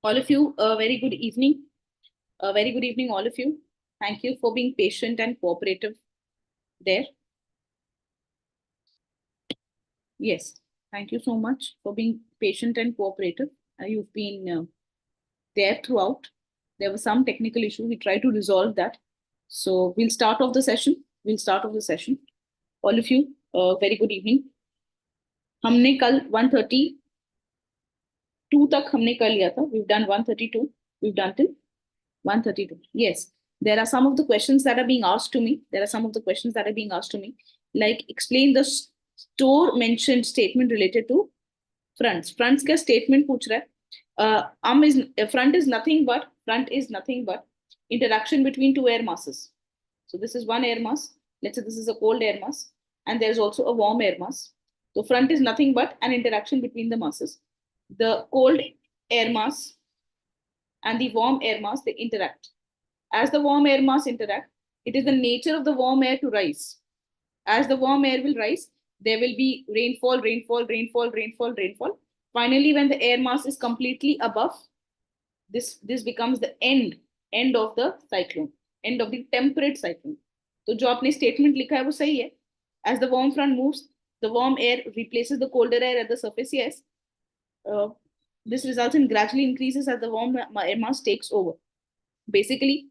All of you, a very good evening. A very good evening, all of you. Thank you for being patient and cooperative there. Yes, thank you so much for being patient and cooperative. You've been there throughout. There was some technical issue. We tried to resolve that. So we'll start off the session. All of you, very good evening. हमने कल 132 तक हमने कर लिया था. We've done 132. We've done till 132. Yes. There are some of the questions that are being asked to me. Like explain the store mentioned statement related to fronts. Fronts का statement पूछ रहा है. Front is nothing but interaction between two air masses. So this is one air mass. Let's say this is a cold air mass, and there's also a warm air mass. So front is nothing but an interaction between the masses. The cold air mass and the warm air mass, they interact. As the warm air mass interact, it is the nature of the warm air to rise. As the warm air will rise, there will be rainfall. Finally, when the air mass is completely above, this becomes the end of the cyclone, end of the temperate cyclone. So जो आपने statement लिखा है वो सही है. As the warm front moves, the warm air replaces the colder air at the surface. Yes. This results in gradually increases as the warm air mass takes over. Basically,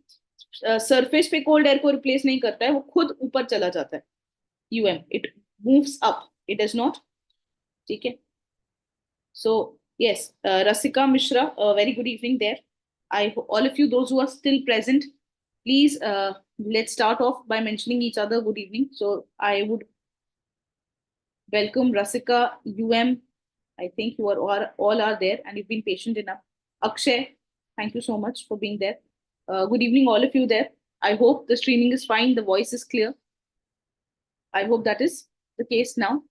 surface पे cold air को replace नहीं करता है, वो खुद ऊपर चला जाता है. It moves up. It does not. ठीक है. So yes, Rasika Mishra, very good evening there. I hope all of you, those who are still present, please let's start off by mentioning each other good evening. So I would welcome Rasika, I think you are all are there and you've been patient enough. Akshay, thank you so much for being there. Good evening, all of you there. I hope the streaming is fine. The voice is clear. I hope that is the case now,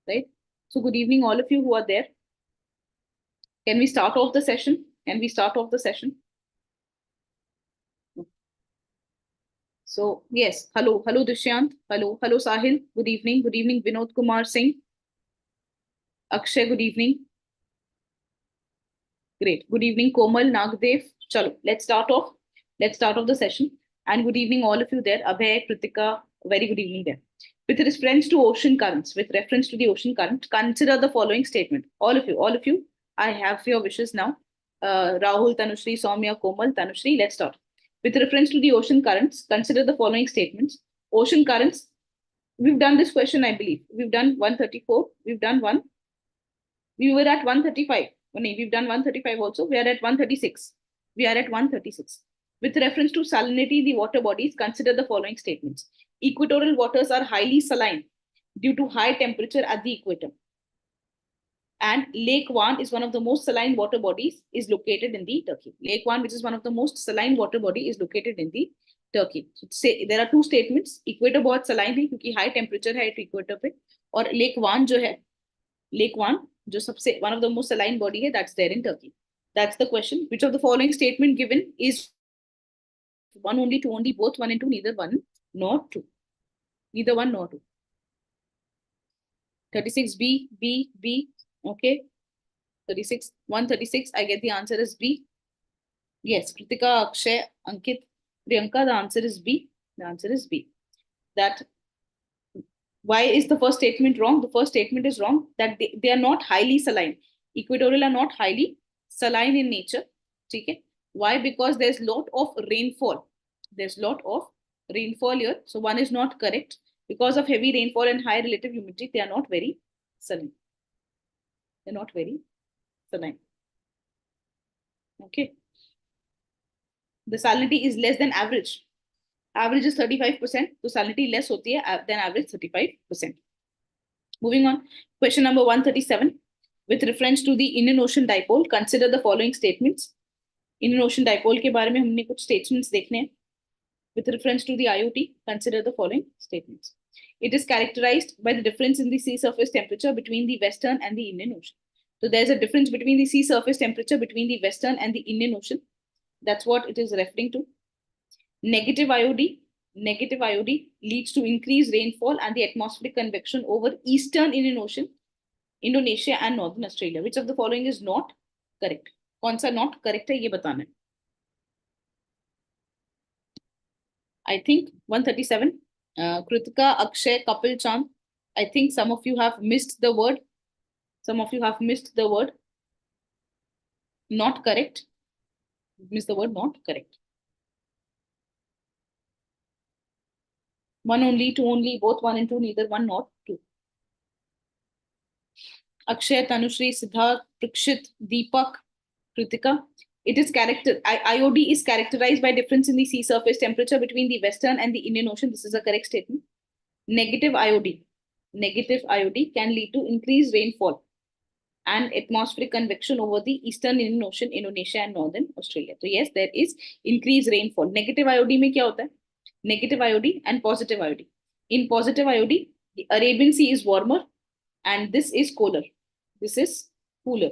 right? So good evening, all of you who are there. Can we start off the session? So yes, hello Dushyant, hello Sahil, good evening, Vinod Kumar Singh, Akshay, good evening. Great, good evening Komal, Nagdev. Chalo, let's start off the session. And good evening all of you there, Abhay, Kritika, very good evening there. With reference to ocean currents, consider the following statement. All of you, I have your wishes now. Rahul, Tanushri, Soumya, Komal, Tanushri, let's start. With reference to the ocean currents, consider the following statements. Ocean currents, we've done this question, I believe. We've done 134, we've done one. We were at 135. We've done 135 also. We are at 136. With reference to salinity, the water bodies, consider the following statements. Equatorial waters are highly saline due to high temperature at the equator. And Lake Van is one of the most saline water bodies, is located in the Turkey. Lake Van, which is one of the most saline water body, is located in the Turkey. So say there are two statements. Equator बहुत saline है क्योंकि high temperature है equator पे, और Lake Van जो है, Lake Van जो सबसे one of the most saline body है, that's there in Turkey. That's the question. Which of the following statement given is one only, two only, both one and two, neither one nor two. Neither one nor two. 36B, B. Okay. 36, 136. I get the answer is B. Yes, Kritika, Akshay, Ankit, Priyanka, the answer is B. That why is the first statement wrong? The first statement is wrong, that they are not highly saline. Equatorial are not highly saline in nature. Okay. Why? Because there's lot of rainfall. Here. So one is not correct. Because of heavy rainfall and high relative humidity, they are not very saline. Okay. The salinity is less than average. Average is 35%. So salinity less hoti hai than average 35%. Moving on. Question number 137. With reference to the Indian Ocean dipole, consider the following statements. Indian Ocean dipole के बारे में हमने कुछ statements देखने हैं. With reference to the IOT, consider the following statements. It is characterized by the difference in the sea surface temperature between the Western and the Indian Ocean. So there's a difference between the sea surface temperature between the Western and the Indian Ocean. That's what it is referring to. Negative IOD leads to increased rainfall and the atmospheric convection over Eastern Indian Ocean, Indonesia and Northern Australia. Which of the following is not correct? कौन सा not correct है ये बताना है. I think 137. Kritika, Akshay, Kapil, Chand. I think some of you have missed the word. Some of you have missed the word. Not correct. Missed the word not correct. One only, two only, both one and two, neither one nor two. Akshay, Tanushri, Siddharth, Prakshit, Deepak, Kritika. It is IOD is characterized by difference in the sea surface temperature between the Western and the Indian Ocean. This is a correct statement. Negative IOD. Negative IOD can lead to increased rainfall and atmospheric convection over the Eastern Indian Ocean, Indonesia and Northern Australia. So yes, there is increased rainfall. Negative IOD में क्या होता है? Negative IOD and positive IOD. In positive IOD, the Arabian Sea is warmer and this is colder. This is cooler.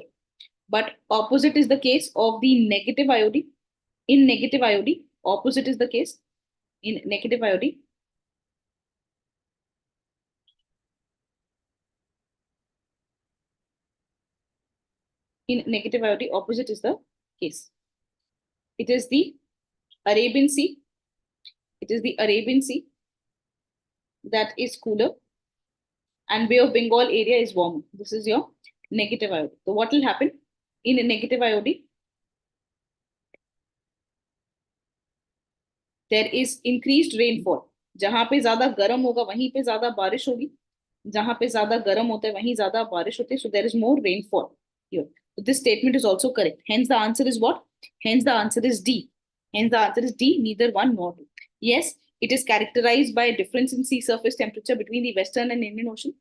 But opposite is the case of the negative IOD. In negative IOD, opposite is the case. In negative IOD, opposite is the case. It is the Arabian Sea. It is the Arabian Sea that is cooler and Bay of Bengal area is warmer. This is your negative IOD. So what will happen in a negative IOD? There is increased rainfall. जहां पे ज्यादा गर्म होगा वहीं पे ज्यादा बारिश होगी. जहां पे ज्यादा गर्म होता है वहीं ज्यादा बारिश होती है. So there is more rainfall here. So this statement is also correct. Hence the answer is what? Hence the answer is D. Hence the answer is D, neither one nor two. Yes, it is characterized by a difference in sea surface temperature between the Western and Indian Ocean.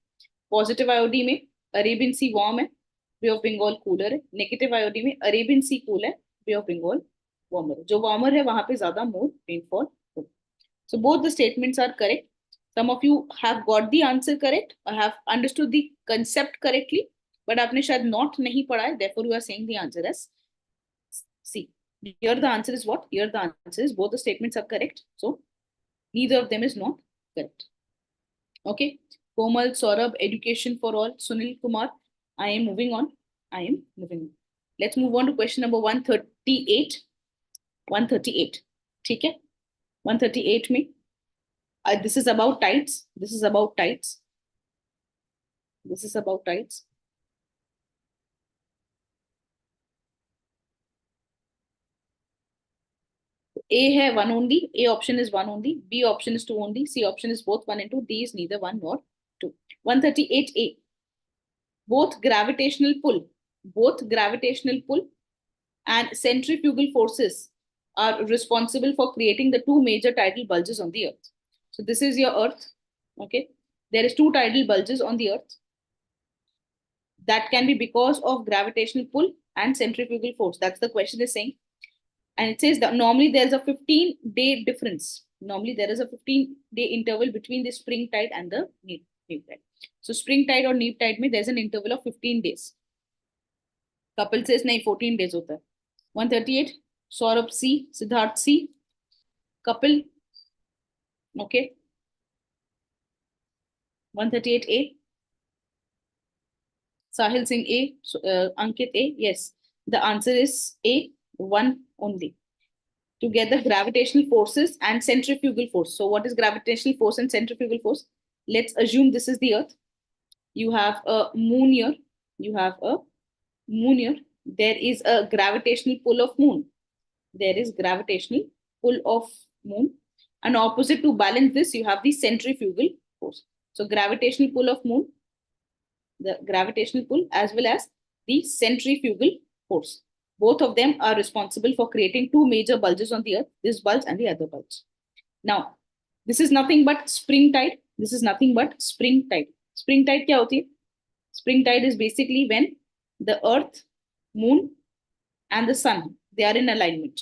Positive IOD में Arabian Sea warm है, Bay of Bengal cooler है. Negative IOD में Arabian Sea cool है, Bay of Bengal warmer है. जो warmer है वहां पे ज्यादा more rainfall होगा. So both the statements are correct. Some of you have got the answer correct or have understood the concept correctly, but आपने शायद not नहीं पढ़ा है. Therefore, you are saying the answer as C. Here the answer is what? Here the answer is both the statements are correct. So neither of them is not correct. Okay. Komal, Saurabh, education for all. Sunil Kumar. I am moving on. Let's move on to question number 138. 138. ठीक है? 138 में. This is about tides. This is about tides. A है one only. A option is one only. B option is two only. C option is both one and two. D is neither one nor two. 138A. Both gravitational pull and centrifugal forces are responsible for creating the two major tidal bulges on the Earth. So this is your Earth. Okay. There is two tidal bulges on the Earth. That can be because of gravitational pull and centrifugal force. That's the question is saying. And it says that normally there's a 15-day difference. Normally there is a 15-day interval between the spring tide and the neap tide. So spring tide or neap tide, there's an interval of 15 days. Kapil says, nahi, 14 days hota hai. 138, Saurabh C, Siddharth C, Kapil. Okay. 138A. Sahil Singh A, Ankit A. Yes, the answer is A, one only. Together, gravitational forces and centrifugal force. So what is gravitational force and centrifugal force? Let's assume this is the Earth. You have a moon here. There is a gravitational pull of moon. And opposite to balance this, you have the centrifugal force. So gravitational pull of moon, the gravitational pull as well as the centrifugal force. Both of them are responsible for creating two major bulges on the Earth, this bulge and the other bulge. Now, this is nothing but spring tide. Spring tide क्या होती है? Spring tide is basically when the Earth, moon and the sun, they are in alignment.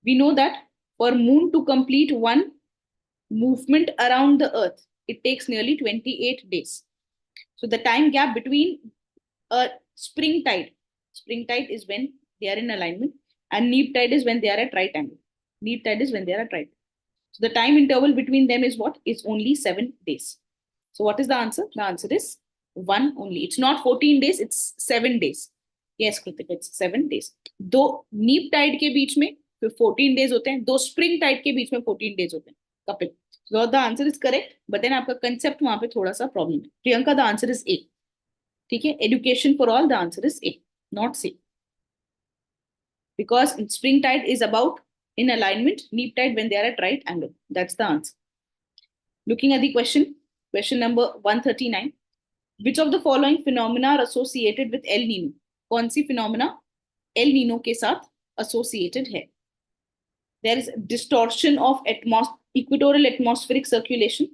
We know that for moon to complete one movement around the Earth, it takes nearly 28 days. So the time gap between a spring tide is when they are in alignment, and neap tide is when they are at right angle. So the time interval between them is what? It's only 7 days. So what is the answer? The answer is 1 only. It's not 14 days, it's 7 days. Yes, Kritika, it's 7 days. दो नीप Tide के बीच में 14 days होते हैं, दो spring Tide के बीच में 14 days होते हैं. Kapil, so the answer is correct, but then आपका concept वहां पे थोड़ा सा problem है. Priyanka, the answer is A. ठीक है, education for all, the answer is A, not C. Because spring tide is about in alignment, neap tide when they are at right angle. That's the answer. Looking at the question number 139. Which of the following phenomena are associated with El Nino? कौन सी phenomena El Nino के साथ associated है? There is distortion of equatorial atmospheric circulation.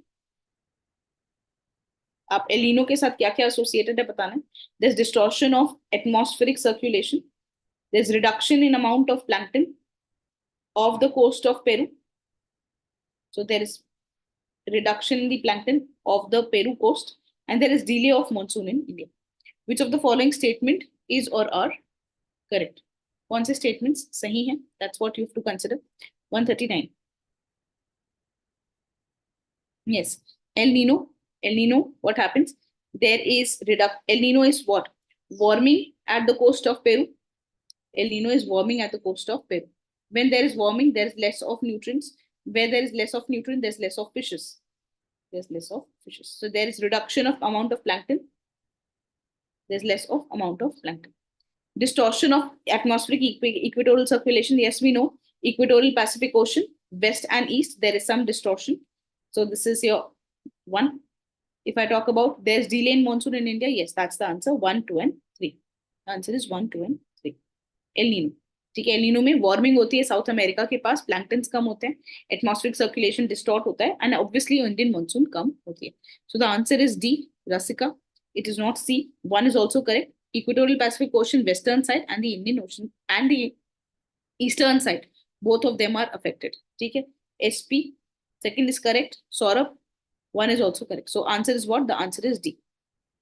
आप El Nino के साथ क्या क्या associated है बताना है. There's distortion of atmospheric circulation. There's reduction in amount of plankton of the coast of Peru. So there is reduction in the plankton of the Peru coast, and there is delay of monsoon in India. Which of the following statement is or are correct? कौन से statements सही हैं? That's what you have to consider. 139. Yes, El Nino. El Nino, what happens? There is El Nino is what? Warming at the coast of Peru. El Nino is warming at the coast of Peru. When there is warming, there is less of nutrients. Where there is less of nutrient, there's less of fishes. There's less of fishes. So there is reduction of amount of plankton. There's less of amount of plankton. Distortion of atmospheric equatorial circulation. Yes, we know. Equatorial Pacific Ocean, west and east, there is some distortion. So this is your 1. If I talk about there's delay in monsoon in India, yes, that's the answer. 1, 2, and 3. The answer is 1, 2, and 3. El Nino. ठीक है, El Nino में warming होती है, south America के पास planktons कम होते हैं, atmospheric circulation distort होता है, एंड ऑब्वियसली इंडियन मानसून कम होती है. सो the answer is D, Rasika. It is not C. 1 is also correct. Equatorial Pacific Ocean western side and the Indian Ocean and the eastern side, both of them are affected. ठीक है, SP second is correct. Saurabh, 1 is also correct. So answer is what? The answer is D.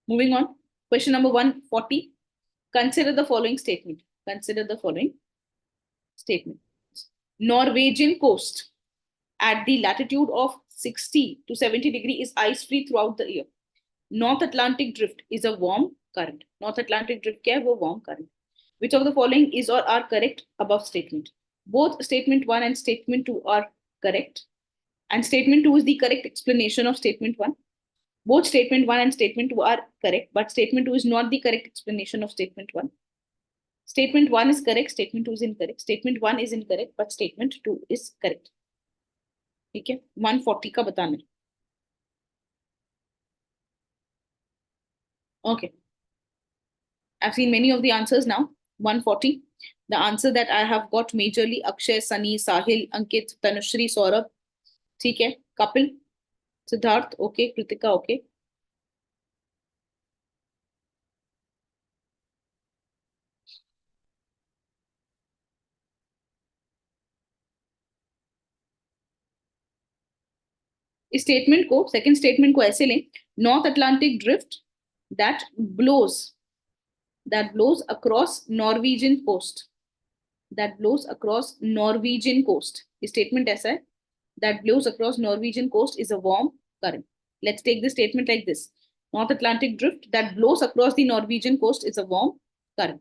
Moving on, question number 140. Consider the following statement. Consider the following statement. Norwegian coast at the latitude of 60 to 70 degree is ice free throughout the year. North Atlantic drift is a warm current. North Atlantic drift क्या है? वो warm current. Which of the following is or are correct above statement? Both statement 1 and statement 2 are correct. And statement 2 is the correct explanation of statement 1. Both statement 1 and statement 2 are correct, but statement 2 is not the correct explanation of statement 1. Statement 1 is correct, statement 2 is incorrect. Statement 1 is incorrect, but statement 2 is correct. ठीक है, 140 का बताना है. Okay. I've seen many of the answers now. 140. The answer that I have got majorly Akshay, Sunny, Sahil, Ankit, Tanushri, Saurabh. ठीक है, Kapil, Siddharth, okay, Kritika, okay. इस statement को, second statement को ऐसे लें, north Atlantic drift that blows across Norwegian coast. That blows across Norwegian coast. इस statement ऐसा है, that blows across Norwegian coast is a warm current. Let's take the statement like this. North Atlantic drift that blows across the Norwegian coast is a warm current.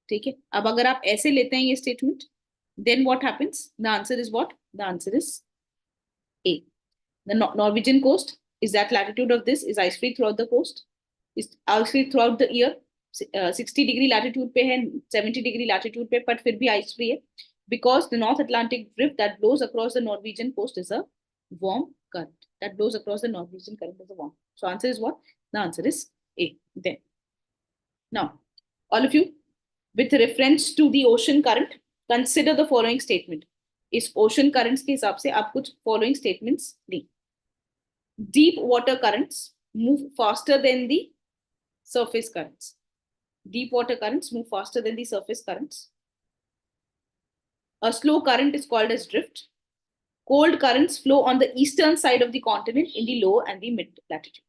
ठीक है, अब अगर आप ऐसे लेते हैं ये statement, then what happens? The answer is what? The answer is A. The Norwegian coast is that latitude of this is ice free throughout the coast. Is ice free throughout the year. 60 degree latitude पे है, 70 degree latitude पे, but फिर भी ice free है, because the North Atlantic drift that blows across the Norwegian coast is a warm current. That blows across the Norwegian current is a warm. So answer is what? The answer is A. Then now all of you, with reference to the ocean current, consider the following statement. इस ocean currents के हिसाब से आप कुछ following statements लें. Deep water currents move faster than the surface currents. Deep water currents move faster than the surface currents. A slow current is called as drift. Cold currents flow on the eastern side of the continent in the low and the mid latitude.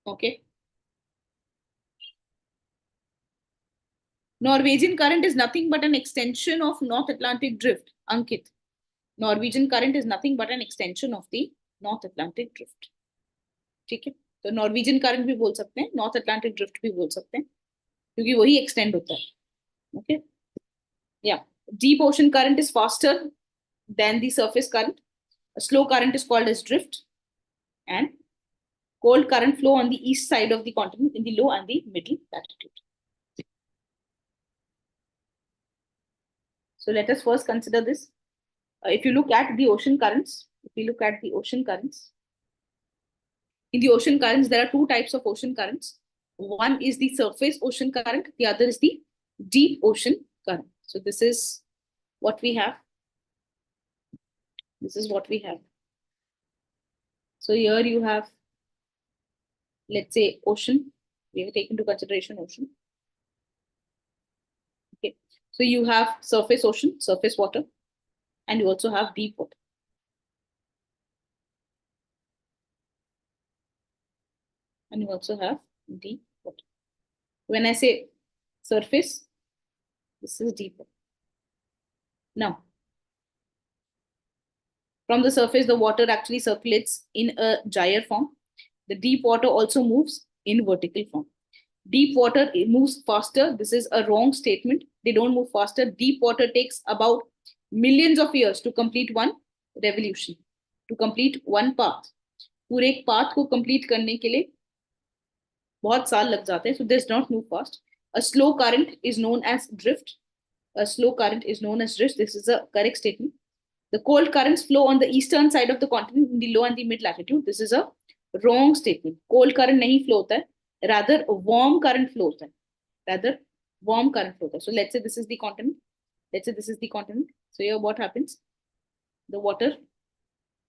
Okay. Norwegian current is nothing but an extension of North Atlantic drift. Ankit. Norwegian current is nothing but an extension of the North Atlantic drift. ठीक है. तो Norwegian current भी बोल सकते हैं, north Atlantic drift भी बोल सकते हैं, क्योंकि वही एक्सटेंड होता है. ओके, या deep ocean current is faster than the surface current. A slow current is called as drift, and cold current flow on the east side of the continent in the low and the middle latitude. So let us first consider this. If you look at the ocean currents, in the ocean currents, there are two types of ocean currents. One is the surface ocean current, the other is the deep ocean current. So this is what we have. So here you have, let's say, ocean. We have taken into consideration ocean. Okay, so you have surface ocean, surface water, and you also have deep water. And you also have deep water. When I say surface, this is deep water. Now, from the surface, the water actually circulates in a gyre form. The deep water also moves in vertical form. Deep water, it moves faster. This is a wrong statement. They don't move faster. Deep water takes about millions of years to complete one revolution, to complete one path. पूरे एक path को complete करने के लिए बहुत साल लग जाते हैं. So this does not move fast. A slow current is known as drift. This is a correct statement. The cold currents flow on the eastern side of the continent in the low and the mid latitude. This is a wrong statement. Cold current नहीं flow होता है, rather warm current flow होता है. So let's say this is the continent. So here what happens? The water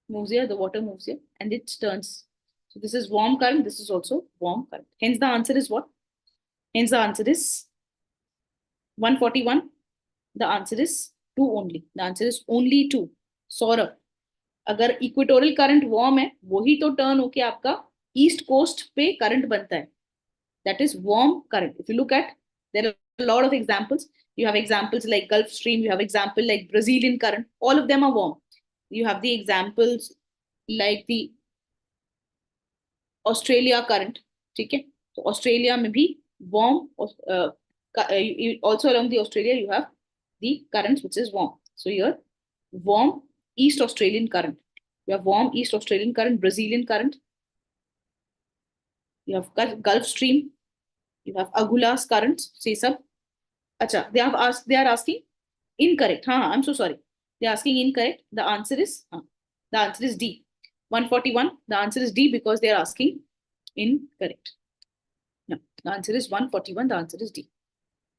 moves here, and it turns. So this is warm current. This is also warm current. Hence the answer is what? Hence the answer is 141. The answer is 2 only. The answer is only 2. Saurabh, अगर equatorial current warm है, वही तो turn होके आपका east coast पे current बनता है. That is warm current. If you look at, there are a lot of examples. You have examples like Gulf Stream. You have example like Brazilian current. All of them are warm. You have the examples like the Australia current. ठीक है, तो Australia में भी warm. Also along the Australia you have the currents which is warm. So here warm East Australian current. You have warm East Australian current, Brazilian current. You have Gulf Stream. You have Agulhas currents. See sab. Acha, they are asking incorrect. I'm so sorry. They are asking incorrect. The answer is D. 141. The answer is D because they are asking incorrect. No, the answer is 141. The answer is D.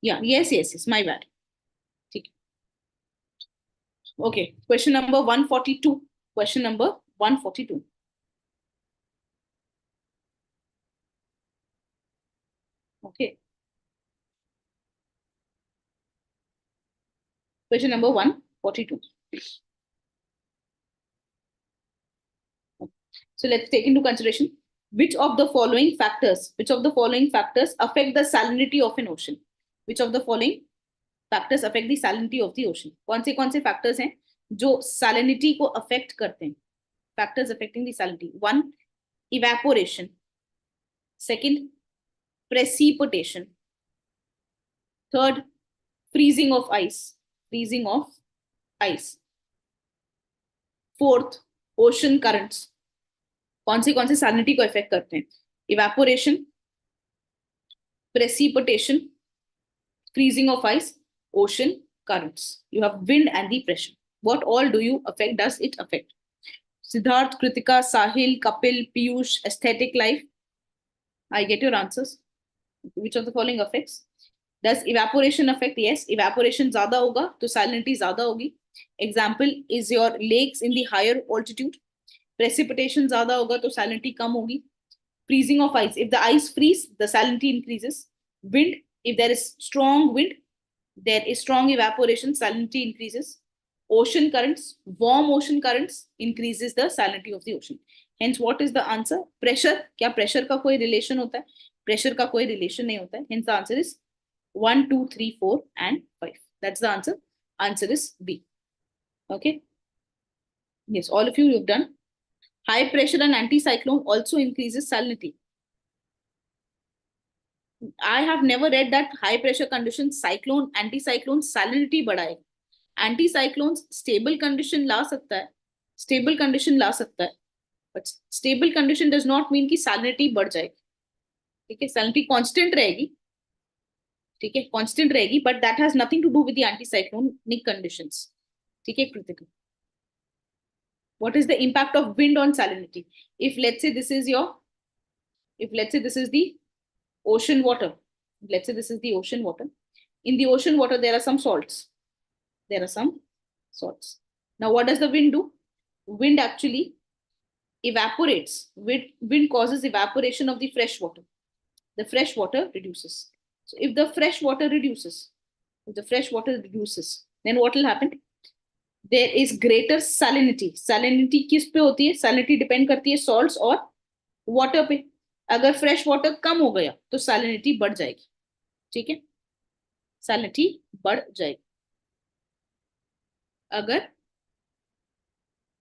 Yeah, yes. My bad. Okay, question number 142. Okay. Question number 142. So let's take into consideration which of the following factors affect the salinity of an ocean. Which of the following factors affect the salinity of the ocean? कौन से factors हैं जो salinity को affect करते हैं? Factors affecting the salinity. 1, evaporation. 2nd, precipitation. 3rd, freezing of ice. 4th, ocean currents. कौन से salinity को affect करते हैं? Evaporation, precipitation, freezing of ice, ocean currents. You have wind and the pressure. What all does it affect? Siddharth, Kritika, Sahil, Kapil, Piyush, aesthetic life. I get your answers. Which of the following affects? Does evaporation affect? Yes, evaporation ज़्यादा होगा तो salinity ज़्यादा होगी. Example is your lakes in the higher altitude. Precipitation ज़्यादा होगा तो salinity कम होगी. Freezing of ice. If the ice freeze, the salinity increases. Wind. If there is strong wind, there is strong evaporation, salinity increases. Ocean currents, warm ocean currents increases the salinity of the ocean. Hence, what is the answer? Pressure. क्या pressure का कोई relation होता है? Pressure का कोई relation नहीं होता है. Hence, the answer is 1, 2, 3, 4, and 5. That's the answer. Answer is B. Okay. Yes, all of you have done. High pressure and anticyclone also increases salinity. I have never read that high pressure condition, cyclone, anticyclone, salinity बढ़ाए. Anticyclones stable condition ला सकता है, stable condition ला सकता है, but stable condition does not mean कि salinity बढ़ जाएगी. ठीक है, salinity constant रहेगी, ठीक है, constant रहेगी, but that has nothing to do with the anticyclonic conditions. ठीक है, critical. What is the impact of wind on salinity? If let's say this is your, if let's say this is the ocean water, let's say this is the ocean water. In the ocean water, there are some salts. There are some salts. Now, what does the wind do? Wind actually evaporates. Wind causes evaporation of the fresh water. The fresh water reduces. So, if the fresh water reduces, then what will happen? There is greater salinity. Salinity किस पे होती है? Salinity depend करती है salts और water पे. अगर fresh water कम हो गया तो salinity बढ़ जाएगी. ठीक है, salinity बढ़ जाएगी. अगर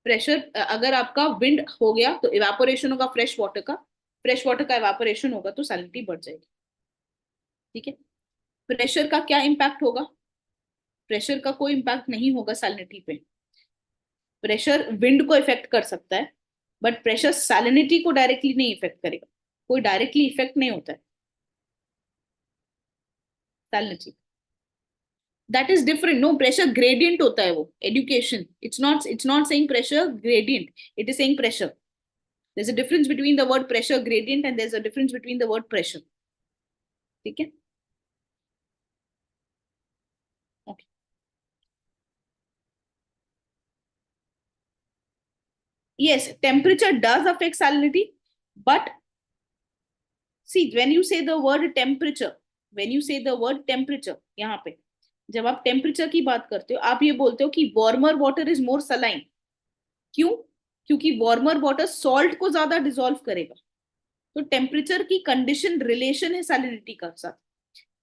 प्रेशर, अगर आपका विंड हो गया तो इवेपोरेशन होगा फ्रेश वाटर का इवेपोरेशन होगा तो सैलिनिटी बढ़ जाएगी. ठीक है, प्रेशर का क्या इंपैक्ट होगा? प्रेशर का कोई इंपैक्ट नहीं होगा सैलिनिटी पे. प्रेशर विंड को इफेक्ट कर सकता है, बट प्रेशर सैलिनिटी को डायरेक्टली नहीं इफेक्ट करेगा. कोई डायरेक्टली इफेक्ट नहीं होता है salinity. That is different. No, pressure gradient होता है वो. Education. It's not saying pressure gradient. It is saying pressure. There's a difference between the word pressure gradient and there's a difference between the word pressure. ठीक है? Okay. Yes, temperature does affect salinity, but see, when you say the word temperature, यहाँ पे जब आप temperature की बात करते हो, आप ये बोलते हो कि warmer water is more saline. क्यों? क्योंकि वार्मर वाटर सॉल्ट को ज्यादा डिसॉल्व करेगा. तो टेम्परेचर की कंडीशन रिलेशन है सैलिनिटी का साथ.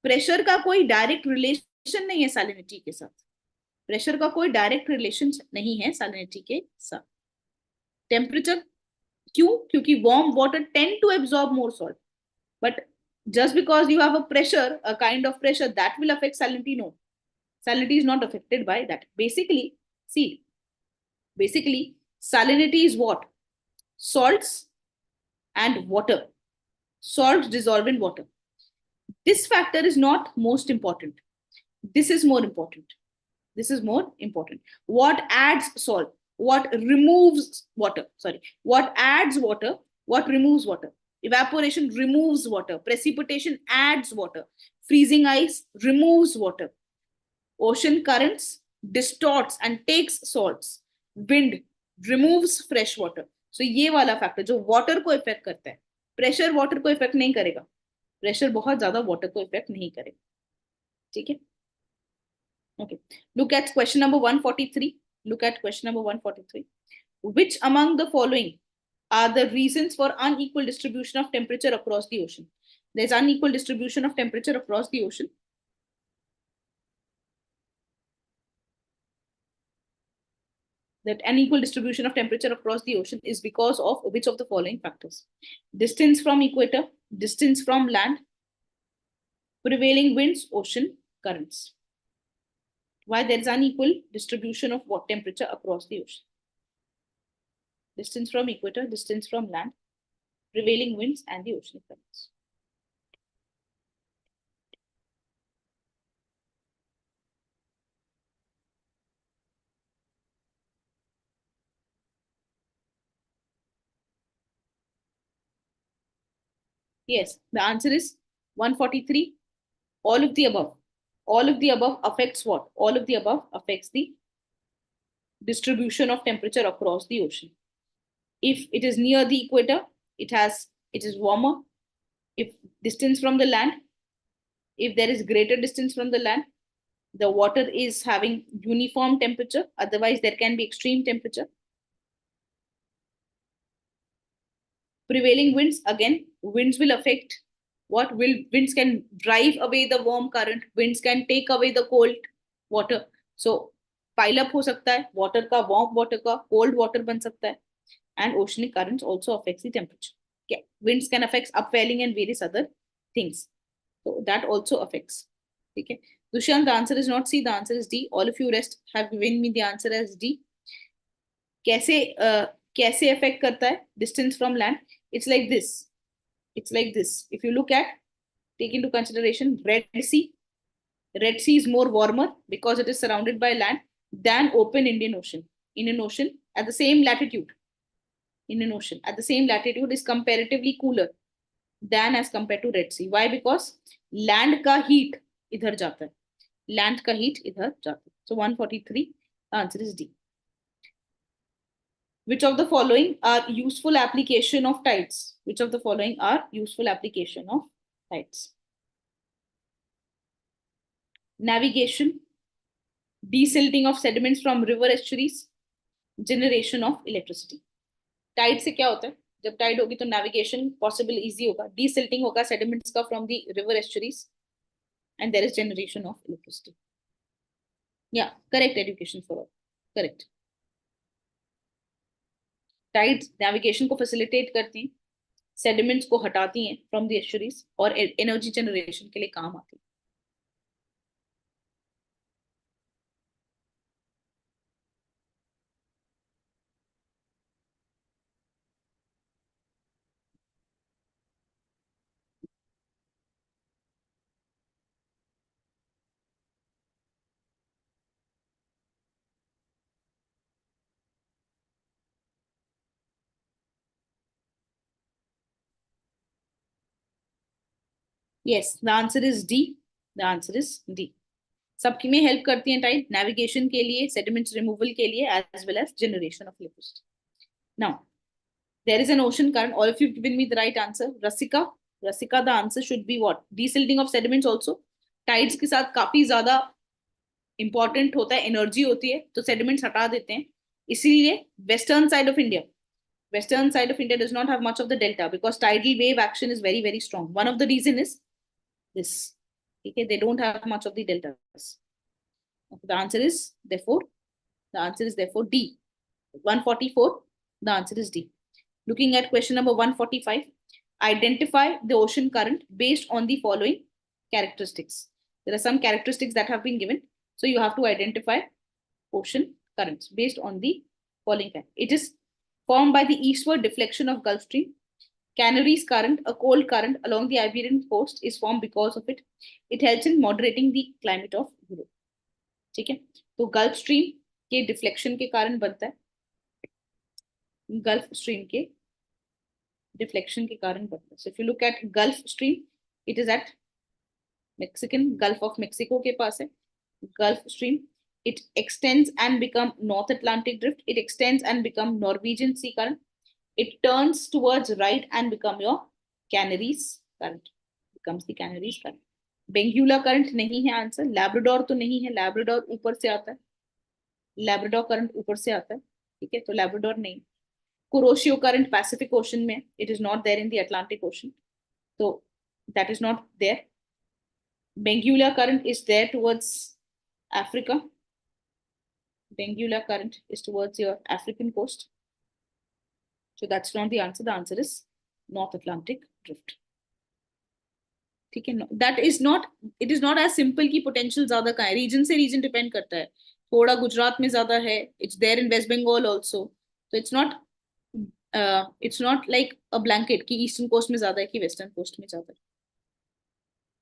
प्रेशर का कोई डायरेक्ट रिलेशन नहीं है सैलिनिटी के साथ. प्रेशर का कोई डायरेक्ट रिलेशन नहीं है सैलिनिटी के साथ. टेम्परेचर क्यों? क्योंकि warm water tend to absorb more salt, but just because you have a pressure, a kind of pressure that will affect salinity, no, salinity is not affected by that. Basically salinity is what? Salts and water. Salts dissolve in water. This factor is not most important. This is more important. What adds salt? What removes water? What adds water? What removes water? Evaporation removes water. Precipitation adds water. Freezing ice removes water. Ocean currents distorts and takes salts. Wind removes fresh water. So ये वाला factor जो water को effect करता है, pressure water को effect नहीं करेगा. Pressure बहुत ज्यादा वाटर को इफेक्ट नहीं करेगा. ठीक है, okay. Look at question number 143. Which among the following are the reasons for unequal distribution of temperature across the ocean? There's unequal distribution of temperature across the ocean. That unequal distribution of temperature across the ocean is because of which of the following factors? Distance from equator, distance from land, prevailing winds, ocean currents. Why there is unequal distribution of what temperature across the ocean? Distance from equator, distance from land, prevailing winds, and the oceanic currents. Yes, the answer is 143. All of the above. All of the above affects what? All of the above affects the distribution of temperature across the ocean. If it is near the equator, it is warmer. If distance from the land, if there is greater distance from the land, the water is having uniform temperature. Otherwise, there can be extreme temperature. Prevailing winds, again, winds will affect what? Winds can drive away the warm current. Winds can take away the cold water. So, pile up हो सकता है water का, warm water का, cold water बन सकता है. And oceanic currents also affects the temperature. Okay. Winds can affect upwelling and various other things. So that also affects. Okay. Dushyant, the answer is not C, the answer is D. All of you rest have given me the answer as D. कैसे affect करता है distance from land? It's like this. It's like this. If you look at, take into consideration Red Sea. Red Sea is more warmer because it is surrounded by land than open Indian Ocean. Indian Ocean at the same latitude. Indian Ocean at the same latitude is comparatively cooler than as compared to Red Sea. Why? Because land का heat इधर जाता है. Land का heat इधर जाता है. So 143, the answer is D. Which of the following are useful application of tides? Which of the following are useful application of tides? Navigation, desilting of sediments from river estuaries, generation of electricity. Tide से क्या होता है? जब tide होगी तो navigation possible easy होगा, desilting होगा sediments का from the river estuaries, and there is generation of electricity. Yeah, correct. Education for all. Correct. Tides navigation को facilitate करती हैं, sediments को हटाती हैं from the estuaries और energy generation के लिए काम आती हैं. Yes, the answer is D. The answer is D. सबकी में हेल्प करती हैं टाइड, नेविगेशन के लिए, सेडिमेंट्स रिमूवल के लिए, as well as generation of electricity. Now, there is an ocean current. All of you have given me the right answer. Rasika, Rasika, the answer should be what? Desilting of sediments also. Tides के साथ काफी ज्यादा important होता है, energy होती है, तो sediments हटा देते हैं. इसीलिए western side of India, western side of India does not have much of the delta because tidal wave action is very, very strong. One of the reason is this. Okay, they don't have much of the deltas. The answer is therefore D. 144. The answer is D. Looking at question number 145, identify the ocean current based on the following characteristics. There are some characteristics that have been given, so you have to identify ocean currents based on the following. It is formed by the eastward deflection of Gulf Stream. Canaries current, a cold current along the Iberian coast, is formed because of it. It helps in moderating the climate of Europe. ठीक है, तो gulf stream के deflection के कारण बनता है, gulf stream के deflection के कारण बनता है. So if you look at Gulf Stream, it is at Mexican Gulf of Mexico के पास है. Gulf Stream, it extends and become North Atlantic drift. It extends and become Norwegian sea current. It turns towards right and become your Canaries current. Becomes the Canaries current. Benguela current नहीं है answer. Labrador तो नहीं है, Labrador ऊपर से आता है, Labrador current ऊपर से आता है. ठीक है, तो लैब्राडोर नहीं. कुरोशियो करंट पैसिफिक ओशन में, it is not there in the Atlantic Ocean, तो that is not there. Benguela current is there towards Africa. Benguela current is towards your African coast, so that's not the answer. The answer is North Atlantic drift. ठीक है, that is not, it is not as simple कि potential ज्यादा का है, region से region depend करता है. थोड़ा गुजरात में ज्यादा है, it's there in West Bengal also, so it's not like a blanket कि eastern coast में ज्यादा है कि western coast में ज्यादा है.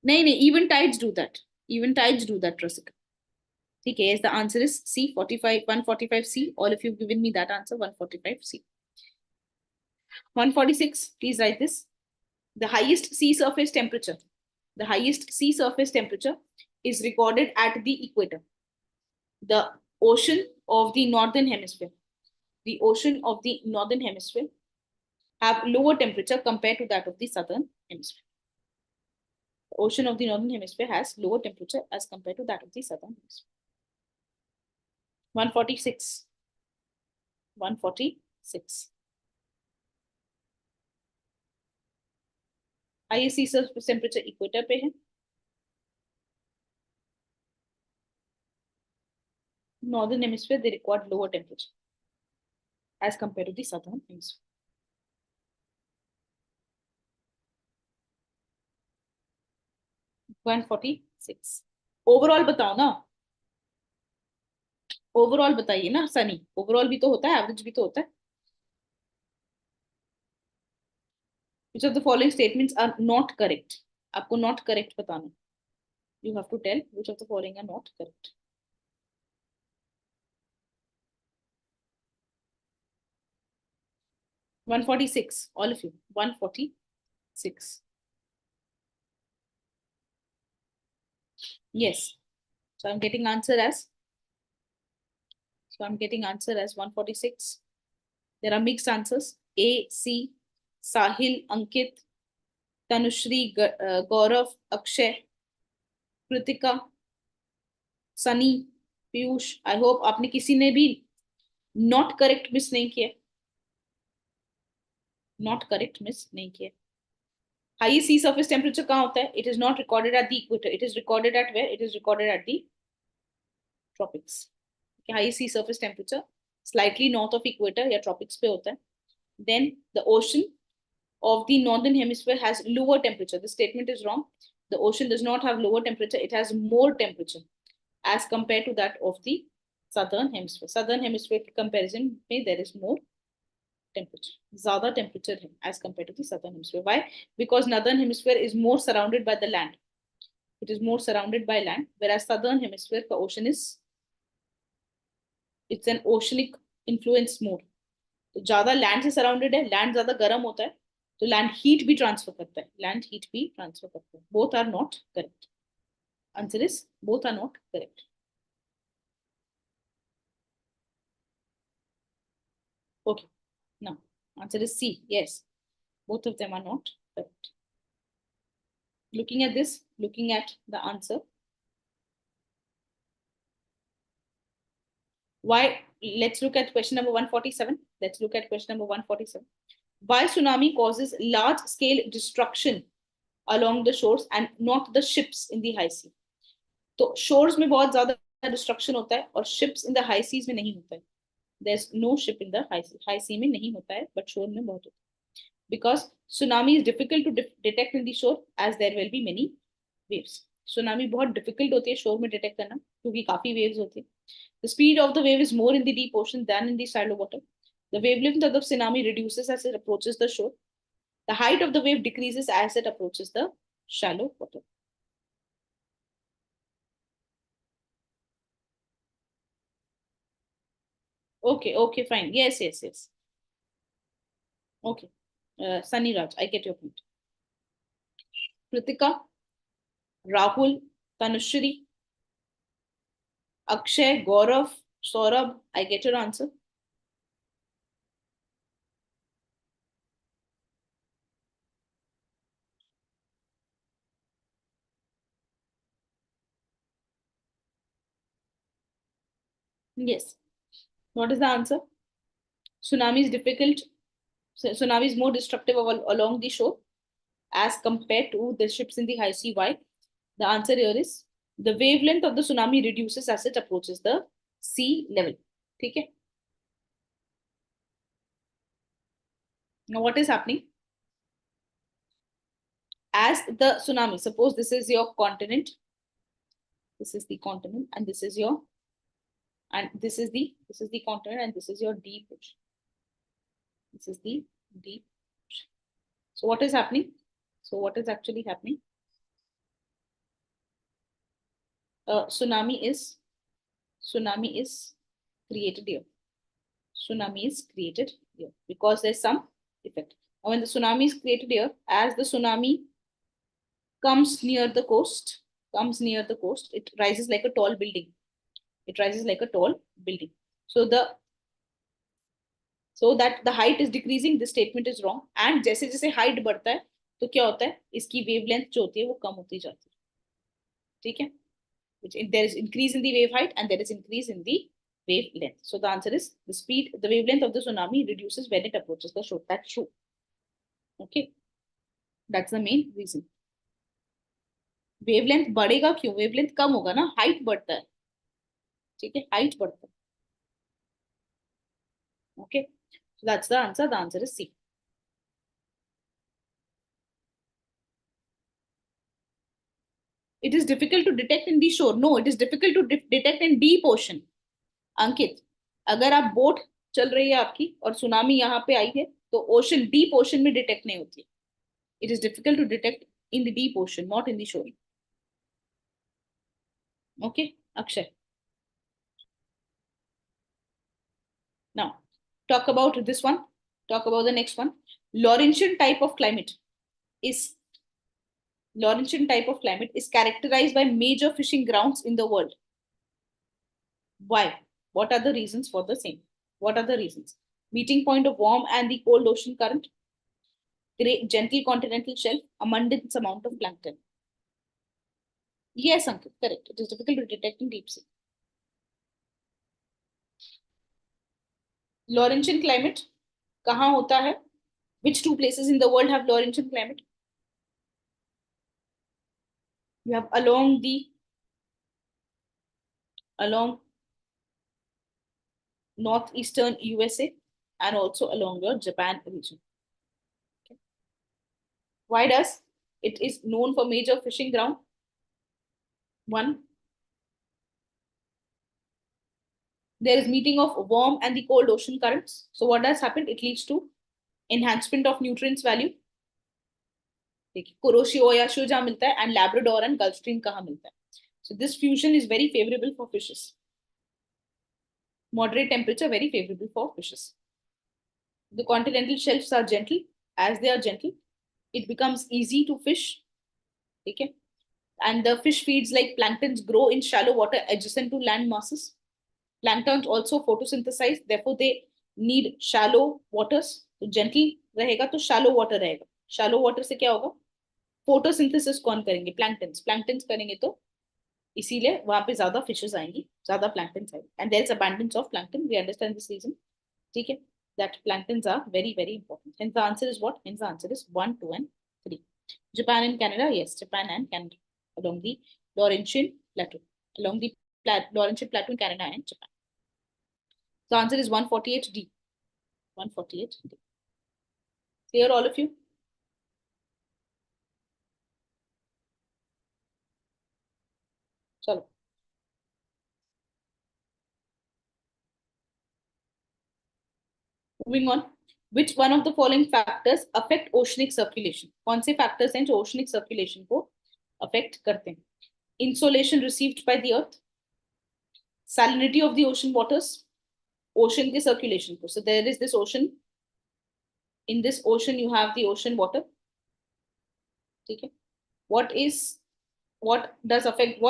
नहीं नहीं, even tides do that, even tides do that, Rasika. ठीक है, yes, the answer is C, 145C. All of you have given me that answer, 145C. 146, please write this. The highest sea surface temperature. The highest sea surface temperature is recorded at the equator. The ocean of the northern hemisphere. The ocean of the northern hemisphere have lower temperature compared to that of the southern hemisphere. The ocean of the northern hemisphere has lower temperature as compared to that of the southern hemisphere. 146. 146. Highest sea surface temperature equator पे है. Northern hemisphere they record lower temperature as compare to the southern hemisphere. 146. Overall बताओ ना, overall बताइए ना Sunny, overall भी तो होता है, एवरेज भी तो होता है. Which of the following statements are not correct? आपको not correct बताना. You have to tell which of the following are not correct. 146, all of you. 146. Yes. So I'm getting answer as. So I'm getting answer as 146. There are mixed answers. A, C, Sahil, Ankit, Tanushri, Gaurav, Akshay, Kritika, Sunny, Piyush. I hope आपने किसी ने भी not correct miss नहीं किया. Not correct miss नहीं किया. Highest sea surface temperature कहाँ होता है? It is not recorded at the equator. It is recorded at where? It is recorded at the tropics. Highest sea surface temperature slightly north of equator या tropics पे होता है. Then the ocean of the northern hemisphere has lower temperature. The statement is wrong. The ocean does not have lower temperature. It has more temperature as compared to that of the southern hemisphere. Southern hemisphere comparison में there is more temperature. ज़्यादा temperature है as compared to the southern hemisphere. Why? Because northern hemisphere is more surrounded by the land. It is more surrounded by land, whereas southern hemisphere the ocean is, it's an oceanic influence more. तो ज्यादा land से surrounded है, land ज्यादा गर्म होता है, तो land heat भी ट्रांसफर करता है, लैंड हीट भी ट्रांसफर करता है. Both are not correct. Answer is both are not correct. Okay, now answer is C. Yes, both of them are not correct. Looking at this, looking at the answer, why? Let's look at question number 147. Let's look at question number 147. Why tsunami causes large scale destruction along the shores and not the ships in the high sea? तो shores में बहुत ज्यादा destruction होता है और ships in the high seas में नहीं होता है. There's no ship in the high sea. High sea में नहीं होता है, but shore में बहुत होता है. Because tsunami is difficult to detect in the shore as there will be many waves. Tsunami बहुत difficult होती है shore में detect करना क्योंकि काफी waves होती है. The speed of the wave is more in the deep ocean than in the shallow water. The wavelength of the tsunami reduces as it approaches the shore. The height of the wave decreases as it approaches the shallow water. Okay, okay, fine. Yes, yes, yes. Okay. Sunny Raj, I get your point. Kritika, Rahul, Tanushri, Akshay, Gaurav, Saurabh, I get your answer. Yes. What is the answer? Tsunami is difficult. Tsunami is more destructive along the shore as compared to the ships in the high sea. Why? The answer here is the wavelength of the tsunami reduces as it approaches the sea level. Okay. Now what is happening? As the tsunami, suppose this is your continent, this is the continent, and this is your, and this is the continent, and this is your deep ocean. This is the deep ocean. So what is happening? So what is actually happening? Tsunami is created here. Tsunami is created here because there's some effect. Now when the tsunami is created here, as the tsunami comes near the coast, it rises like a tall building. It rises like a tall building. So that the height is decreasing, this statement is wrong. And जैसे जैसे height बढ़ता है तो क्या होता है, इसकी wavelength जो होती है वो कम होती जाती है. ठीक है? There is increase in the wave height and there is increase in the wavelength. So the answer is the wavelength of the tsunami reduces when it approaches the shore. That's true. Okay, that's the main reason. Wavelength बढ़ेगा क्यों? Wavelength कम होगा ना, height बढ़ता है. ठीक है, height बढ़ता है. Okay, so that's the answer. The answer is C. It is difficult to detect in the shore. No, it is difficult to detect in deep ocean. अंकित, अगर आप बोट चल रही है आपकी और सुनामी यहाँ पे आई है तो ओशन, डीप ओशन में डिटेक्ट नहीं होती है. It is difficult to detect in the deep ocean, not in the shore. Okay, Akshay. Now, talk about this one. Talk about the next one. Laurentian type of climate is Laurentian type of climate is characterized by major fishing grounds in the world. Why? What are the reasons for the same? What are the reasons? Meeting point of warm and the cold ocean current, great gentle continental shelf, abundance amount of plankton. Yes, Ankit, correct. It is difficult to detect in deep sea. Laurentian climate कहाँ होता है? Which two places in the world have Laurentian climate? You have along northeastern USA and also along your Japan region. Okay. Why does it is known for major fishing ground? One, there is meeting of warm and the cold ocean currents. So what has happened? It leads to enhancement of nutrients value. Kuroshio या show जहाँ मिलता है and Labrador and Gulf Stream कहाँ मिलता है. So this fusion is very favorable for fishes. Moderate temperature, very favorable for fishes. The continental shelves are gentle. As they are gentle, it becomes easy to fish. Okay. And the fish feeds like planktons grow in shallow water adjacent to land masses. Planktons also photosynthesize, therefore they need shallow waters. तो gentle रहेगा तो shallow water रहेगा. Shallow water से क्या होगा? Photosynthesis कौन करेंगे? Planktons करेंगे तो इसीलिए वहां पे ज्यादा फिशेस आएंगी, ज्यादा प्लैंक्टन्स आएंगे. And there is abundance of plankton. We understand this reason. ठीक है, that planktons are very very important. Hence the answer is what? Hence the answer is 1, 2 and 3. Japan and Canada. Yes, Japan and Canada along the Laurentian plateau, along the Laurentian plateau in Canada and Japan. The answer is 148D. 148D. Clear all of you? Chalo. Moving on. Which one of the following factors affect oceanic circulation? कौन से factors हैं जो oceanic circulation को affect करते हैं? Insolation received by the earth, salinity of the ocean waters, ocean के circulation को. So there is this ocean. In this ocean you have the ocean water. ठीक है. What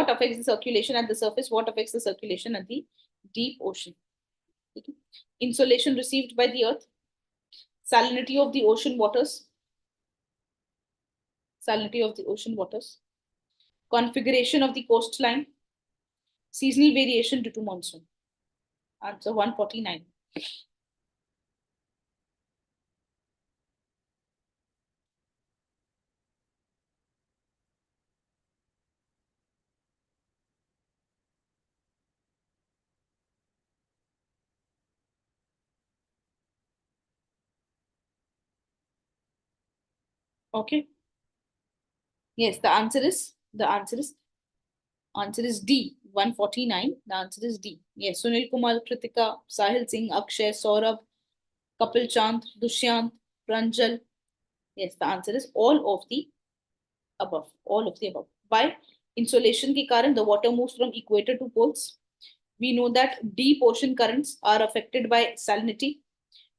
affects the circulation at the surface? What affects the circulation at the deep ocean? Okay. Insolation received by the earth, salinity of the ocean waters, configuration of the coastline, seasonal variation due to monsoon. Answer 149. Okay. Yes, the answer is D, 149. The answer is D. Yes, Sunil Kumar, Kritika, Sahil Singh, Akshay, Saurabh, Kapil Chand, Dushyant, Pranjal. Yes, the answer is all of the above. All of the above. Why? Insolation के कारण the water moves from equator to poles. We know that deep ocean currents are affected by salinity.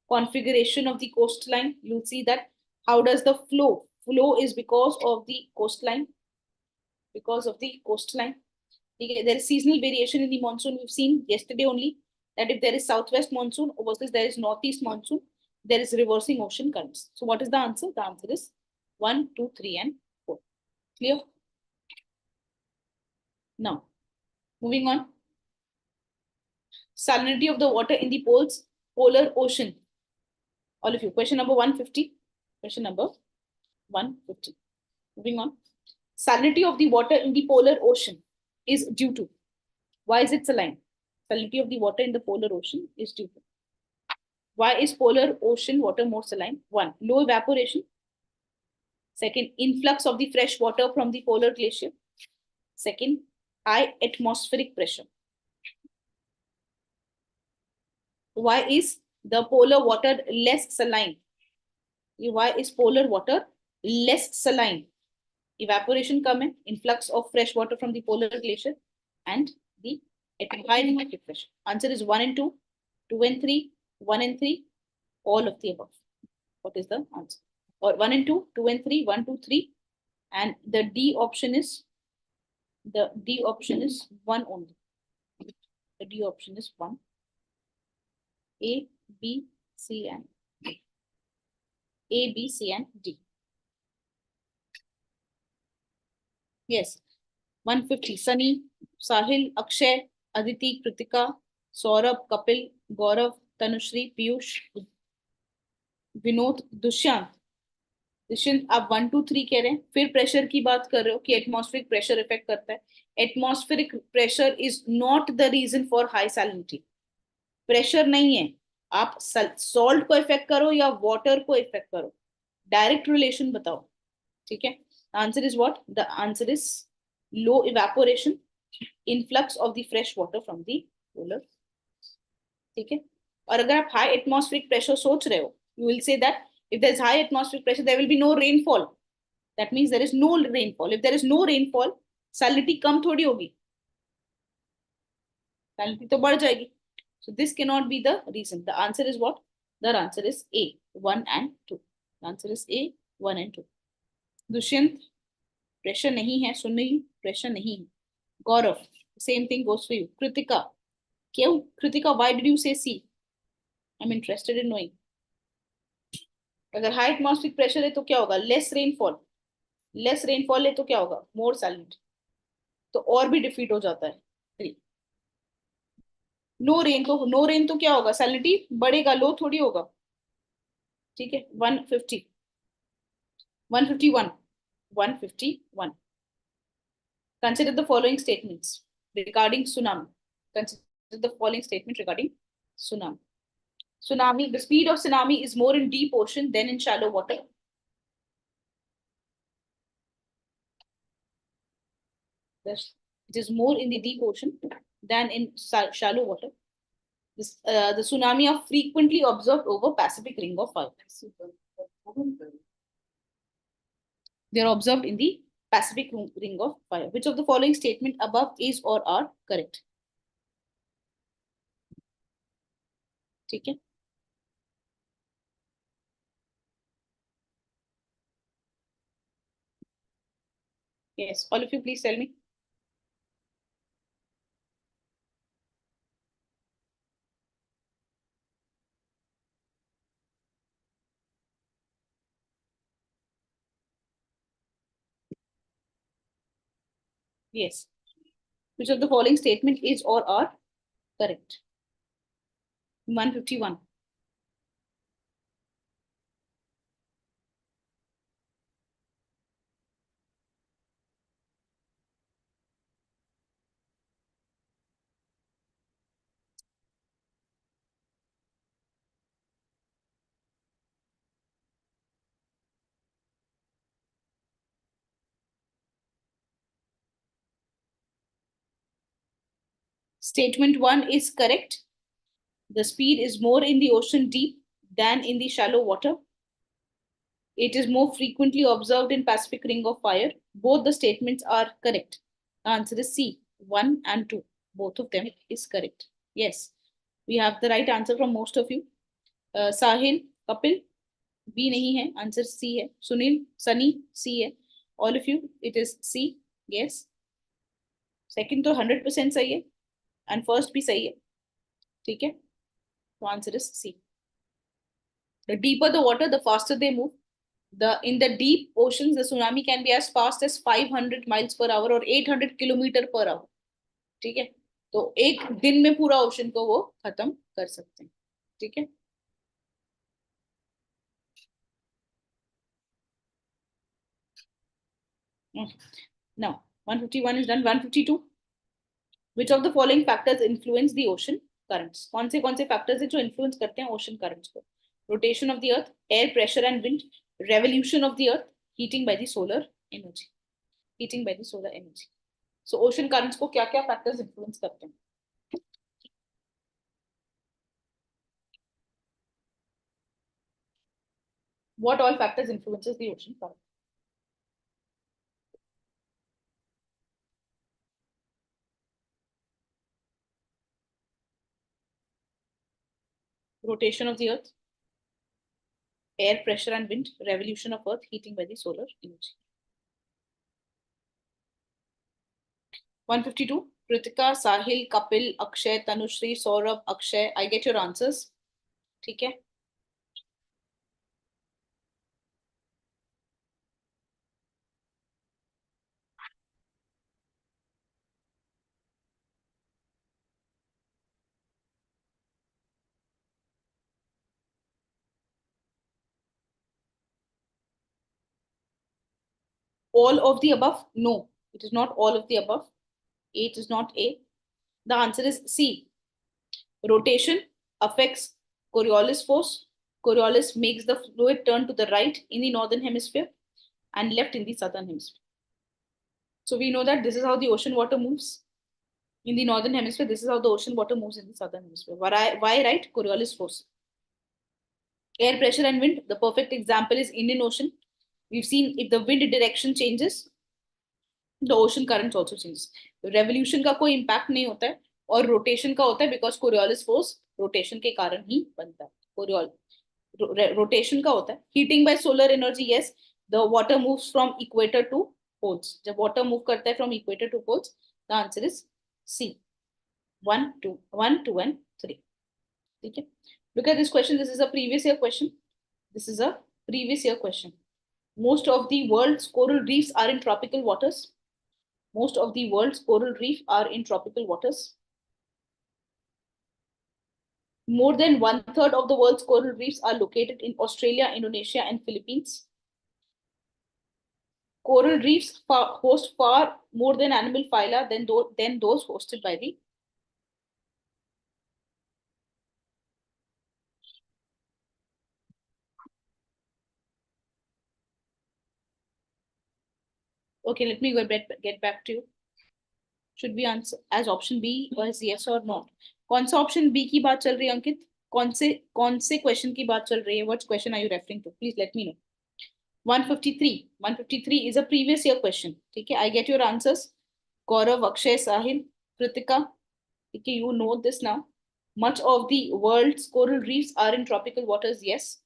Configuration of the coastline, you'll see that how does the flow is because of the coastline. There is seasonal variation in the monsoon. We've seen yesterday only that if there is southwest monsoon versus there is northeast monsoon, there is reversing ocean currents. So what is the answer? The answer is 1, 2, 3 and 4. Clear? Now, moving on. Salinity of the water in the polar ocean. All of you. Question number 150. Question number 150. Moving on. Salinity of the water in the polar ocean is due to. Why is it saline? Salinity of the water in the polar ocean is due to. Why is polar ocean water more saline? 1, low evaporation. Second, influx of the fresh water from the polar glacier. Second, high atmospheric pressure. Why is the polar water less saline? Why is polar water less saline? Evaporation come in, influx of fresh water from the polar glacier, and the high atmospheric pressure. Answer is 1 and 2, 2 and 3, 1 and 3, all of the above. What is the answer? Or 1 and 2, 2 and 3, 1, 2, 3, and the D option is 1 only. The D option is 1. A, B, C, and D. A, B, C, and D. Yes. 150. Sunny, Sahil, Akshay, Aditi, Kritika, Saurabh, Kapil, Gaurav, Tanushri, Piyush, Vinod, Dushyant. Dushyant आप 1 2 3 कह रहे हैं, फिर pressure की बात कर रहे हो कि एटमॉस्फेरिक प्रेशर इफेक्ट करता है. Atmospheric pressure is not the reason for high salinity. Pressure नहीं है. आप सॉल्ट को इफेक्ट करो या वाटर को इफेक्ट करो, डायरेक्ट रिलेशन बताओ. ठीक है. Answer is what? The answer is low evaporation, influx of the fresh water from the polar. ठीक है. और अगर आप हाई एटमॉस्फेरिक प्रेशर सोच रहे हो, you will say that if there is high atmospheric pressure, there will be no rainfall. That means there is no rainfall. If there is no rainfall, salinity कम थोड़ी होगी, salinity तो बढ़ जाएगी. So this cannot be the reason. The answer is what? The answer is A, 1 and 2. The answer is A, 1 and 2. Dushyant, pressure नहीं है. सुनी, pressure नहीं है. गौरव, same thing goes for you. Kritika, क्यों Kritika, why did you say C? I'm interested in knowing. अगर high atmospheric pressure है तो क्या होगा? Less rainfall. लेस रेनफॉल है तो क्या होगा? मोर सैलिनिटी. तो और भी डिफीट हो जाता है. 3. नो रेन तो क्या होगा? सैलिनिटी बढ़ेगा, लो थोड़ी होगा. ठीक है. 150, 151, 151. Consider the following statements regarding tsunami. Consider the following statement regarding tsunami. Tsunami, the speed of tsunami is more in deep ocean than in shallow water. It is more in the deep ocean than in shallow water. The tsunami are frequently observed over Pacific Ring of Fire. They are observed in the Pacific Ring of Fire. Which of the following statement above is or are correct? ठीक है. Yes, all of you please tell me. Yes. Which of the following statement is or are correct? 151. Statement 1 is correct. The speed is more in the ocean deep than in the shallow water. It is more frequently observed in Pacific Ring of Fire. Both the statements are correct. The answer is C, 1 and 2. Both of them is correct. Yes, we have the right answer from most of you. Sahil, Kapil, B नहीं है. Answer C है. Sunil, Sunny, C है. All of you, it is C. Yes. Second तो 100% सही है. And first भी सही है. ठीक है. So answer is C. The deeper the water, the faster they move. In the deep oceans, the tsunami can be as fast as 500 miles per hour or 800 kilometer per hour. ठीक है. तो एक दिन में पूरा ओशन को वो खत्म कर सकते हैं. ठीक है. Now 151 is done. 152. Which of the following factors influence the ocean currents? कौन से factors है जो influence करते हैं ocean currents को? Rotation of the earth, air pressure and wind, revolution of the earth, heating by the solar energy. Heating by the solar energy. So ocean currents को क्या क्या फैक्टर्स इन्फ्लुएंस करते हैं? What all factors influences the ocean current? Rotation of the earth, air pressure and wind, revolution of earth, heating by the solar energy. 152. Kritika, Sahil, Kapil, Akshay, Tanushree, Saurabh, Akshay. I get your answers. ठीक है. All of the above? No, it is not all of the above. It is not A. The answer is C. Rotation affects Coriolis force. Coriolis makes the fluid turn to the right in the northern hemisphere and left in the southern hemisphere. So we know that this is how the ocean water moves. In the northern hemisphere, this is how the ocean water moves in the southern hemisphere. Why right? Coriolis force. Air pressure and wind. The perfect example is Indian Ocean. We've seen if the wind direction changes, the ocean current also changes. Revolution का कोई impact नहीं होता है और rotation का होता है because Coriolis force rotation के कारण ही बनता है. Rotation का होता है. Heating by solar energy, yes. The water moves from equator to poles. जब water move करता है from equator to poles, the answer is C. 1, 2, 1, 2, and 3. ठीक है. Look at this question. This is a previous year question. This is a previous year question. Most of the world's coral reefs are in tropical waters. Most of the world's coral reef are in tropical waters. More than 1/3 of the world's coral reefs are located in Australia, Indonesia, and Philippines. Coral reefs host far more than animal phyla than those hosted by the. Okay, let me get back to you. Should we answer as option B or as yes or no? कौन सा option B की बात चल रही है अंकित? कौन से question की बात चल रही है? What question are you referring to? Please let me know. 153. 153 is a previous year question. ठीक है, I get your answers. Gaurav, Akshay, Sahil, Kritika. Okay, you know this now. Much of the world's coral reefs are in tropical waters. Yes,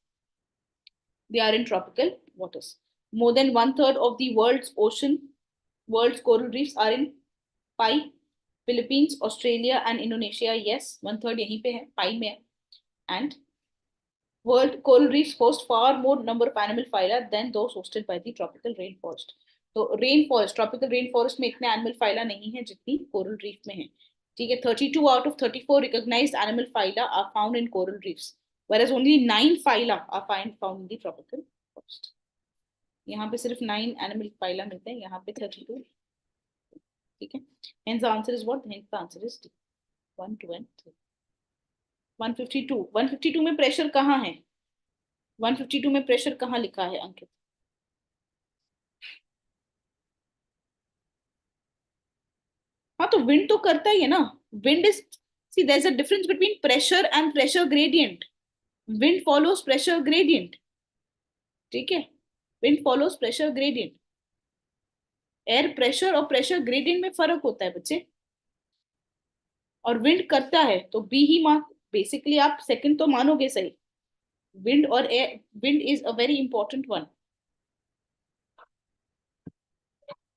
they are in tropical waters. More than 1/3 of the world's coral reefs are in Pi, Philippines, Australia, and Indonesia. Yes, 1/3 यहीं पे है, Pi में है. And world coral reefs host far more number of animal phyla than those hosted by the tropical rainforest. तो rainforest, tropical rainforest में इतने animal phyla नहीं है जितनी coral reef में है. ठीक है, 32 out of 34 recognized animal phyla are found in coral reefs, whereas only 9 phyla are found in the tropical forest. यहाँ पे सिर्फ 9 animal phyla मिलते हैं, यहाँ पे 32. ठीक है, hence the answer is what? Hence the answer is D. 1, 2, and 3. 152. 152 में प्रेशर कहाँ है? 152 में प्रेशर कहाँ लिखा है अंकित? हाँ, तो विंड तो करता ही है ना. Wind is, see there is a difference between pressure and pressure gradient. Wind follows pressure gradient. ठीक है, wind follows pressure gradient. Air pressure और प्रेशर ग्रेडियंट में फर्क होता है बच्चे. और विंड करता है तो बी ही मान. बेसिकली आप सेकंड तो मानोगे सही. विंड और air, wind is a very important one.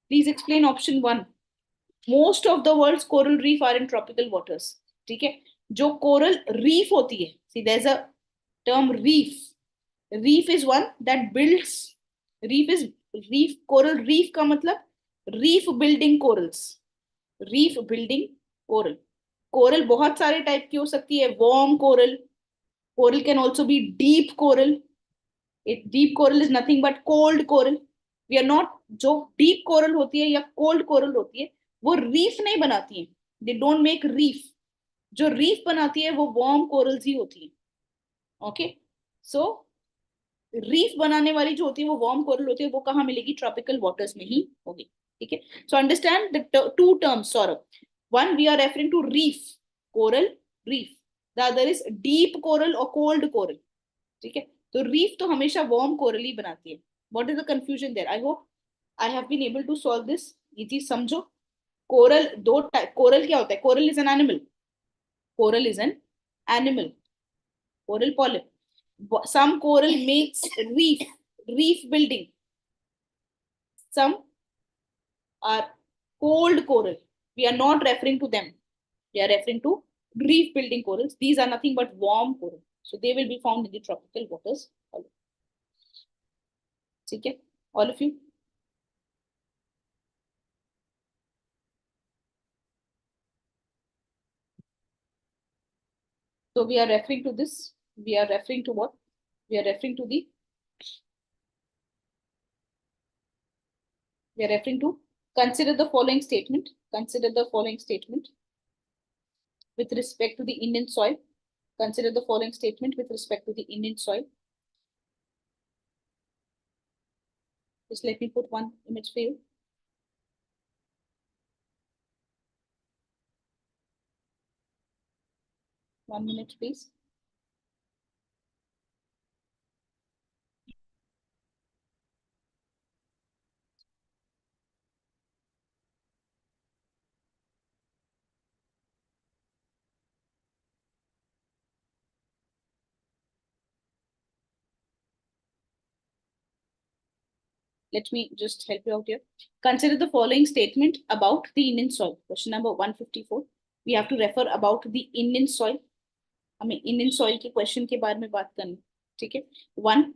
Please explain option 1. Most of the world's coral reef are in tropical waters. ठीक है, जो कोरल रीफ होती है, see there is a term reef. Reef is one that builds. Reef coral reef का मतलब reef building corals. Reef building coral. Coral बहुत सारे type की हो सकती है. Warm coral. Coral can also be deep coral. Deep coral is nothing but cold coral. We are not, जो deep coral होती है या कोल्ड कोरल होती है वो रीफ नहीं बनाती है. They don't make reef. जो रीफ बनाती है वो वार्म कोरल्स ही होती है. ओके, सो रीफ बनाने वाली जो होती है वो वार्म कोरल होती है. वो कहाँ मिलेगी? ट्रॉपिकल वाटर्स में ही होगी. ठीक है. So understand the two terms, Saurabh. One, we are referring to reef, coral reef. The other is deep coral or cold coral. ठीक है. तो reef तो हमेशा warm coral ही बनाती है. What is the confusion there? I hope I have been able to solve this. ये चीज समझो. कोरल दो टाइप. कोरल क्या होता है? Coral is an animal. Coral is an animal. Coral polyp. Some coral makes reef building. Some are cold coral. We are not referring to them. We are referring to reef building corals. These are nothing but warm coral. So they will be found in the tropical waters. Okay, all of you. So we are referring to this. We are referring to what? We are referring to the. We are referring to. Consider the following statement. Consider the following statement with respect to the Indian soil. Consider the following statement with respect to the Indian soil. Just let me put one image for you. One minute, please. Let me just help you out here. Consider the following statement about the Indian soil. Question number 154. We have to refer about the Indian soil. हमें Indian soil के question के बारे में बात करनी. ठीक है. 1.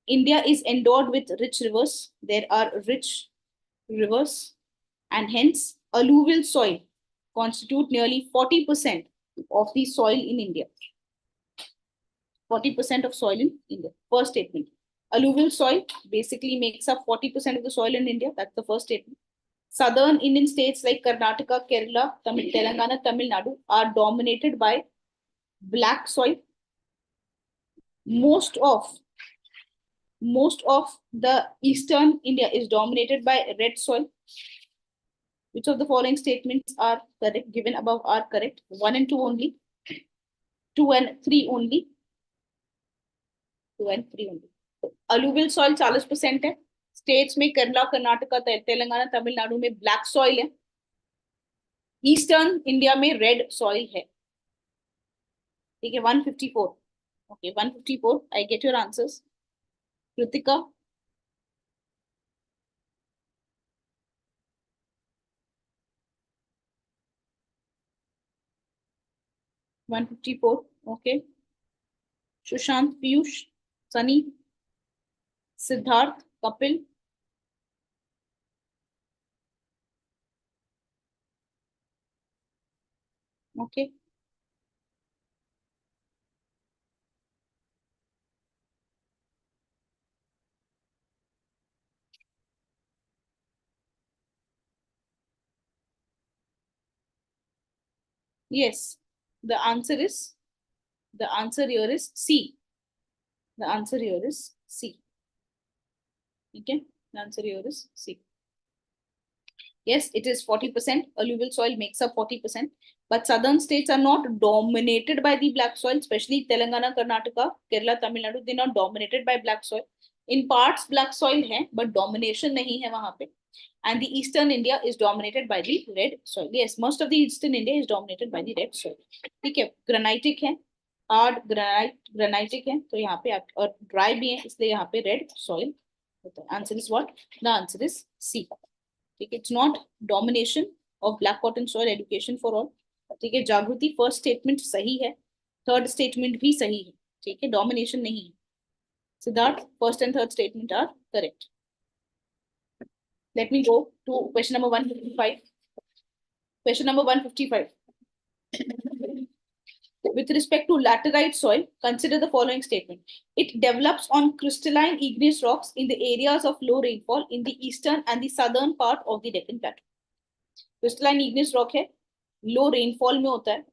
India is endowed with rich rivers. There are rich rivers and hence alluvial soil constitute nearly 40% of the soil in India. 40% of soil in India. First statement. Alluvial soil basically makes up 40% of the soil in India. That's the first statement. Southern Indian states like Karnataka, Kerala, Telangana, Tamil Nadu are dominated by black soil. Most of the eastern India is dominated by red soil. Which of the following statements are correct? Given above are correct. 1 and 2 only. 2 and 3 only. 2 and 3 only. Alluvial soil 40% है. States में केरला, कर्नाटका, तेलंगाना, तमिलनाडु में black soil है. Eastern India में red soil है. ठीक है. 154. Okay, 154. I get your answers. Kritika. 154. Okay. Sushant, Piyush, Sunny, Siddharth, Kapil. Okay. Yes. The answer here is C. The answer here is C. Okay. The answer here is C. Yes, it is 40%. Alluvial soil makes up 40%. But southern states are not dominated by the black soil, especially Telangana, Karnataka, Kerala, Tamil Nadu. They're not dominated by black soil. In parts, black soil hai, but domination nahi hai wahan pe. And the eastern India is dominated by the red soil. Yes, most of the eastern India is dominated by the red soil. ठीक है. Granitic है, hard granitic है, तो यहाँ पे और dry भी है, इसलिए यहाँ पे red soil होता है. Answer is what? The answer is C. ठीक है. It's not domination of black cotton soil. Education for all. ठीक है. जागृति first statement सही है, third statement भी सही है. ठीक है. Domination नहीं है. Siddharth, first and third statement are correct. Let me go to question number 155. Question number 155. With respect to laterite soil, consider the following statement. It develops on crystalline igneous rocks in the areas of low rainfall in the eastern and the southern part of the Deccan Plateau. Crystalline igneous rock है, low rainfall में होता है,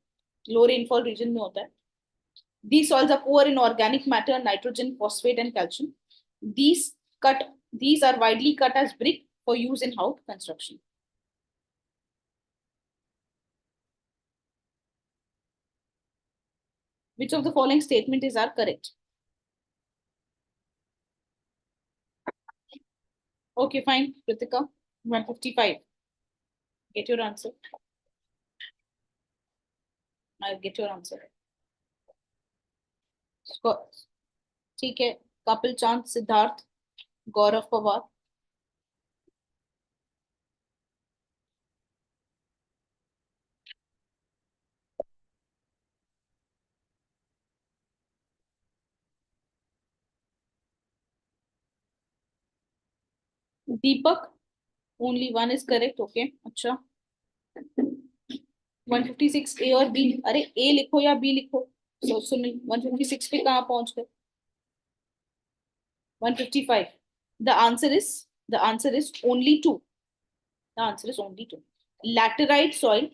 low rainfall region में होता है. These soils are poor in organic matter, nitrogen, phosphate, and calcium. These are widely cut as brick, for use in house construction. Which of the following statement are correct? Okay, fine. Kritika, 155. Get your answer. I'll get your answer. ठीक है. Kapil Chand, Siddharth, Gaurav Pawar. Deepak, only one is correct. Okay, अच्छा. 156 A और B. अरे A लिखो या B लिखो. So Sunil 156 पे कहाँ पहुंच गए? 155. The answer is only two. The answer is only two. Laterite soil,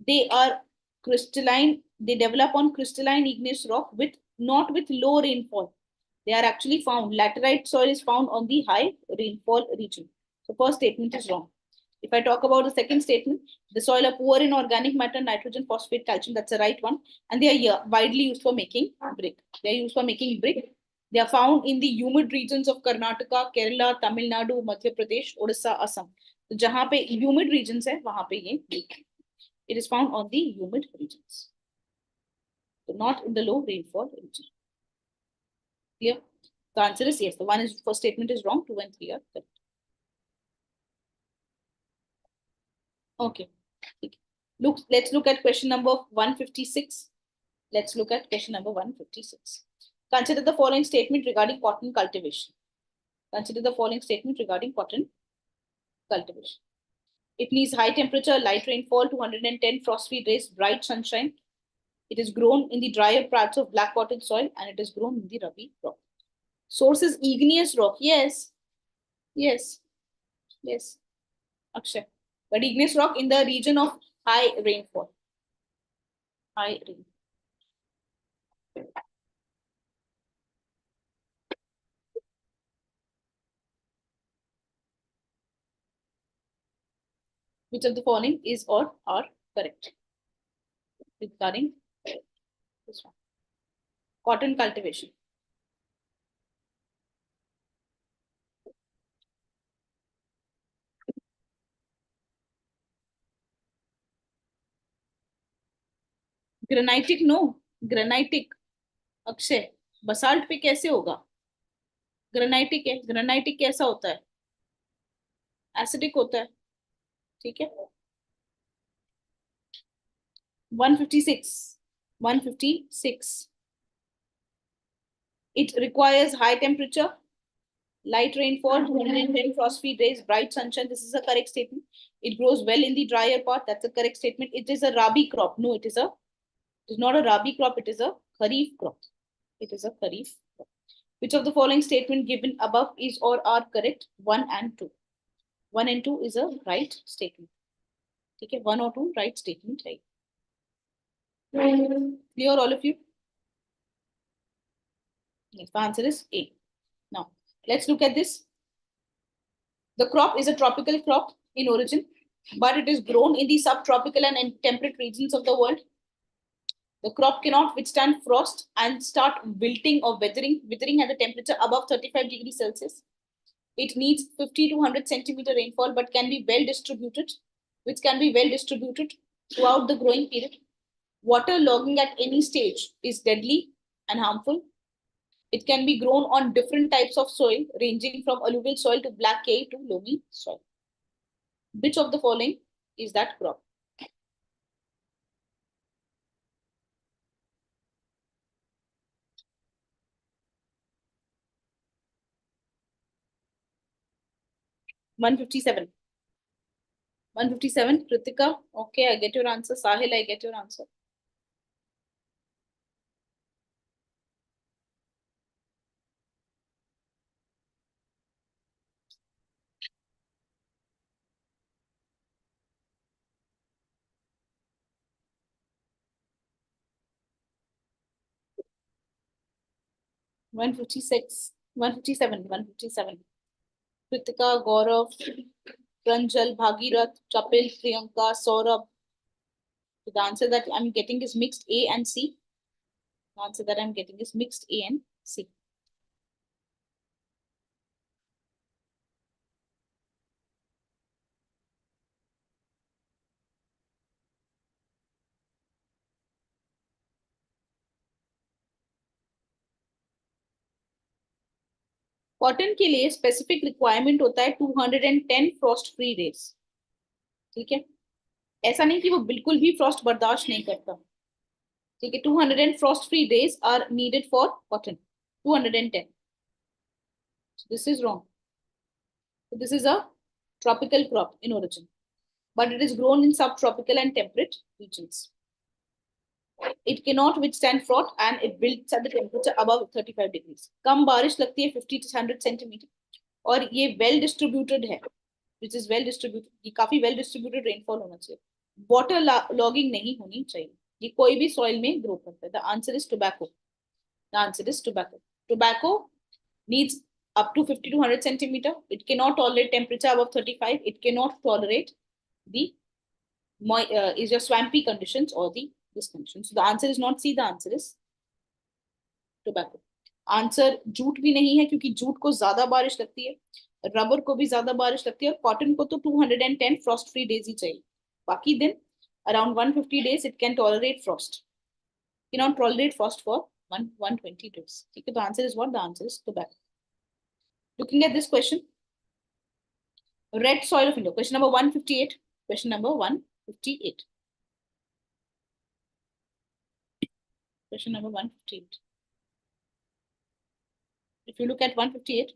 they are crystalline. They develop on crystalline igneous rock with not with low rainfall. They are actually found. Laterite soil is found on the high rainfall region. So first statement is wrong. If I talk about the second statement, the soil are poor in organic matter, nitrogen, phosphate, calcium. That's the right one. And they are widely used for making brick. They are used for making brick. They are found in the humid regions of Karnataka, Kerala, Tamil Nadu, Madhya Pradesh, Odisha, Assam. तो जहां पे humid regions है वहां पे ये brick. It is found on the humid regions. So not in the low rainfall region. Clear? The answer is yes. The one is first statement is wrong. 2 and 3 are correct. Okay. Let's look at question number 156. Let's look at question number 156. Consider the following statement regarding cotton cultivation. Consider the following statement regarding cotton cultivation. It needs high temperature, light rainfall, 210 frost-free days, bright sunshine. It is grown in the drier parts of black cotton soil and it is grown in the Rabi rock. Source is igneous rock. Yes. Yes. Yes. Akshay. But igneous rock in the region of high rainfall. High rainfall. Which of the following is or are correct? Regarding this one. Cotton cultivation. Granitic no. Granitic. Akshay basalt पे कैसे होगा? Granitic है. Granitic कैसा होता है? Acidic होता है. ठीक है. 156. 156. It requires high temperature, light rainfall, 210 frost-free days, bright sunshine. This is a correct statement. It grows well in the drier part. That's a correct statement. It is a rabi crop. No, it is not a rabi crop. It is a kharif crop. It is a kharif crop. Which of the following statement given above is or are correct? 1 and 2. 1 and 2 is a right statement. Okay, 1 or 2 right statement. Right. Clear, all of you? Yes, the answer is A. Now, let's look at this. The crop is a tropical crop in origin, but it is grown in the subtropical and temperate regions of the world. The crop cannot withstand frost and start wilting or withering at a temperature above 35 degrees Celsius. It needs 50 to 100 centimeter rainfall, but can be well distributed, throughout the growing period. Water logging at any stage is deadly and harmful. It can be grown on different types of soil, ranging from alluvial soil to black clay to loamy soil. Which of the following is that crop? One 157. Kritika. Okay, I get your answer. Sahil, I get your answer. One 157. Kritika, Gaurav, Pranjal, Bhagirath, Kapil, Priyanka, Saurabh. So the answer that I'm getting is mixed A and C. The answer that I'm getting is mixed A and C. Cotton के लिए specific requirement होता है 210 Frost free days. ठीक है, ऐसा नहीं कि वो बिल्कुल भी फ्रॉस्ट बर्दाश्त नहीं करता. ठीक है, 200 frost free days are needed for cotton. 210. This is wrong. This is a tropical crop in origin, but it is grown in subtropical and temperate regions. It cannot withstand frost and it builds at the temperature above 35 degrees. कम बारिश लगती है 50 to 100 centimetre, और ये well distributed है, which is well distributed. ये काफी well distributed rainfall होना चाहिए. वाटर लॉगिंग नहीं होनी चाहिए. ये कोई भी सॉइल में ग्रो करता है. The answer is tobacco. The answer is tobacco. Tobacco needs up to 50 to 100 centimeter. It cannot tolerate temperature above 35. It cannot tolerate the is your swampy conditions or the this condition. So the answer is not C. The answer is tobacco. Answer jute भी नहीं है, क्योंकि jute को ज्यादा बारिश लगती है, rubber को भी ज्यादा बारिश लगती है, और कॉटन को तो 210 फ्रॉस्ट फ्री डेज ही चाहिए. बाकी दिन around 150 days it can tolerate frost. Cannot tolerate frost for 120 days. ठीक है, तो answer is what? The answer is tobacco. Looking at this question, red soil of India. Question number 158. Question number 158. Question number 158. If you look at 158,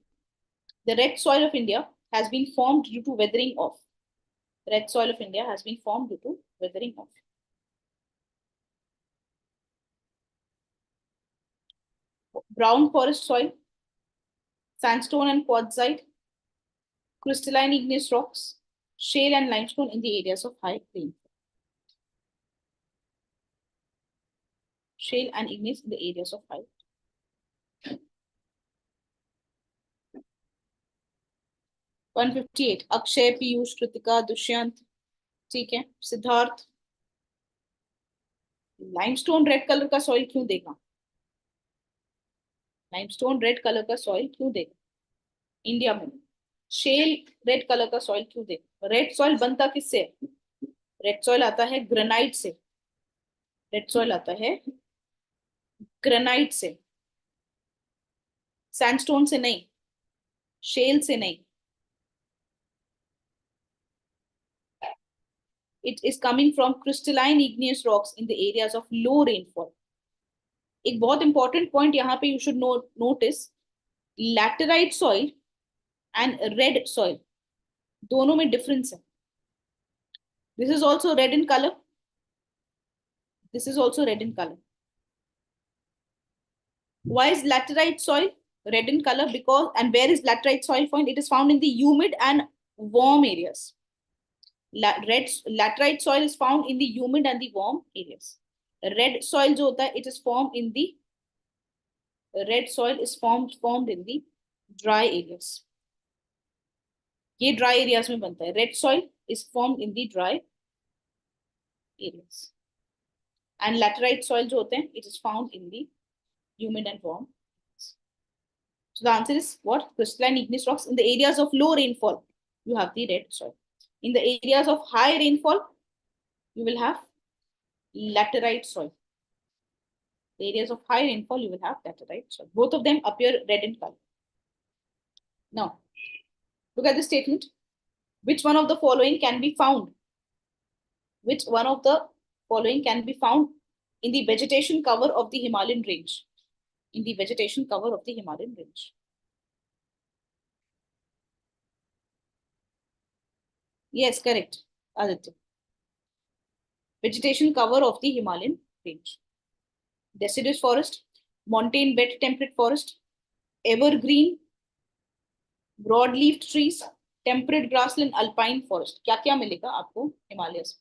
the red soil of India has been formed due to weathering off. Red soil of India has been formed due to weathering off. Brown forest soil, sandstone and quartzite, crystalline igneous rocks, shale and limestone in the areas of high rainfall. Shale and igneous in the areas of high. 158. Akshay, Piyush, Kritika, Dushyant. ठीक है, Siddharth. Limestone red colour का soil क्यों देगा? Limestone red colour का soil क्यों देगा India में? Shell red colour का सॉइल क्यों देगा? रेड सॉइल बनता किससे है? रेड सॉइल आता है ग्रेनाइट से. रेड सॉइल आता है ग्रेनाइट से, सैंडस्टोन से नहीं, शेल से नहीं. It is coming from crystalline igneous rocks in the areas of low rainfall. एक बहुत इंपॉर्टेंट पॉइंट यहाँ पे you should notice, laterite soil and red soil दोनों में डिफरेंस है. This is also red in color. This is also red in color. Why is laterite soil red in color? Because, and where is laterite soil found? It is found in the humid and warm areas. Laterite soil is found in the humid and the warm areas. Red soil जो होता है, it is formed in the red soil is formed in the dry areas. ये dry areas में बनता है. Red soil is formed in the dry areas. And laterite soil जो होते हैं, it is found in the humid and warm. So the answer is what? Crystalline igneous rocks. In the areas of low rainfall, you have the red soil. In the areas of high rainfall, you will have laterite soil. The areas of high rainfall, you will have laterite soil. Both of them appear red in color. Now, look at the statement. Which one of the following can be found? Which one of the following can be found in the vegetation cover of the Himalayan range? In the vegetation cover of the Himalayan range. Yes, correct, Aditya. Vegetation cover of the Himalayan range. Deciduous forest, montane wet temperate forest, evergreen, broad-leafed trees, temperate grassland, alpine forest. क्या क्या मिलेगा आपको Himalayas?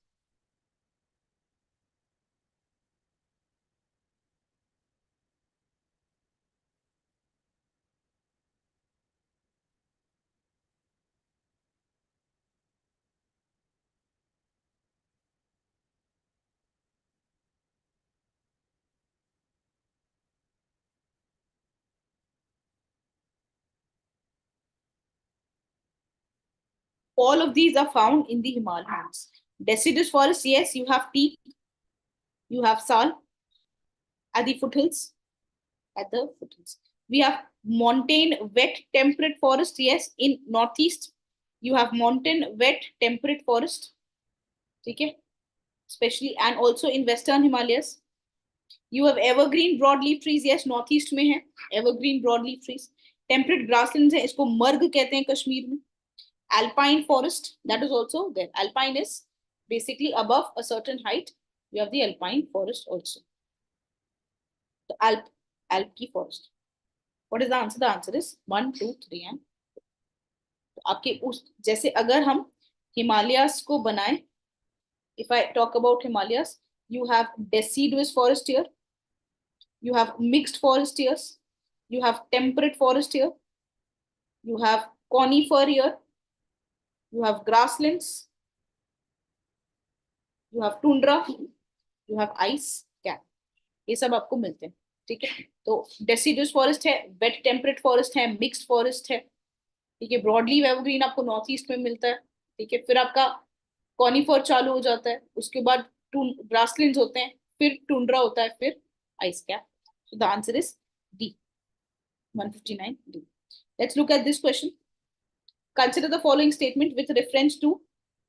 All of these are found in the Himalayas. Deciduous forest, yes, you have teak, you have sal at the foothills. At the foothills, we have montane, wet, temperate forest. Yes, in northeast, you have mountain, wet, temperate forest. Okay, especially and also in western Himalayas. You have evergreen broadleaf trees. Yes, northeast में है evergreen broadleaf trees. Temperate grasslands है, इसको मर्ग कहते हैं कश्मीर में. Alpine forest, that is also there. Alpine is basically above a certain height. You have the alpine forest also. The Alpine forest. What is the answer? The answer is 1, 2, 3 and तो आपके उस जैसे अगर हम हिमालयास को बनाए, if I talk about Himalayas, you have deciduous forest here, you have mixed forest here, you have temperate forest here, you have conifer here, you have grasslands, you have tundra, you have ice cap. ये सब आपको मिलते हैं. ठीक है, तो deciduous forest है, wait temperate forest है, मिक्स्ड फॉरेस्ट है. ठीक है, ब्रॉडली एवरग्रीन आपको नॉर्थ ईस्ट में मिलता है. ठीक है, फिर आपका कॉनिफर चालू हो जाता है, उसके बाद ग्रासलैंड्स होते हैं, फिर टुंड्रा होता है, फिर ice cap. So the answer is D, 159 D. Let's look at this question. Consider the following statement with reference to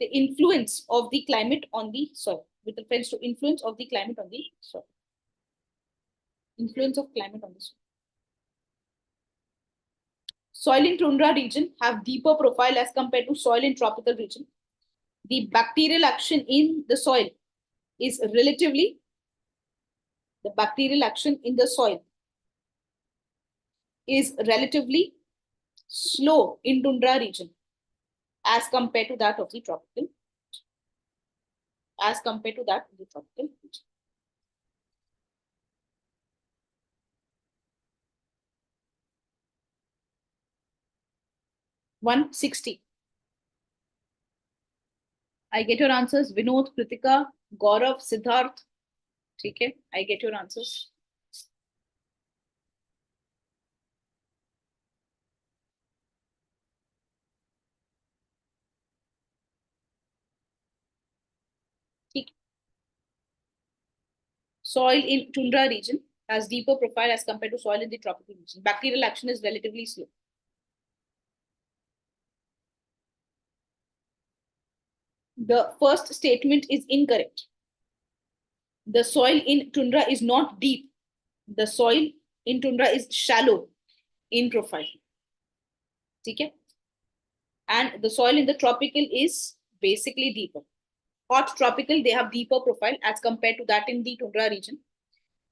the influence of the climate on the soil. With reference to influence of the climate on the soil. Influence of climate on the soil. Soil in tundra region have deeper profile as compared to soil in tropical region. The bacterial action in the soil is relatively, the bacterial action in the soil is relatively slow in tundra region as compared to that of the tropical, as compared to that of the tropical region. (160). I get your answers. Vinod, Kritika, Gaurav, Siddharth. ठीक है, I get your answers. ठीक. Soil in tundra region has deeper profile as compared to soil in the tropical region. Bacterial action is relatively slow. The first statement is incorrect. The soil in tundra is not deep. The soil in tundra is shallow in profile. ठीक है? And the soil in the tropical is basically deeper. Hot tropical, they have deeper profile as compared to that in the tundra region.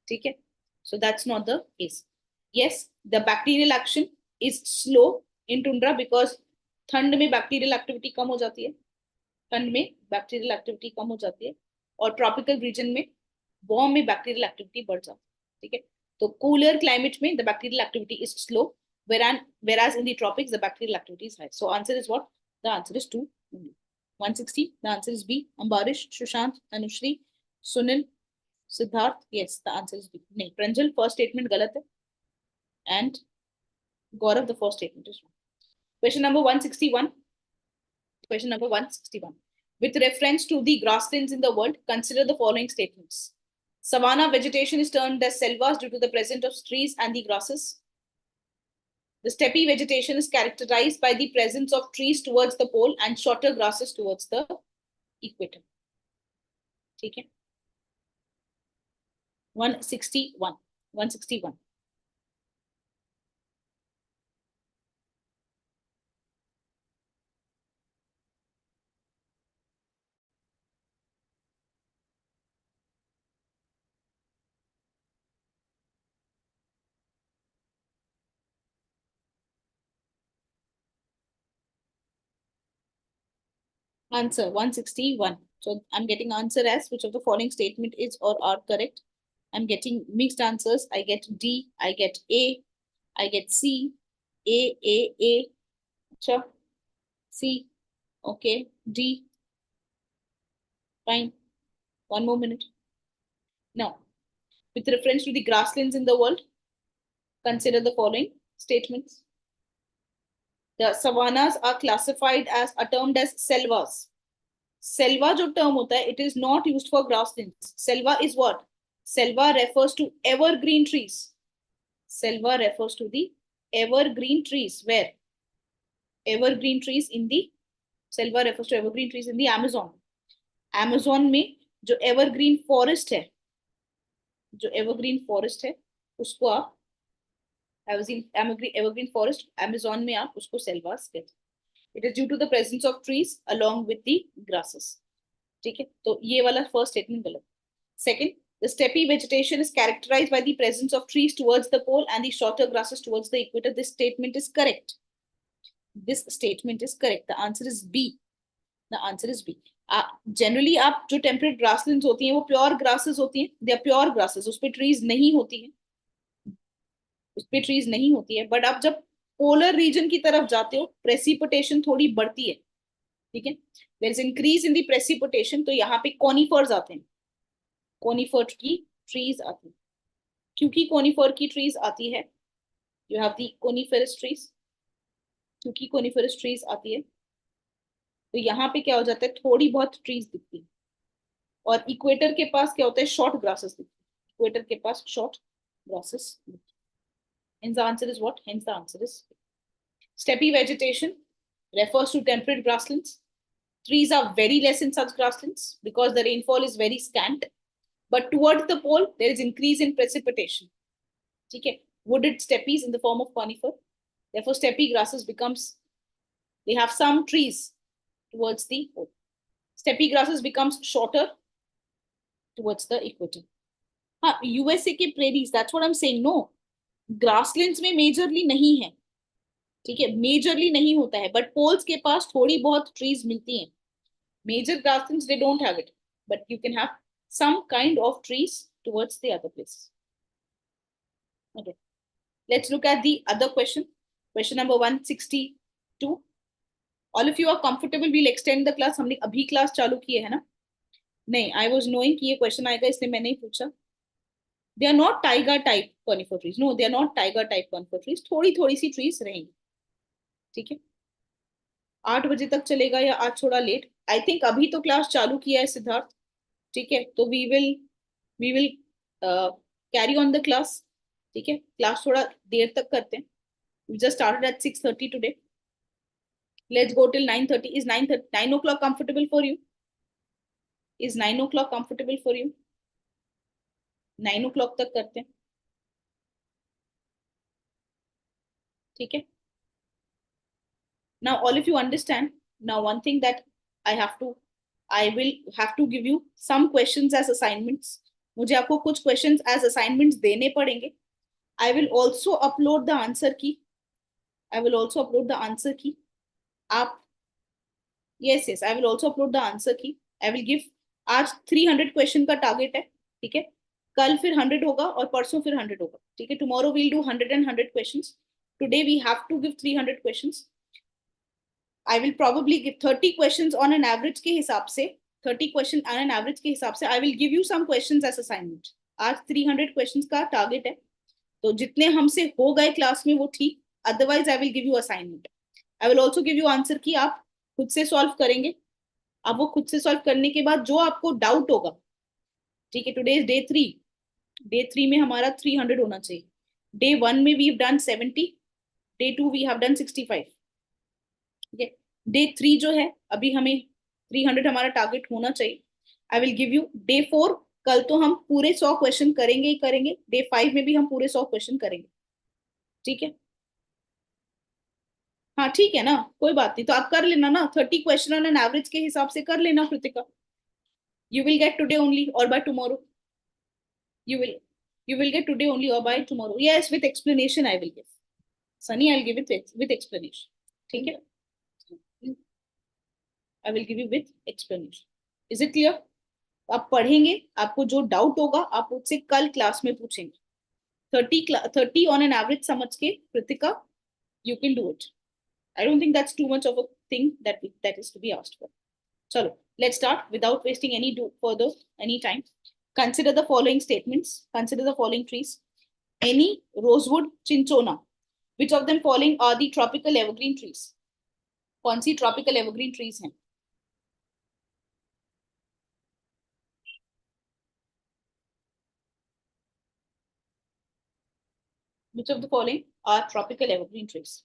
ठीक है? So that's not the case. Yes, the bacterial action is slow in tundra because ठंड में bacterial activity कम हो जाती है. ठंड में bacterial activity कम हो जाती है और tropical region में warm में bacterial activity बढ़ जाती है. ठीक है? तो cooler climate में the bacterial activity is slow, whereas in the tropics the bacterial activity is high. So answer is what? The answer is 2 only. 160. The answer is B. Ambarish, Shushant, Anushri, Sunil, Siddharth. Yes, the answer is B. No, Pranjal, first statement galat hai. And Gaurav, the first statement is wrong. Question number 161. Question number 161. With reference to the grasslands in the world, consider the following statements. Savanna vegetation is termed as selvas due to the presence of trees and the grasses. The steppe vegetation is characterized by the presence of trees towards the pole and shorter grasses towards the equator. ठीक है? 161. 161. Answer 161. So I'm getting answer as which of the following statement is or are correct. I'm getting mixed answers. I get D, I get A, I get C, A, sure. C, okay, D, fine. One more minute. Now, with reference to the grasslands in the world, consider the following statements. The savannas are classified as termed as selvas. Selva जो term होता है, it is not used for grasslands. Selva is what? Selva refers to evergreen trees. Selva refers to the evergreen trees. Where? Evergreen trees in the Selva refers to evergreen trees in the Amazon. Amazon में जो evergreen forest है, जो evergreen forest है, उसको आप evergreen forest Amazon में आप उसको selvas कहते हैं. It is due to the presence of trees along with the grasses. ठीक है, तो ये वाला first statement गलत. Second, the steppe vegetation is characterized by the presence of trees towards the pole and the shorter grasses towards the equator. This statement is correct. This statement is correct. The answer is B. The answer is B. Generally आप जो temperate grasslands होती हैं वो pure grasses होती हैं. They are pure grasses. उसपे trees नहीं होती हैं. उसपे trees नहीं होती है. But आप जब polar region की तरफ जाते हो, precipitation थोड़ी बढ़ती है. ठीक है? There is increase in the precipitation. तो यहाँ पे conifers आते हैं. Conifer की trees आती हैं. क्योंकि conifer की trees आती है, you have the coniferous trees. क्योंकि coniferous trees आती है, तो यहाँ पे क्या हो जाता है, थोड़ी बहुत ट्रीज दिखती है. और इक्वेटर के पास क्या होता है, शॉर्ट ग्रासेस दिखती है. इक्वेटर के पास शॉर्ट ग्रासेस दिखती है. Hence the answer is what? Hence the answer is steppe vegetation refers to temperate grasslands. Trees are very less in such grasslands because the rainfall is very scant. But towards the pole, there is increase in precipitation. ठीक है? Wooded steppes in the form of conifer. Therefore, steppe grasses they have some trees towards the pole. Steppe grasses becomes shorter towards the equator. हाँ, USA के prairies, that's what I'm saying. No, grasslands में majorly नहीं है. ठीक है, majorly नहीं होता है, but poles के पास थोड़ी बहुत trees मिलती हैं. Major grasslands they don't have it, but you can have some kind of trees towards the other places. Okay, let's look at the other question. Question number 162. All of you are comfortable. We'll extend the class. हमने अभी class चालू की है ना? नहीं, I was knowing कि ये question आएगा, इसलिए मैंने ही पूछा. They are not taiga type conifer trees. No, they are not taiga type conifer trees. थोड़ी सी trees रहेंगी. ठीक है? 8 बजे तक चलेगा या आज थोड़ा लेट? I think अभी तो क्लास चालू किया है सिद्धार्थ. ठीक है, तो we will carry on the class. ठीक है, क्लास थोड़ा देर तक करते हैं. We just started at 6:30 today. Let's go till 9:30. Is 9 o'clock comfortable for you? Is 9 o'clock comfortable for you? 9 o'clock तक करते हैं. ठीक है. Now all of you understand. Now one thing that I will have to give you some questions as assignments. मुझे आपको कुछ questions as assignments देने पड़ेंगे. I will also upload the answer key. आप yes, I will also upload the answer key. I will give. आज 300 question का target है. ठीक है, कल फिर 100 होगा और परसों फिर 100 होगा. ठीक है, tomorrow we'll do 100 and 100 questions. Today we have to give 300 questions. I will probably give 30 questions on an average के हिसाब से. 30 क्वेश्चन on an average के हिसाब से I will give you some questions as assignment. आज 300 questions का target है, तो जितने हमसे हो गए क्लास में वो ठीक. Otherwise I will give you assignment. I will also give you answer की आप खुद से सॉल्व करेंगे. आप वो खुद से सॉल्व करने के बाद जो आपको डाउट होगा, ठीक है, टुडे इज डे 3 में हमारा 300 होना चाहिए. डे 1 में we have done 70, day 2 we have done 65. ठीक है, डे 3 जो है अभी हमें 300 हमारा टारगेट होना चाहिए. I will give you day 4. कल तो हम पूरे 100 क्वेश्चन करेंगे ही करेंगे. डे 5 में भी हम पूरे 100 क्वेश्चन करेंगे. ठीक है, हाँ ठीक है ना, कोई बात नहीं. तो आप कर लेना ना, 30 क्वेश्चन ऑन एन एवरेज के हिसाब से कर लेना Kritika. You will get today only और by tomorrow. you will get today only or by tomorrow. Yes, with explanation I will give. Sunny, I'll give it with explanation. ठीक है, I will give you with explanation. Is it clear? आप पढ़ेंगे, आपको जो doubt होगा आप उससे कल क्लास में पूछेंगे. 30 on an average समझ के Kritika, you can do it. I don't think that's too much of a thing that is to be asked for. Chalo, let's start without wasting any time. Consider the following statements. Consider the following trees. Any rosewood cinchona Which of them following are the tropical evergreen trees? कौन सी tropical evergreen trees हैं? Which of the following are tropical evergreen trees?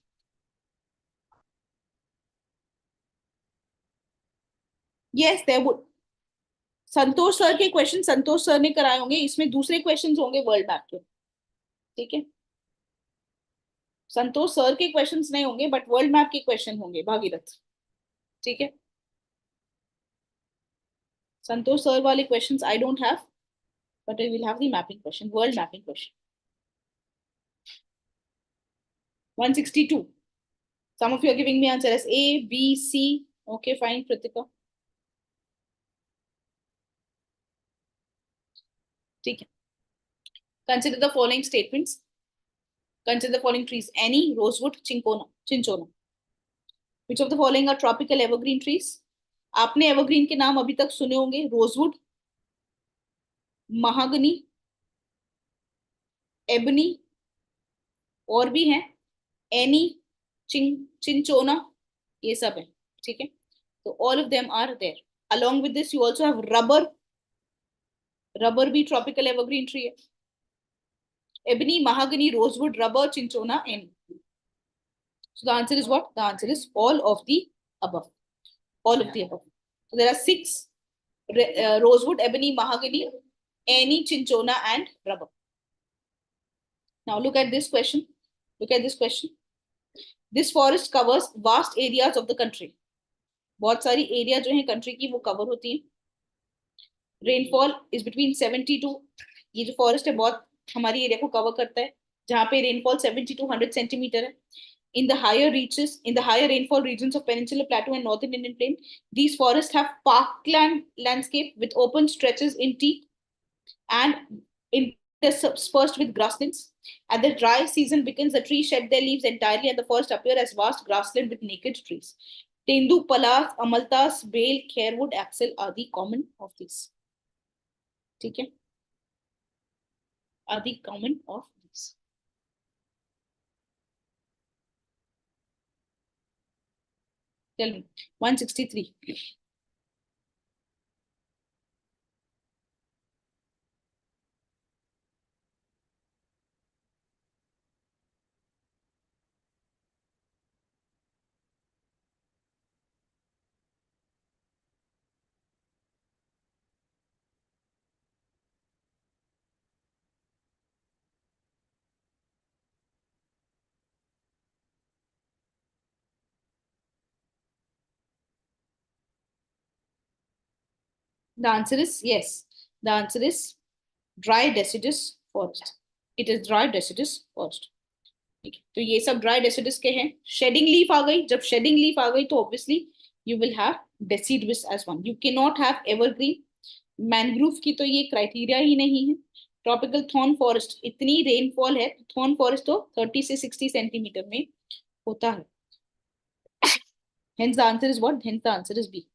Yes, there would. Santosh sir के question संतोष sir ने कराए होंगे, इसमें दूसरे questions होंगे world map के, ठीक है? संतोष सर के क्वेश्चंस नहीं होंगे बट वर्ल्ड मैप के क्वेश्चन होंगे भागीरथ, ठीक है? संतोष सर वाले questions I don't have, but I will have the mapping question, world mapping question. 162. Some of you are giving me answer as A, B, C. Okay, fine, Kritika. ठीक है. Consider the following statements. Consider the following trees: any, rosewood, cinchona. Which of the following are tropical evergreen trees? आपने evergreen के नाम अभी तक सुने होंगे: rosewood, mahogany, ebony, और भी हैं एनी, चिंचोना, ये सब है, ठीक है? तो all of them are there. Along with this you also have rubber. Rubber भी ट्रॉपिकल एवरग्रीन ट्री है. Ebony, mahogany, rosewood, rubber, cinchona, any. So the answer is what? The answer is all of the above. All of the above. So there are 6: rosewood, ebony, mahogany, any, cinchona, and rubber. Now look at this question. Look at this question. This forest covers vast areas of the country. बहुत सारी area जो है country की वो cover होती है. Rainfall is between 70 to, ये जो फॉरेस्ट है बहुत हमारी एरिया को कवर करता है, जहाँ पे रेनफॉल 70 to 100 सेंटीमीटर है. In the higher rainfall regions of Peninsular Plateau and Northern Indian Plain, these forests have parkland landscape with open stretches in teak and interspersed with grasslands. At the dry season begins, the trees shed their leaves entirely and the forest appear as vast grassland with naked trees. Tendu, Palas, Amaltas, Bale, Carewood, Axel are the common of these. ठीक है? Are the common of these. Tell me. 163. The answer is yes. The answer is dry deciduous forest. It is dry deciduous forest. ठीक है, तो ये सब dry deciduous के हैं. Shading leaf आ गई. जब शेडिंग लीफ आ गई तो obviously you will have deciduous as one. You can not have evergreen. Mangrove की तो ये क्राइटेरिया ही नहीं है. ट्रॉपिकल थॉर्न फॉरेस्ट, इतनी रेनफॉल है, थॉर्न फॉरेस्ट तो 30 से 60 सेंटीमीटर में होता है. Hence the answer is what? Hence the answer is B.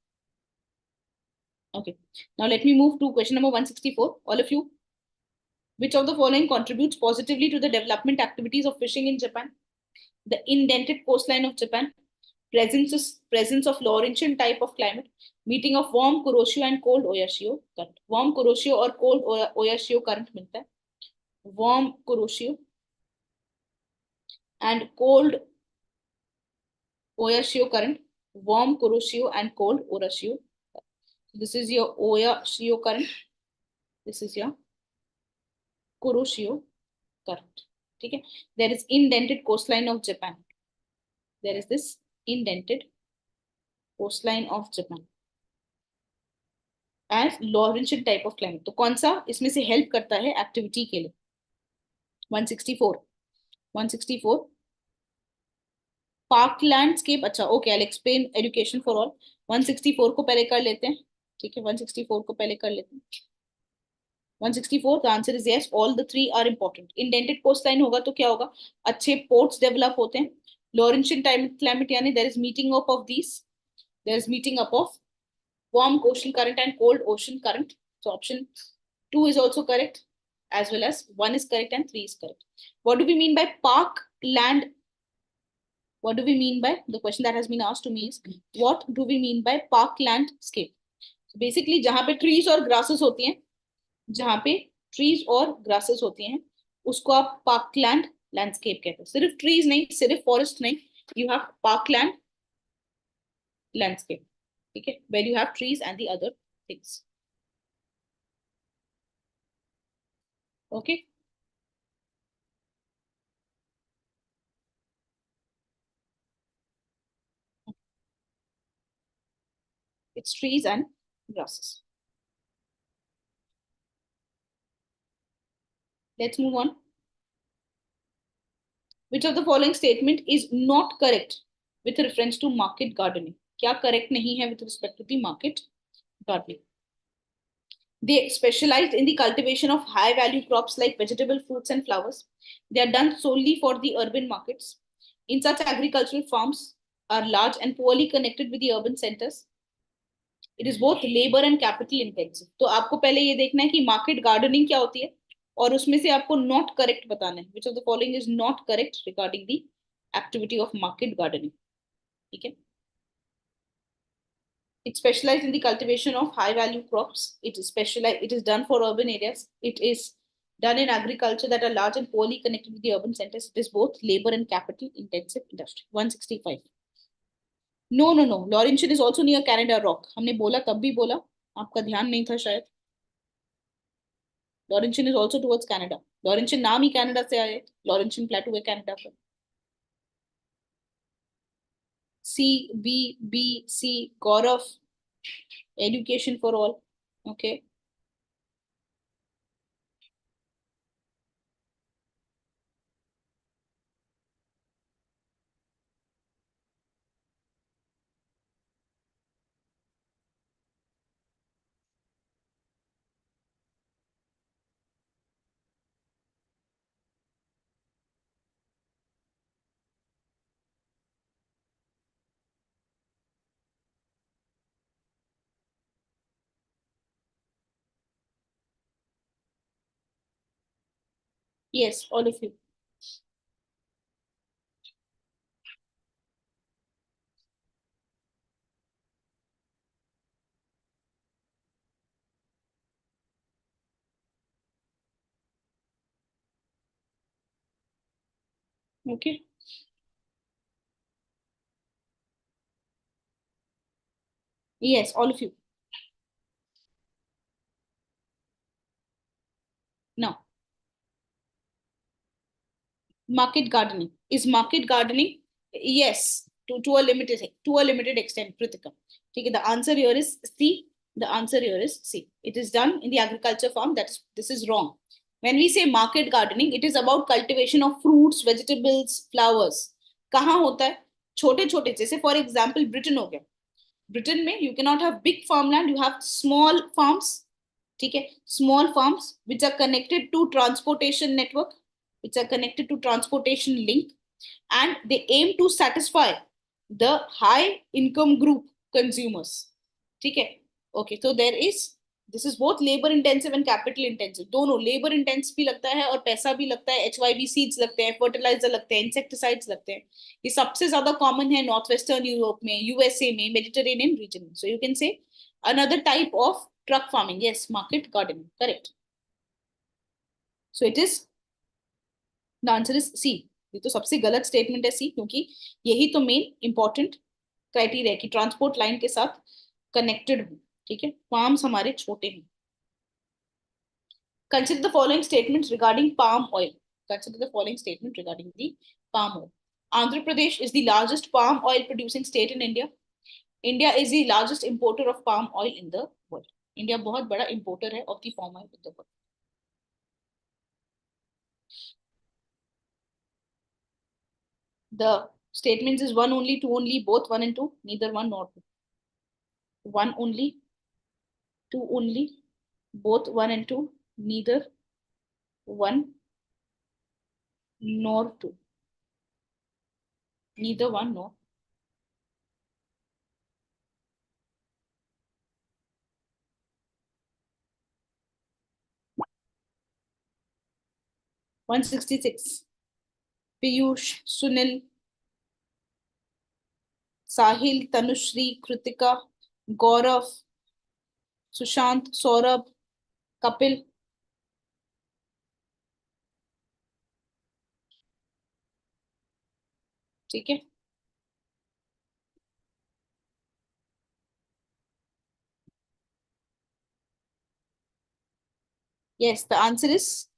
Okay. Now let me move to question number 164. All of you, which of the following contributes positively to the development activities of fishing in Japan? The indented coastline of Japan, presence of Laurentian type of climate, meeting of warm Kuroshio and cold Oyashio current. Warm Kuroshio और cold Oyashio current मिलता है. Warm Kuroshio and cold Oyashio current. Warm Kuroshio and cold Oyashio. This is your Oyashio current. This is your Kuroshio current. ठीक है? There is indented coastline of Japan. There is this indented coastline of Japan as Laurentian type of climate. तो कौन सा इसमें से help करता है activity के लिए? 164 पार्क लैंडस्केप. अच्छा, okay, I will explain education for all. 164 को पहले कर लेते हैं. ठीक है, 164 को पहले कर लेते हैं. 164, the answer is yes, all the three are important. Indented coastline होगा तो क्या होगा? अच्छे ports develop होते हैं. Laurentian climate यानी there is meeting up of these. There is meeting up of warm ocean current and cold ocean current. So option 2 is also correct, as well as 1 is correct and 3 is correct. What do we mean by park land What do we mean by, the question that has been asked to me is, what do we mean by park landscape? So basically जहाँ पे trees और grasses होती हैं, जहाँ पे trees और grasses होती हैं, उसको आप parkland landscape कहते हैं. सिर्फ trees नहीं, सिर्फ forest नहीं, you have parkland landscape. ठीक है, where you have trees and the other things. Okay. It's trees and grasses. Let's move on. Which of the following statement is not correct with reference to market gardening? क्या correct नहीं है with respect to the market gardening? They specialized in the cultivation of high value crops like vegetable, fruits, and flowers. They are done solely for the urban markets. In such agricultural farms are large and poorly connected with the urban centers. It is both labor and capital intensive. तो आपको पहले ये देखना है कि market gardening क्या होती है और उसमें से आपको not correct बताना है. Which of the following is not correct regarding the activity of market gardening? ठीक है. It specialized in the cultivation of high value crops. It is specialized. It is done for urban areas. It is done in agriculture that are large and poorly connected with the urban centers. It is both labor and capital intensive industry. 165. No, no, no. Laurentian is also near Canada Rock. हमने बोला तब भी बोला, आपका ध्यान नहीं था शायद. Laurentian is also towards Canada. Laurentian नाम ही कनाडा से आया है. Laurentian plateau है कनाडा पर. C, B, B, C, Gaurav. Education for all. Okay. Yes, all of you. Okay. Yes, all of you. Now, market gardening. Is market gardening? Yes, to a limited extent, Pritika. Okay, the answer here is C. The answer here is C. It is done in the agriculture farm. This is wrong. When we say market gardening, it is about cultivation of fruits, vegetables, flowers. कहाँ होता है? छोटे छोटे, जैसे for example Britain हो गया. Britain में you cannot have big farmland, you have small farms. ठीक है, small farms which are connected to transportation network, which are connected to transportation link, and they aim to satisfy the high income group consumers. ठीक है. Okay, so there is, this is both labor intensive and capital intensive. दोनों labor intensive भी लगता है और पैसा भी लगता है. HYV seeds लगते हैं, fertilizer लगते हैं, insecticides लगते हैं. ये सबसे ज्यादा कॉमन है नॉर्थ वेस्टर्न यूरोप में, यूएसए में, मेडिटेरेनियन रीजन में. So you can say another type of truck farming. Yes, market gardening, correct. So it is, the answer is C. ये तो सबसे गलत स्टेटमेंट है सी, क्योंकि यही तो मेन इंपॉर्टेंट क्राइटेरिया है कि ट्रांसपोर्ट लाइन के साथ कनेक्टेड हो. ठीक है, फार्म्स हमारे छोटे हैं. Consider the following statements regarding palm oil. Consider the following statement regarding the palm oil. Andhra Pradesh is the largest palm oil producing state in India. India is the largest importer of palm oil in the world. India बहुत बड़ा importer है of the palm oil in the world. The statements is one only, two only, both one and two, neither one nor two. One only, two only, both one and two, neither one nor two. Neither one nor. One 166. Piyush, Sunil, साहिल, तनुश्री, कृतिका, गौरव, सुशांत, सौरभ, कपिल। ठीक है, yes, the answer is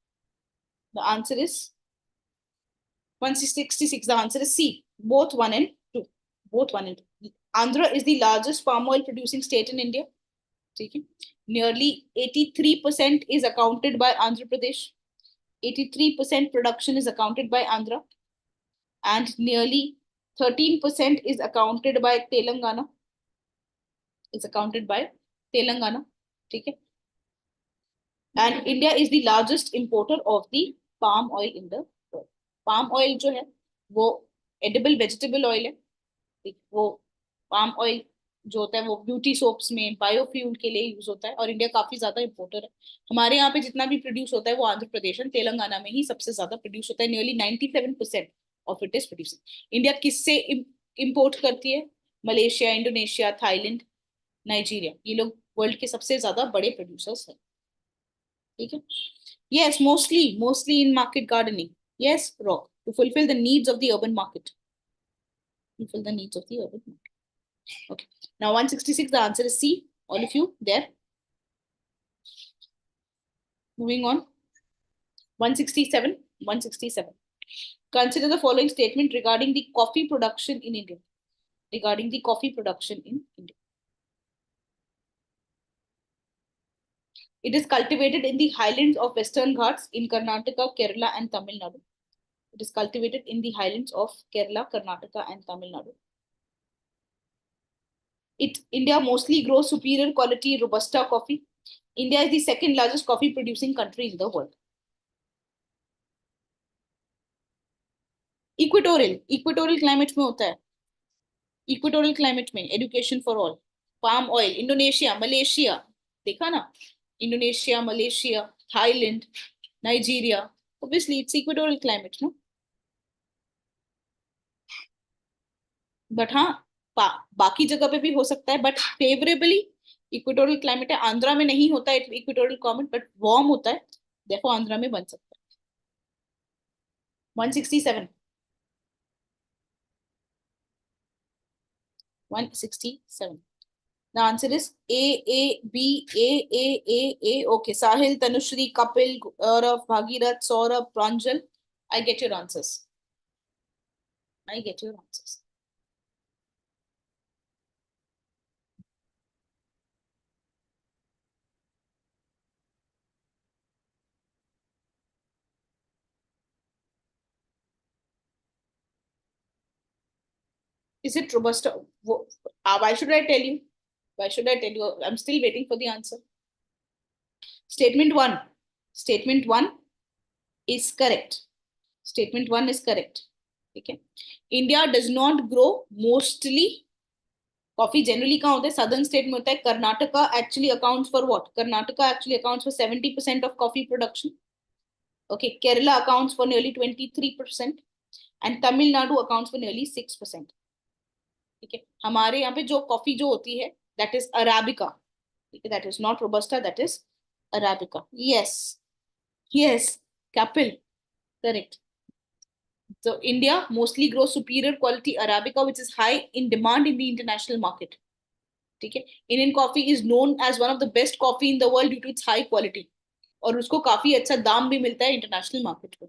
166. The answer is C. Both 1 and 2. Both 1 and 2. Andhra is the largest palm oil producing state in India. Okay. Nearly 83% is accounted by Andhra Pradesh. 83% production is accounted by Andhra. And nearly 13% is accounted by Telangana. Is accounted by Telangana. Okay. And India is the largest importer of the palm oil in the world. Palm oil जो है वो edible vegetable oil है. वो palm oil जो होता है वो beauty soaps में बायोफ्यूल के लिए यूज होता है और इंडिया काफी ज्यादा इंपोर्टर है. हमारे यहाँ पे जितना भी प्रोड्यूस होता है वो आंध्र प्रदेश और तेलंगाना में ही सबसे ज्यादा प्रोड्यूस होता है. Nearly 97% of it is producing. India किससे इंपोर्ट करती है? Malaysia, Indonesia, Thailand, Nigeria. ये लोग वर्ल्ड के सबसे ज्यादा बड़े प्रोड्यूसर्स हैं. ठीक है. Yes, mostly in market gardening. Yes, rock to fulfill the needs of the urban market. Fulfill the needs of the urban market. Okay. Now 166, the answer is C. All of you there. Moving on. 167. 167. Consider the following statement regarding the coffee production in India. Regarding the coffee production in India. It is cultivated in the highlands of Western Ghats in Karnataka, Kerala, and Tamil Nadu. It is cultivated in the highlands of Kerala, Karnataka, and Tamil Nadu. India mostly grows superior quality Robusta coffee. India is the second largest coffee producing country in the world. Equatorial climate में होता है. Equatorial climate में education for all. Palm oil Indonesia, Malaysia, देखा ना, Indonesia, Malaysia, Thailand, Nigeria. Obviously it's equatorial climate ना. But हाँ, बाकी जगह पे भी हो सकता है बट फेवरेबली इक्वेटोरियल क्लाइमेट है. आंध्रा में नहीं होता है इक्वेटोरियल क्लाइमेट बट वार्म होता है. देखो आंध्रा में बन सकता है. 167. 167. The answer is A, B, A. Okay. Sahil, Tanushri, Kapil, Gaurav, Bhagirath, Saurabh, Pranjal. I get your answers. I get your answers. Is it Robusta? Why should I tell you? Why should I tell you? I'm still waiting for the answer. Statement 1. Statement 1 is correct. Statement 1 is correct. Okay. India does not grow mostly. Coffee generally कहाँ होता है? Southern state में होता है. Karnataka actually accounts for what? Karnataka actually accounts for 70% of coffee production. Okay, Kerala accounts for nearly 23% and Tamil Nadu accounts for nearly 6%. ठीक है. हमारे यहाँ पे जो कॉफी जो होती है that is Arabica. ठीक है, that is not Robusta, that is Arabica. Yes, Kapil, correct. So India mostly grows superior quality Arabica which is high in demand in the international market. ठीक है. Indian coffee is known as one of the best coffee in the world due to its high quality. और उसको काफी अच्छा दाम भी मिलता है इंटरनेशनल मार्केट पे.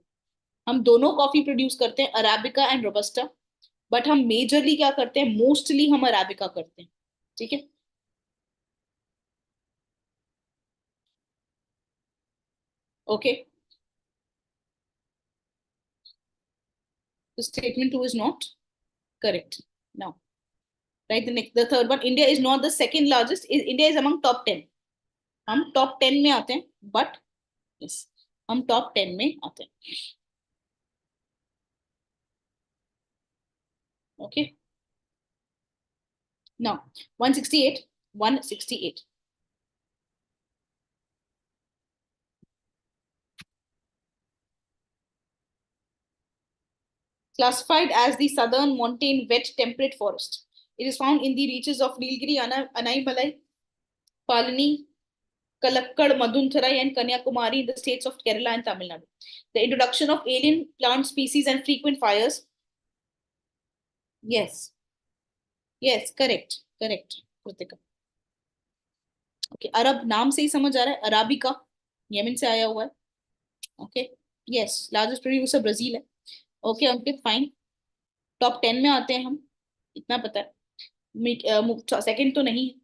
हम दोनों कॉफी प्रोड्यूस करते हैं, अराबिका एंड रोबस्टा. बट हम मेजरली क्या करते हैं? मोस्टली हम अराबिका करते हैं. ठीक है. Okay. Statement 2 is not correct. Now right the next, the third one. India is not the second largest. India is among top 10. हम टॉप 10 में आते हैं बट यस, हम टॉप 10 में आते हैं. Okay. Now 168. 168. Classified as the southern montane wet temperate forest. It is found in the reaches of Nilgiri, Anaimalai, Palani, Kalakkad, Maduntarai, and Kanyakumari in the states of Kerala and Tamil Nadu. The introduction of alien plant species and frequent fires. Yes, yes, correct, correct, Kritika. Okay, अरब नाम से ही समझ आ रहा है, arabica Yemen से आया हुआ है. Okay, yes, largest producer Brazil है. ओके अंकित, फाइन. टॉप 10 में आते हैं हम, इतना पता है. सेकंड तो नहीं है.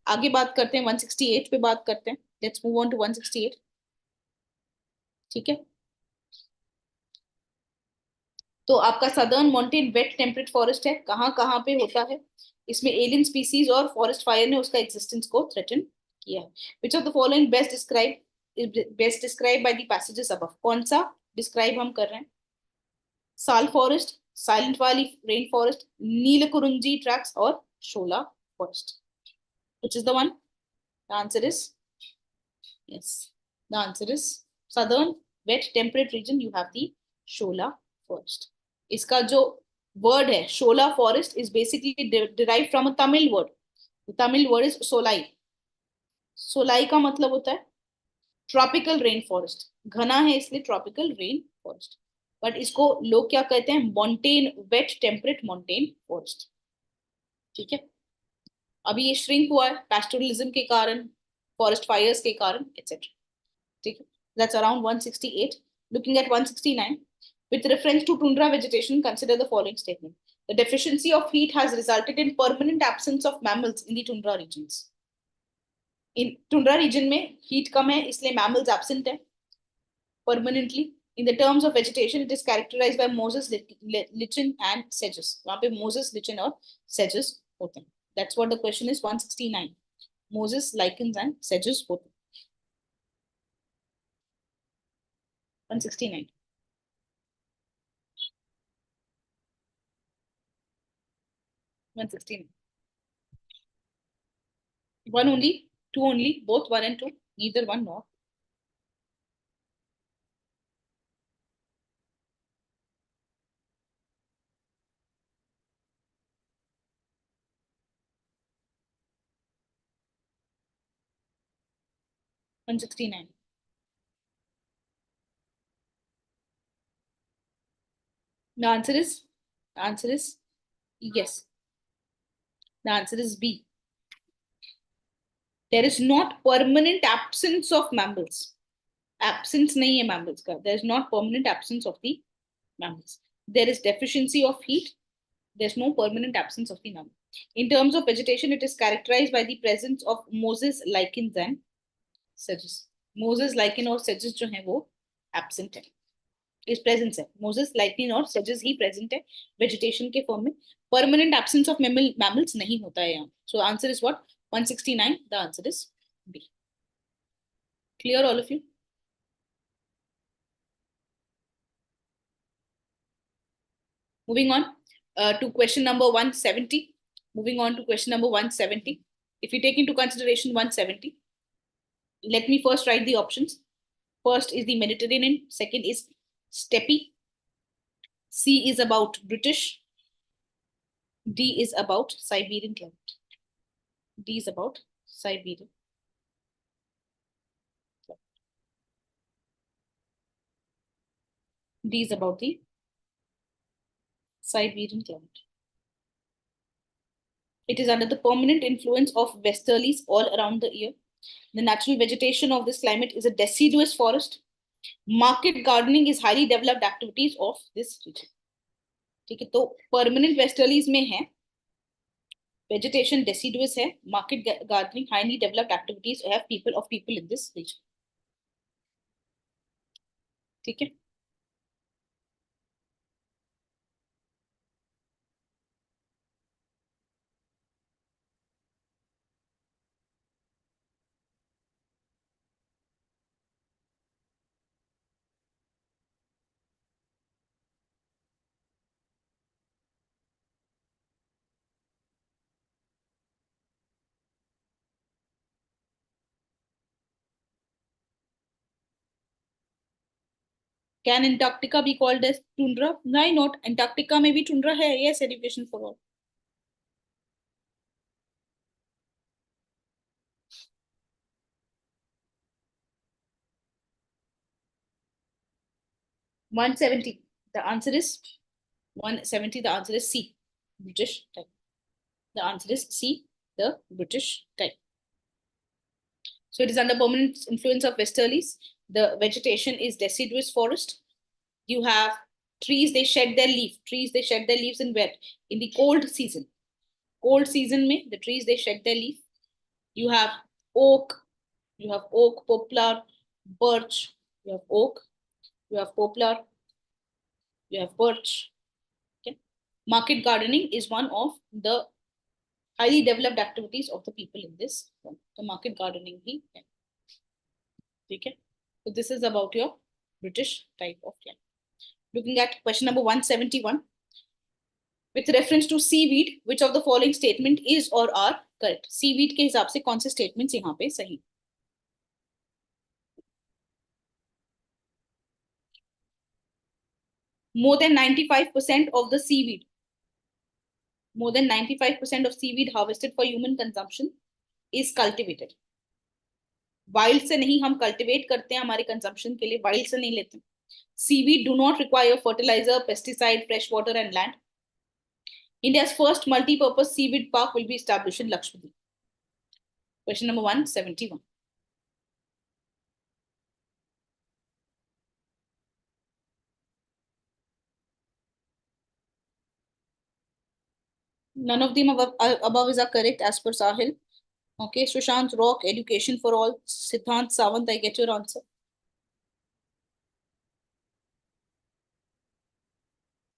आगे बात करते हैं, 168 पे बात करते हैं. Let's move on to 168. ठीक है, तो आपका southern mountain wet temperate forest है. कहाँ कहाँ पे होता है? इसमें एलियन स्पीसीज और फॉरेस्ट फायर ने उसका एग्जिस्टेंस को थ्रेटन किया है. Which of the following best describe by the passages above? कौन सा डिस्क्राइब हम कर रहे हैं? Sal forest, Silent Valley rain forest, Neelakurinji tracks और shola forest. Which is the one? The answer is, yes, the answer is southern wet temperate region. You have the shola forest. इसका जो word है shola forest is basically derived from a Tamil word. The Tamil word is solai. solai का मतलब होता है tropical rain forest. घना है इसलिए ट्रॉपिकल रेन फॉरेस्ट. बट इसको लोग क्या कहते हैं? मॉन्टेन वेट टेम्परेट मॉन्टेन फॉरेस्ट. ठीक है, अभी ये श्रिंक हुआ है पैस्टोरलिज्म के कारण, फॉरेस्ट फायर्स के कारण, एटसेट्रा. ठीक है, that's around 168. Looking at 169, with reference to tundra vegetation, consider the following statement. The deficiency of heat has resulted in permanent absence of mammals in the tundra regions. In tundra region में heat कम है इसलिए mammals absent है permanently. In the terms of vegetation, it is characterized by mosses, lichen and sedges. वहाँ पे mosses, lichen और sedges होते हैं. That's what the question is. 169. Mosses, lichens and sedges होते हैं. 169. One only, two only, both one and two, neither one nor. One 69. The answer is, yes. The answer is B. There is not permanent absence of mammals. Absence नहीं है mammals का. There is not permanent absence of the mammals. There is deficiency of heat. There's no permanent absence of the mammal. In terms of vegetation, it is characterized by the presence of mosses, lichens and sedges. Mosses, lichen और sedges जो हैं वो absent है. इस presence है mosses, lichens और सेजेस ही प्रेजेंट है वेजिटेशन के फॉर्म में. परमानेंट एब्सेंस ऑफ मैमल्स नहीं होता है यहाँ. So answer is what? 169. The answer is B. Clear all of you? Moving on to question number 170. Moving on to question number 170. If we take into consideration 170, let me first write the options. First is the Mediterranean, second is steppe, C is about British, D is about Siberian climate. D is about Siberian. D is about the Siberian climate. It is under the permanent influence of westerlies all around the year. The natural vegetation of this climate is a deciduous forest. Market gardening is highly developed activities of this region. ठीक है, तो permanent westerlies में है, vegetation deciduous है, market gardening highly developed activities have people in this region. ठीक है, Can Antarctica be called as tundra? Why not? Antarctica में भी tundra है. Yes, education for all. 170. The answer is 170. The answer is C, British type. The answer is C, the British type. So it is under permanent influence of westerlies. The vegetation is deciduous forest. You have trees, they shed their leaf. Trees, they shed their leaves in wet. In the cold season. Cold season में, the trees, they shed their leaf. You have oak, poplar, birch. You have oak, you have poplar, you have birch. Okay. Market gardening is one of the highly developed activities of the people in this. The market gardening ही है. Okay. So this is about your British type of climate. Looking at question number 171. With reference to seaweed, which of the following statement is or are correct? Seaweed के हिसाब से कौन से statements यहाँ पे सही? More than 95% of the seaweed, more than 95% of seaweed harvested for human consumption is cultivated. Wild से नहीं, हम cultivate करते हैं हमारे consumption के लिए, wild से नहीं लेते. Seaweed do not require fertilizer, pesticide, fresh water and land. India's first multi-purpose seaweed park will be established in Lakshadweep. Question number 171. None of them above is correct as per Sahil. Okay, Sushant, rock, education for all. Siddhant Sawant, I get your answer.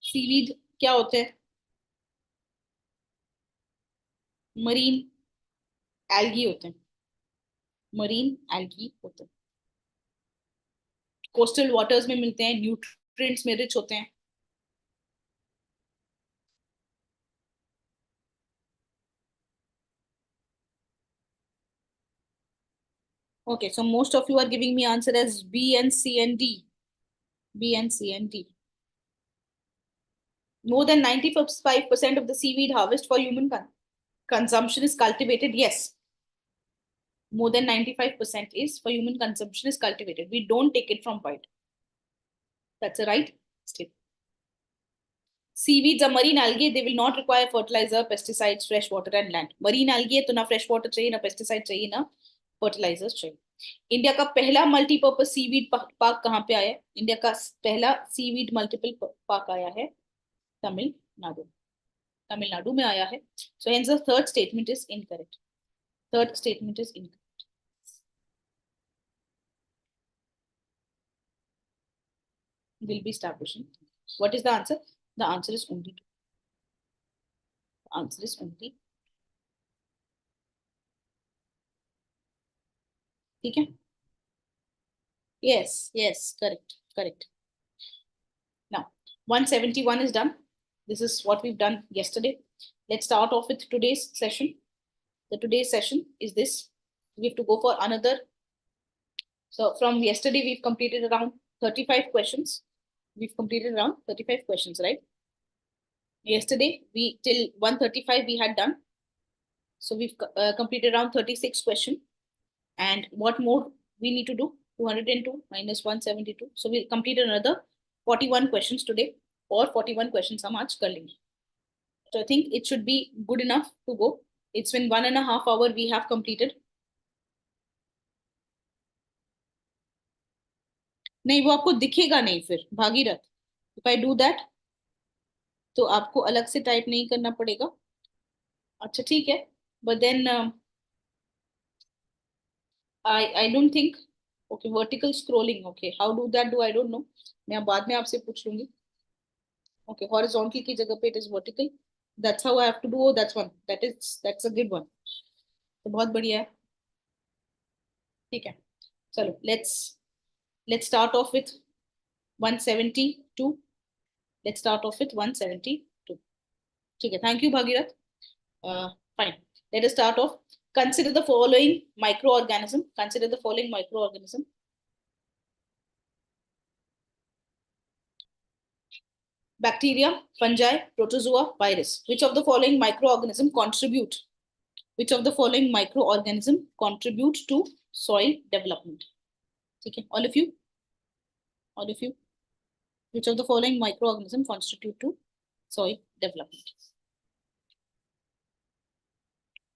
Seaweed क्या होते हैं? Marine algae होते हैं. Marine algae होते हैं. Coastal waters में मिलते हैं, nutrients में rich होते हैं. Okay, so most of you are giving me answer as B and C and D. B and C and D. More than 95% of the seaweed harvest for human consumption is cultivated. Yes. More than 95% is for human consumption is cultivated. We don't take it from wild. That's a right statement. Seaweeds are marine algae. They will not require fertilizer, pesticides, fresh water and land. Marine algae है तो ना fresh water चाहिए, ना pesticide चाहिए, ना fertilizers चाहिए. India का पहला मल्टीपर्पज सीवीड पार्क कहाँ पे आया है? इंडिया का पहला सीवीड मल्टीपल पार्क आया है तमिलनाडु. तमिलनाडु में आया है. So hence the third statement is incorrect. Third statement is incorrect. Will be establishing. What is the answer? The answer is only two. The answer is only. ठीक है? Yes, yes, correct, correct. Now, 171 is done. This is what we've done yesterday. Let's start off with today's session. The today's session is this. We have to go for another. So from yesterday, we've completed around 35 questions. We've completed around 35 questions, right? Yesterday, we till 135 we had done. So we've completed around 36 questions. And what more we need to do? 202 minus 172. So we'll complete another 41 questions today, or 41 questions हम आज कर लेंगे. So I think it should be good enough to go. It's been 1.5 hours we have completed. नहीं, वो आपको दिखेगा नहीं फिर Bhagirath. If I do that, तो आपको अलग से टाइप नहीं करना पड़ेगा. अच्छा ठीक है. But then I don't think. Okay, vertical scrolling. Okay, how do that? Do I don't know. मैं बाद में आपसे पूछ लूंगी. Okay, horizontal की जगह पे it is vertical. That's how I have to do. Oh, that's one. That's a good one. तो बहुत बढ़िया है. ठीक है. चलो, let's start off with 172. Let's start off with 172. ठीक है. Thank you, Bhagirath. Fine. Let us start off. Consider the following microorganism. Consider the following microorganism. Bacteria, fungi, protozoa, virus. Which of the following microorganism contribute? Which of the following microorganism contribute to soil development? Okay, all of you. All of you. Which of the following microorganism constitute to soil development?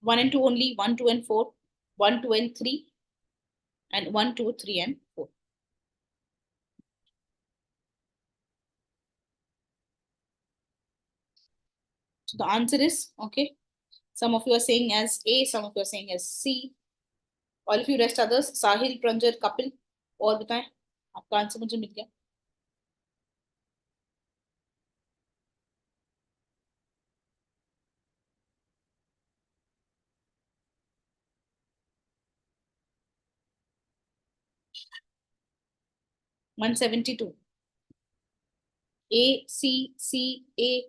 1 and 2 only, 1, 2 and 4, 1, 2 and 3, and 1, 2, 3 and 4. So the answer is, okay, some of you are saying as A, some of you are saying as C. All of you rest others, Sahil, Pranjal, Kapil, और बताएं आपका answer मुझे मिल गया. (172) A, C, C, A,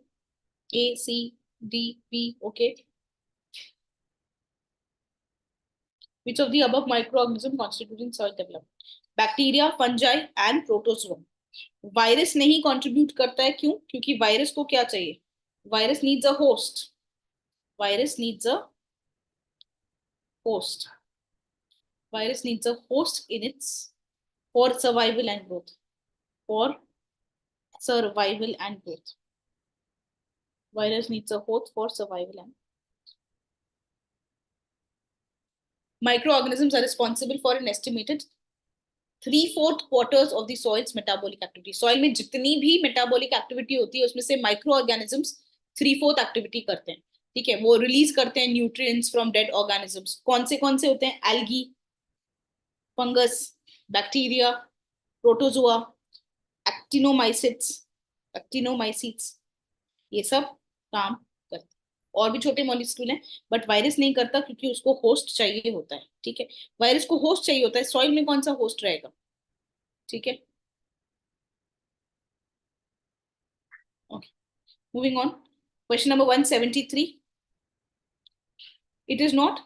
C, D, B. Okay. Which of the above microorganism constituting soil development? Bacteria, fungi, and protozoa. Virus नहीं contribute करता है, क्यों? क्योंकि वायरस को क्या चाहिए? Virus needs a host. Virus needs a host. Virus needs a host in its for survival and growth. For survival and growth. Virus needs a host for survival and microorganisms are responsible for an estimated 3/4 of the soil's metabolic activity. Soil में जितनी भी metabolic activity होती है उसमें से microorganisms 3/4 activity करते हैं. ठीक है, वो रिलीज करते हैं nutrients from dead organisms. कौन से होते हैं? algae, fungus, bacteria, protozoa, actinomycetes, ये सब काम करते हैं. और भी छोटे मॉलिक्यूल हैं, बट वायरस नहीं करता क्योंकि उसको होस्ट चाहिए होता है. ठीक है, वायरस को होस्ट चाहिए होता है. सॉइल में कौन सा होस्ट रहेगा? ठीक है, okay. Moving on, question number 173. It is not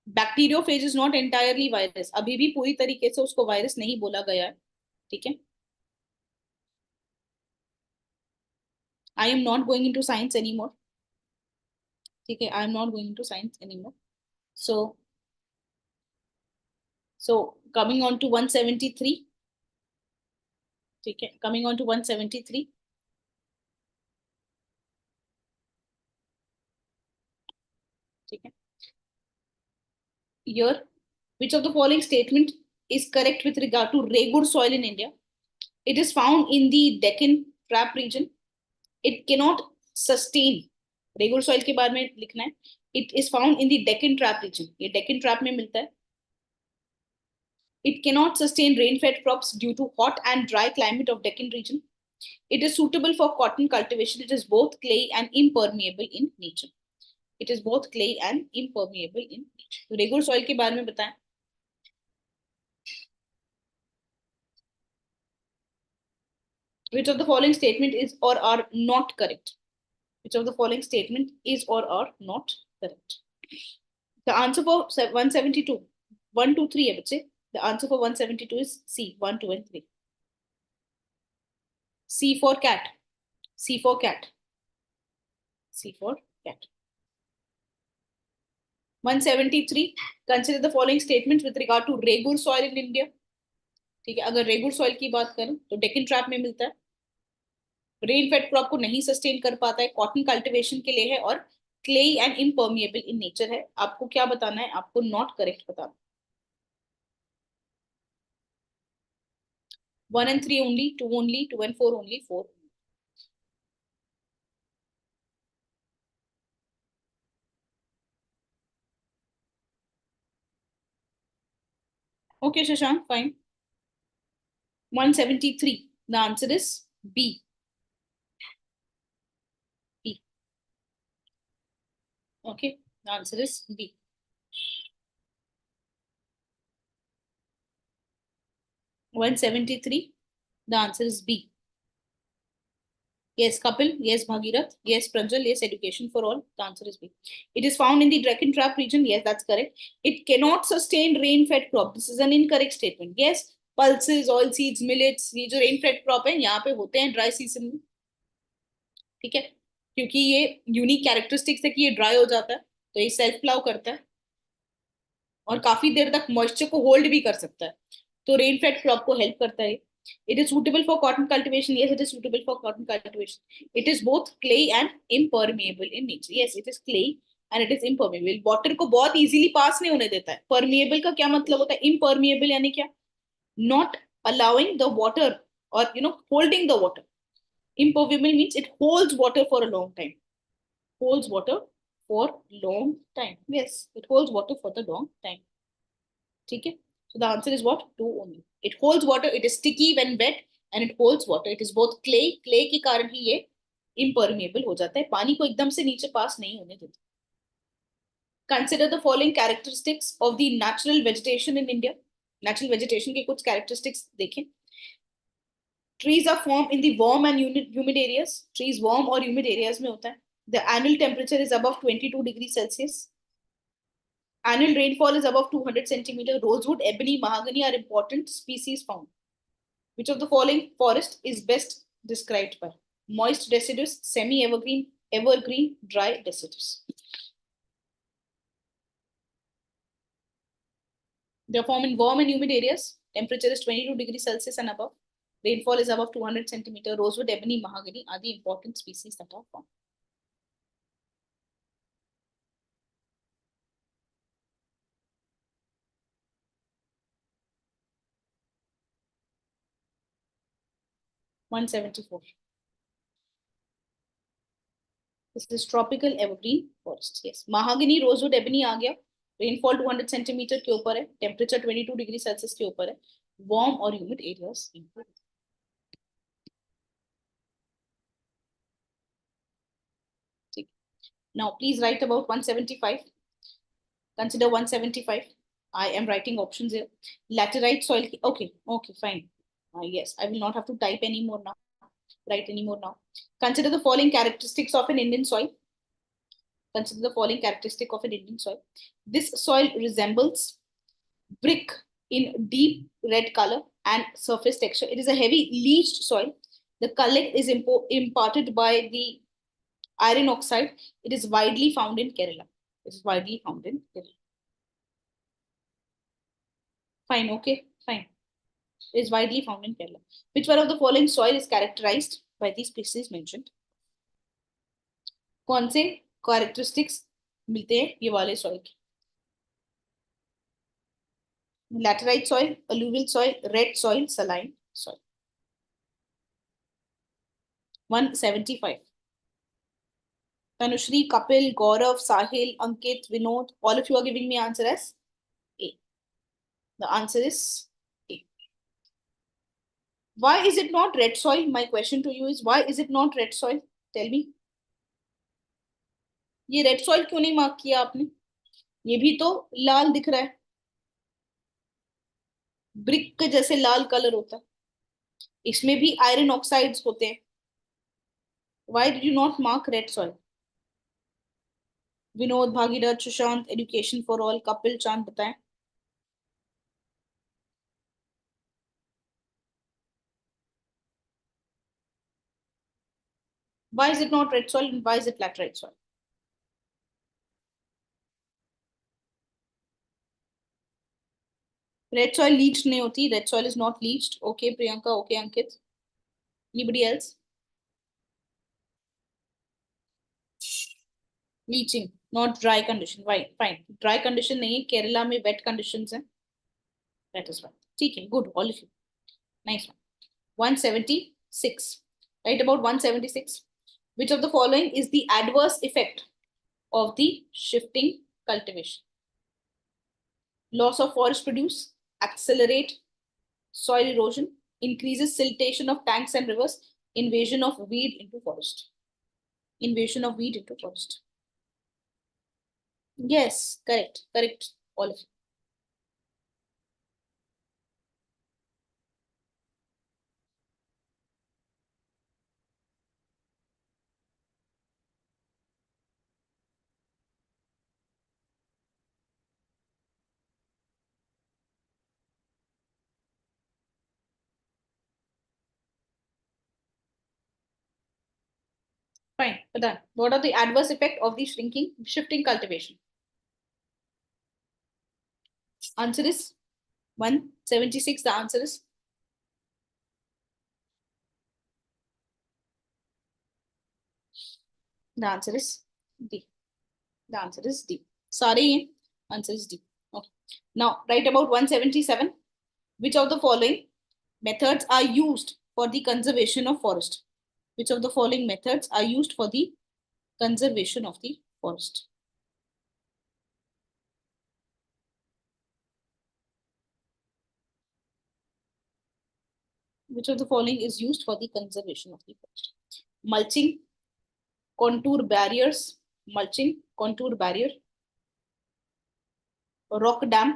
bacteriophage is not entirely virus. अभी भी पूरी तरीके से उसको वायरस नहीं बोला गया है. ठीक है, I am not going into science anymore. ठीक है, I am not going into science anymore. So coming on to 173. ठीक है, coming on to 173. ठीक है, here which of the following statement is correct with regard to regur soil in India? It is found in the Deccan trap region. It cannot sustain. regur soil के बारे में लिखना है. It is found in the Deccan trap region. ये Deccan trap में मिलता है. It cannot sustain rain-fed crops due to hot and dry climate of Deccan region. It is suitable for cotton cultivation. It is both clay and impermeable in nature. It is both clay and impermeable in nature. तो regular soil के बारे में बताएं. Which of the following statement is or are not correct? Which of the following statement is or are not correct? The answer for 172, 1, 2, 3 है बच्चे. The answer for 172 is C, 1, 2 and 3. C for cat. C for cat. C for cat. 173. Consider the following statements with regard to regur soil in India. ठीक है, अगर regur soil की बात करें तो Deccan trap में मिलता है. रेन फेड क्रॉप को नहीं सस्टेन कर पाता है, कॉटन कल्टीवेशन के लिए है, और clay and impermeable in nature है. आपको क्या बताना है? आपको नॉट करेक्ट बताना. 1 and 3 only, 2 only, 2 and 4 only, 4. Okay, Shashank, fine. 173. The answer is B. B. Okay, the answer is B. 173. The answer is B. Yes, Kapil. Yes, Bhagirath. Yes, Pranjal. Yes, education for all. The answer is B. It is found in the Deccan Trap region. Yes, that's correct. It cannot sustain rain-fed crop. This is an incorrect statement. Yes, pulses, oil seeds, millets, ये जो rain-fed crop है यहाँ पे होते हैं dry season में. ठीक है, क्योंकि ये यूनिक कैरेक्टरिस्टिक्स है कि ये ड्राई हो जाता है, तो ये सेल्फ प्लाव करता है और काफी देर तक मॉइस्चर को होल्ड भी कर सकता है, तो रेन फेड क्रॉप को हेल्प करता है. It is suitable for cotton cultivation. Yes, it is suitable for cotton cultivation. It is both clay and impermeable in nature. Yes, it is clay and it is impermeable. Water को बहुत easily pass नहीं होने देता है. Permeable का क्या मतलब होता है? Impermeable यानी क्या? Not allowing the water or holding the water. Impermeable means it holds water for a long time. Holds water for long time. Yes, it holds water for the long time. Okay? So the answer is what? 2 only. It holds water. It is sticky when wet and it holds water. It is both clay. Clay के कारण ही ये impermeable हो जाता है. पानी को एकदम से नीचे पास नहीं होने देता. Consider the following characteristics of the natural vegetation in India. Natural vegetation के कुछ characteristics देखें. Trees are formed in the warm and humid areas. Trees warm or humid areas में होता है. The annual temperature is above 22 degrees Celsius. Annual rainfall is above 200 centimeter. Rosewood, ebony, mahogany are important species found. Which of the following forest is best described by? Moist deciduous, semi-evergreen, evergreen, dry deciduous. They are formed in warm and humid areas. Temperature is 22 degrees Celsius and above. Rainfall is above 200 centimeter. Rosewood, ebony, mahogany are the important species that are found. (174). This is tropical evergreen forest. Yes. Mahogany, rosewood, ebony आ गया. Rainfall 200 centimeter के ऊपर है. Temperature 22 degree Celsius के ऊपर है. Warm or humid areas. Now, please write about 175. Consider 175. I am writing options here. Laterite soil. Okay, okay, fine. Yes, I will not have to type anymore now. Write anymore now. Consider the following characteristics of an Indian soil. Consider the following characteristic of an Indian soil. This soil resembles brick in deep red color and surface texture. It is a heavy leached soil. The color is imparted by the iron oxide. It is widely found in Kerala. It is widely found in Kerala. Fine, okay, fine. It is widely found in Kerala. Which one of the following soil is characterized by these species mentioned? कौन से characteristics मिलते हैं ये वाले soil के? Laterite soil, alluvial soil, red soil, saline soil. 175. Tanushri, Kapil, Gaurav, Sahil, Ankit, Vinod, all of you are giving me answer as A. The answer is A. Why is it not red soil? My question to you is, why is it not red soil? Tell me. ये red soil क्यों नहीं mark किया आपने? ये भी तो लाल दिख रहा है. ब्रिक के जैसे लाल कलर होता है. इसमें भी iron oxides होते हैं. Why did you not mark red soil? Vinod, Bhagirath, Sushant, education for all, Kapil, चांद बताएं. Why is it not red soil and why is it laterite soil? Red soil leached नहीं होती. Red soil is not leached. Okay, Priyanka. Okay, Ankit. Anybody else? Leaching, not dry condition. Why? Fine. Dry condition नहीं है. Kerala में wet conditions हैं. That is why. ठीक है. Good. All of you. Nice one. 176. Right about 176. Which of the following is the adverse effect of the shifting cultivation? Loss of forest produce, accelerate soil erosion, increases siltation of tanks and rivers, invasion of weed into forest. Invasion of weed into forest. Yes, correct, correct, all of you. Fine, done. What are the adverse effect of the shifting cultivation? Answer is 176. The answer is The answer is D. The answer is D. Sorry, answer is D. Okay. Now, write about 177. Which of the following methods are used for the conservation of forest? Which of the following methods are used for the conservation of the forest? Which of the following is used for the conservation of the forest? Mulching, contour barriers, mulching, contour barrier, rock dam,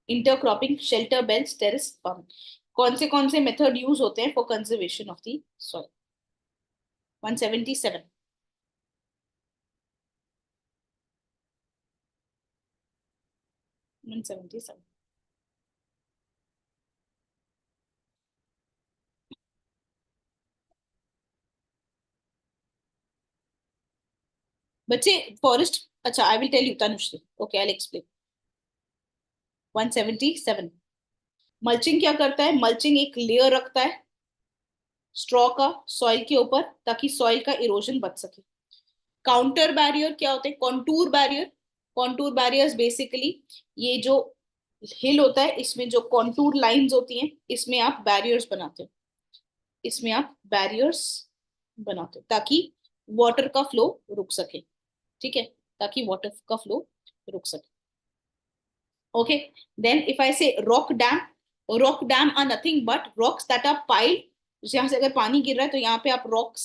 intercropping, shelter belts, terrace farming. कौन से method use होते हैं for conservation of the soil? 177. 177. बच्चे forest, अच्छा I will tell you Tanushree. Okay I will explain. 177. Mulching क्या करता है? Mulching एक लेयर रखता है स्ट्रॉ का सॉइल के ऊपर ताकि सॉइल का इरोजन बच सके. काउंटर बैरियर क्या होते हैं? Contour barrier. Contour barriers basically ये जो हिल होता है इसमें जो कॉन्टूर लाइंस होती हैं इसमें आप बैरियर्स बनाते हो. इसमें आप बैरियर्स बनाते हो ताकि वाटर का फ्लो रुक सके. ठीक है, ताकि वाटर का फ्लो रुक सके. Okay, then if I say rock dam, rock dam are nothing but rocks that are piled. यहां से अगर पानी गिर रहा है तो यहाँ पे आप रॉक्स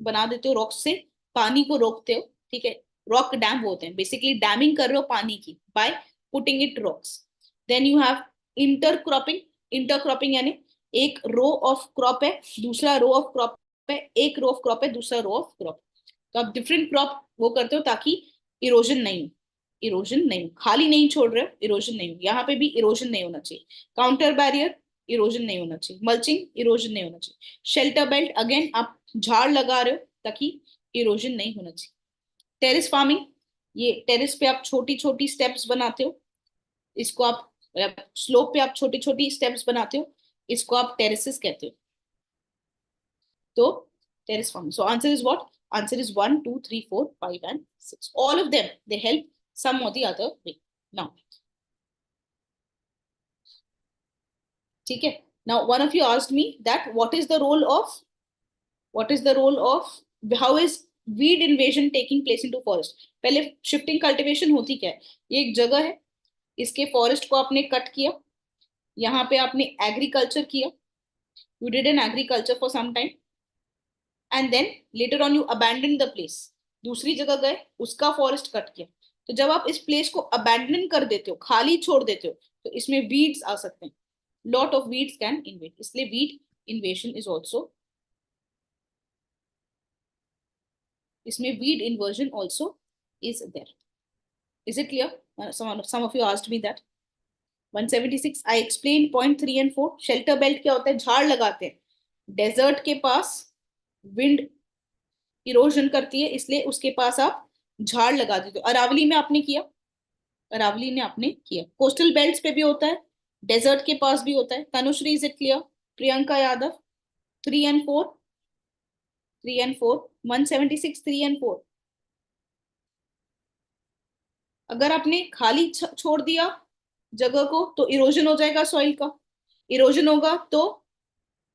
बना देते हो, रॉक्स से पानी को रोकते हो. ठीक है, रॉक डैम होते हैं. बेसिकली डैमिंग कर रहे हो पानी की by putting it rocks. Then you have intercropping. Intercropping यानी एक रो ऑफ क्रॉप है, दूसरा रो ऑफ क्रॉप है, एक रो ऑफ क्रॉप है, दूसरा रो ऑफ क्रॉप. तो आप डिफरेंट क्रॉप वो करते हो ताकि इरोजन नहीं, इरोजन नहीं, खाली नहीं छोड़ रहे हो, इरोजन नहीं. यहाँ पे भी इरोजन नहीं होना चाहिए. काउंटर बैरियर, इरोजन नहीं होना चाहिए. मल्चिंग, इरोजन नहीं होना चाहिए. शेल्टर बेल्ट, अगेन आप झाड़ लगा रहे हो ताकि इरोजन नहीं होना चाहिए. टेरेस फार्मिंग, ये टेरेस पे आप छोटी छोटी स्टेप्स बनाते हो, इसको आप स्लोप पे आप छोटी छोटी स्टेप्स बनाते हो, इसको आप टेरेसेस कहते हो. तो terrace farming. So answer is what? Answer is 1, 2, 3, 4, 5 and 6. All of them, they help some or the other way. Now, ठीक है. Now, one of you asked me that what is the role of how is weed invasion taking place into forest? पहले shifting cultivation होती क्या है? ये एक जगह है, इसके फॉरेस्ट को आपने कट किया, यहाँ पे आपने एग्रीकल्चर किया, you did an agriculture for some time and then later on you abandoned the place. दूसरी जगह गए, उसका फॉरेस्ट कट किया. तो जब आप इस प्लेस को अबैंडन कर देते हो, खाली छोड़ देते हो, तो इसमें वीड्स आ सकते हैं. Lot of weeds can invade, इसलिए वीड इन्वेशन इज ऑल्सो, इसमें weed inversion also is there. Is it clear? some of you asked me that. 176, I explained point 3 and 4. Shelter belt क्या होता है? झाड़ लगाते हैं. डेजर्ट के पास विंड इरोजन करती है, इसलिए उसके पास आप झाड़ लगा देते हो. अरावली में आपने किया, अरावली ने आपने किया. कोस्टल बेल्ट्स पे भी होता है, डेजर्ट के पास भी होता है. Tanushree, is it clear? Priyanka Yadav, 3 and 4. 3 and 4. 176, 3 and 4. अगर आपने खाली छोड़ दिया जगह को तो इरोजन हो जाएगा सॉइल का. इरोजन होगा तो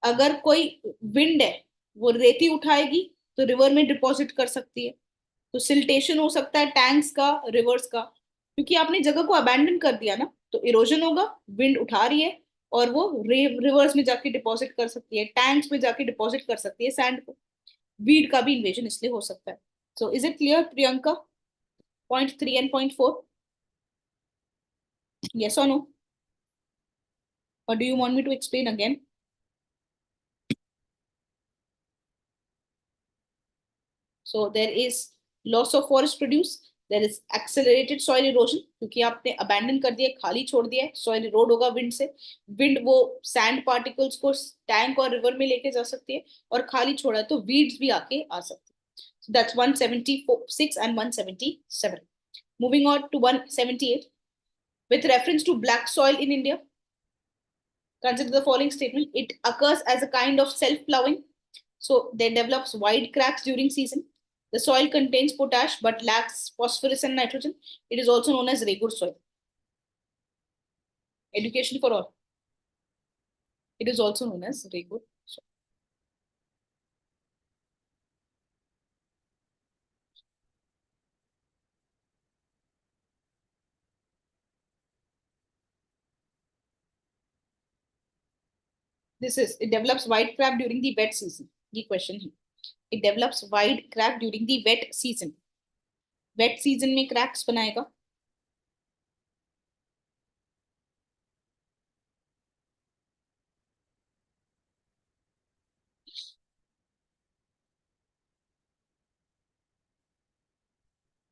अगर कोई विंड है वो रेती उठाएगी तो रिवर में डिपॉजिट कर सकती है. तो सिल्टेशन हो सकता है टैंक्स का, रिवर्स का, क्योंकि आपने जगह को अबैंडन कर दिया ना. तो इरोजन होगा, विंड उठा रही है और वो रिवर्स में जाके डिपॉजिट कर सकती है, टैंक्स में जाके डिपॉजिट कर सकती है सैंड को. वीड का भी इन्वेजन इसलिए हो सकता है. So is it clear Priyanka? Point 3 and point 4. Yes or no? Or do you want me to explain again? So there is loss of forest produce, there is accelerated soil erosion क्योंकि आपने abandon कर दिया, खाली छोड़ दिया है, soil erode होगा wind से. wind वो sand particles को tank और river में लेके जा सकती है, और खाली छोड़ा तो weeds भी आके आ सकती है. So that's 176 and 177. Moving on to 178. With reference to black soil in India, consider the following statement. It occurs as a kind of self-ploughing. So there develops wide cracks during season. The soil contains potash but lacks phosphorus and nitrogen. It is also known as regur soil. Education for all. It is also known as regur soil. It develops white crab during the wet season. The question here. It develops white crab during the wet season. Wet season में cracks बनाएगा.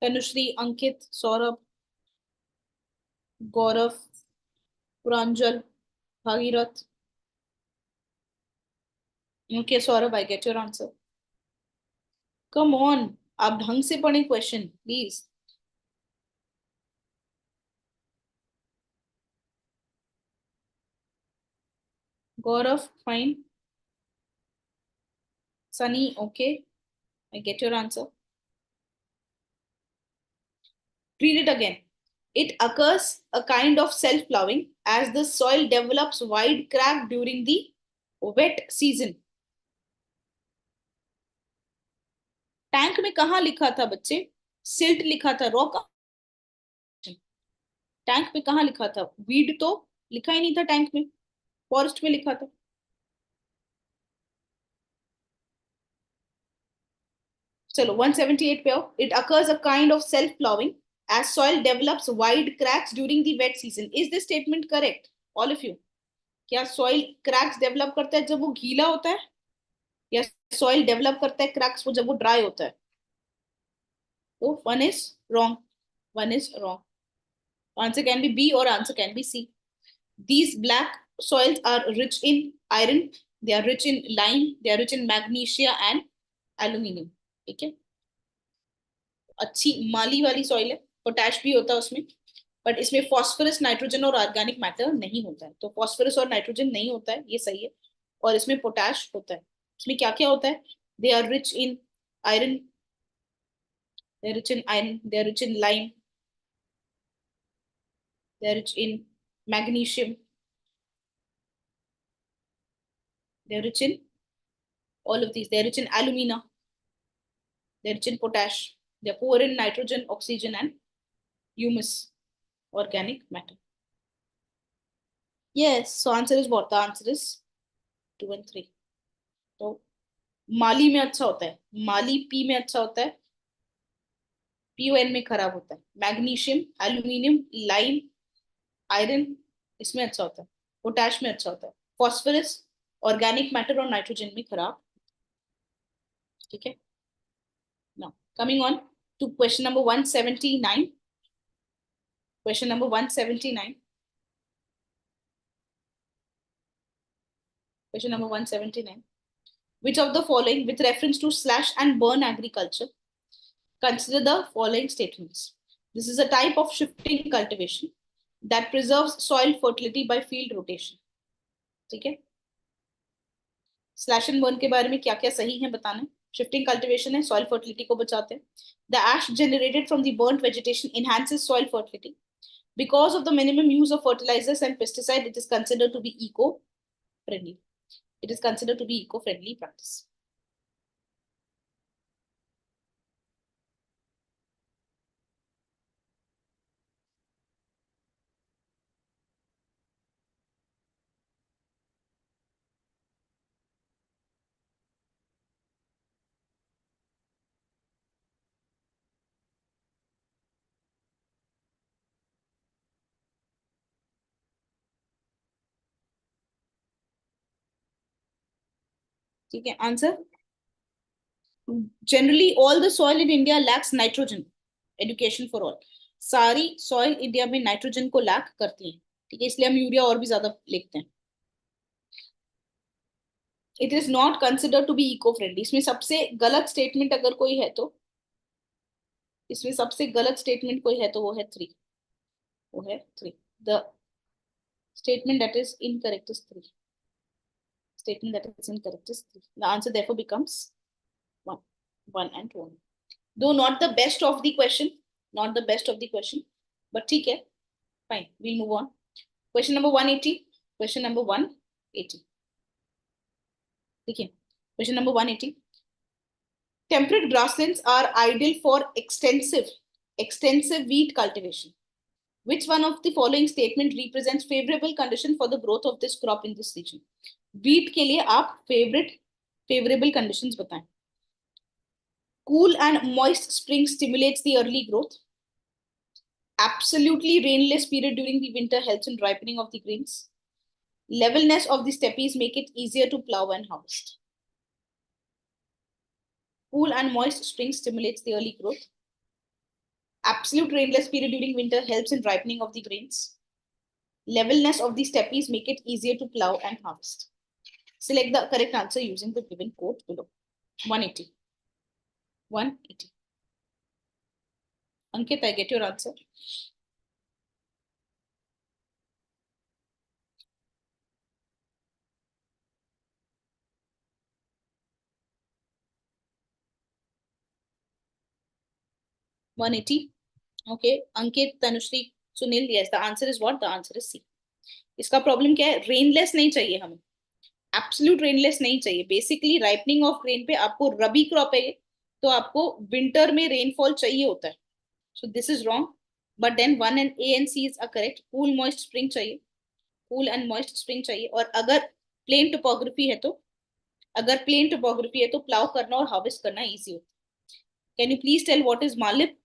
तनुश्री, अंकित, सौरभ, गौरव, पुरांजल, Bhagirath. Okay, Saurabh, I get your answer. Come on, आप ढंग से पढ़ें question, please. Gaurav, fine. Sunny, okay. I get your answer. Read it again. It occurs a kind of self-ploughing as the soil develops wide crack during the wet season. Tank में कहाँ लिखा था बच्चे? Silt लिखा था, rock. Tank में कहाँ लिखा था? वीड तो लिखा ही नहीं था टैंक में, फॉरेस्ट में लिखा था. चलो 178 पे आओ. It occurs a kind of self-ploughing as soil develops wide cracks during the wet season. Is this statement correct? All of you. क्या soil cracks develop करता है जब वो गीला होता है, या soil develop करता है cracks वो जब वो dry होता है? तो one is wrong. One is wrong. Answer can be B or answer can be C. These black soils are rich in iron, they are rich in lime, they are rich in magnesia and aluminium. ठीक है, अच्छी माली वाली soil है. Potash भी होता है उसमें, but इसमें फॉस्फोरस, नाइट्रोजन और ऑर्गेनिक मैटर नहीं होता है. तो फॉस्फोरस और नाइट्रोजन नहीं होता है, ये सही है. और इसमें पोटैश होता है. इसमें क्या क्या होता है? They are rich in iron, they are rich in iron, they are rich in lime, they are rich in magnesium, they are rich in all of these, they are rich in alumina, they are rich in potash, they are poor in nitrogen, oxygen and humus, organic matter. Yes, so answer is what? The answer is 2 and 3. तो माली में अच्छा होता है, माली P में अच्छा होता है, PON में खराब होता है. मैग्नीशियम, एल्यूमिनियम, लाइम, आयरन इसमें अच्छा होता है, पोटैश में अच्छा होता है, फॉस्फोरस, ऑर्गेनिक मैटर और नाइट्रोजन में खराब. ठीक है. Now coming on to question number 179. Question number 179. Question number 179. Which of the following, with reference to slash and burn agriculture, consider the following statements. This is a type of shifting cultivation that preserves soil fertility by field rotation. ठीक है. Slash and burn के बारे में क्या क्या सही है बताना. शिफ्टिंग कल्टिवेशन है, सॉइल फर्टिलिटी को बचाते हैं. The ash generated from the burned vegetation enhances soil fertility. Because of the minimum use of fertilizers and pesticide, it is considered to be eco-friendly. It is considered to be eco-friendly practice. ठीक है. Answer, generally all the soil in India lacks nitrogen. Education for all. सारी soil India में nitrogen को lack करती है. ठीक है, इसलिए हम यूरिया और भी ज्यादा लिखते हैं. It is not consider to be eco friendly. इसमें सबसे गलत स्टेटमेंट अगर कोई है तो, इसमें सबसे गलत स्टेटमेंट कोई है तो वो है 3. वो है 3. The statement that is incorrect is 3. Statement that is incorrect is 3. The answer therefore becomes 1. 1 and 1. Though not the best of the question, not the best of the question, but ठीक है, fine, we'll move on. Question number 180. Question number 180. देखिए question number 180. Temperate grasslands are ideal for extensive wheat cultivation. Which one of the following statement represents favorable condition for the growth of this crop in this region? Wheat के लिए आप favorable conditions बताएं. Cool and moist spring stimulates the early growth. Absolutely rainless period during the winter helps in ripening of the grains. Levelness of the steppies make it easier to plow and harvest. Cool and moist spring stimulates the early growth. Absolute rainless period during winter helps in ripening of the grains. Levelness of the steppies make it easier to plow and harvest. Select the correct answer using the given quote below. 180. 180. Ankit, I get your answer. Okay. Ankit, Tanushree, Sunil, yes, the answer is what? The answer is C. इसका problem क्या है? Rainless नहीं चाहिए हमें, absolute rainless नहीं चाहिए. Basically ripening of grain पे आपको रबी क्रॉप है तो आपको विंटर में रेनफॉल चाहिए होता है. So this is wrong, but then 1 and A and C are correct. Cool moist spring चाहिए, कूल एंड मॉइस्ट स्प्रिंग चाहिए. और अगर प्लेन टोपोग्राफी है तो प्लाउ करना और हार्वेस्ट करना इजी होता है. Can you please tell what is मालिप?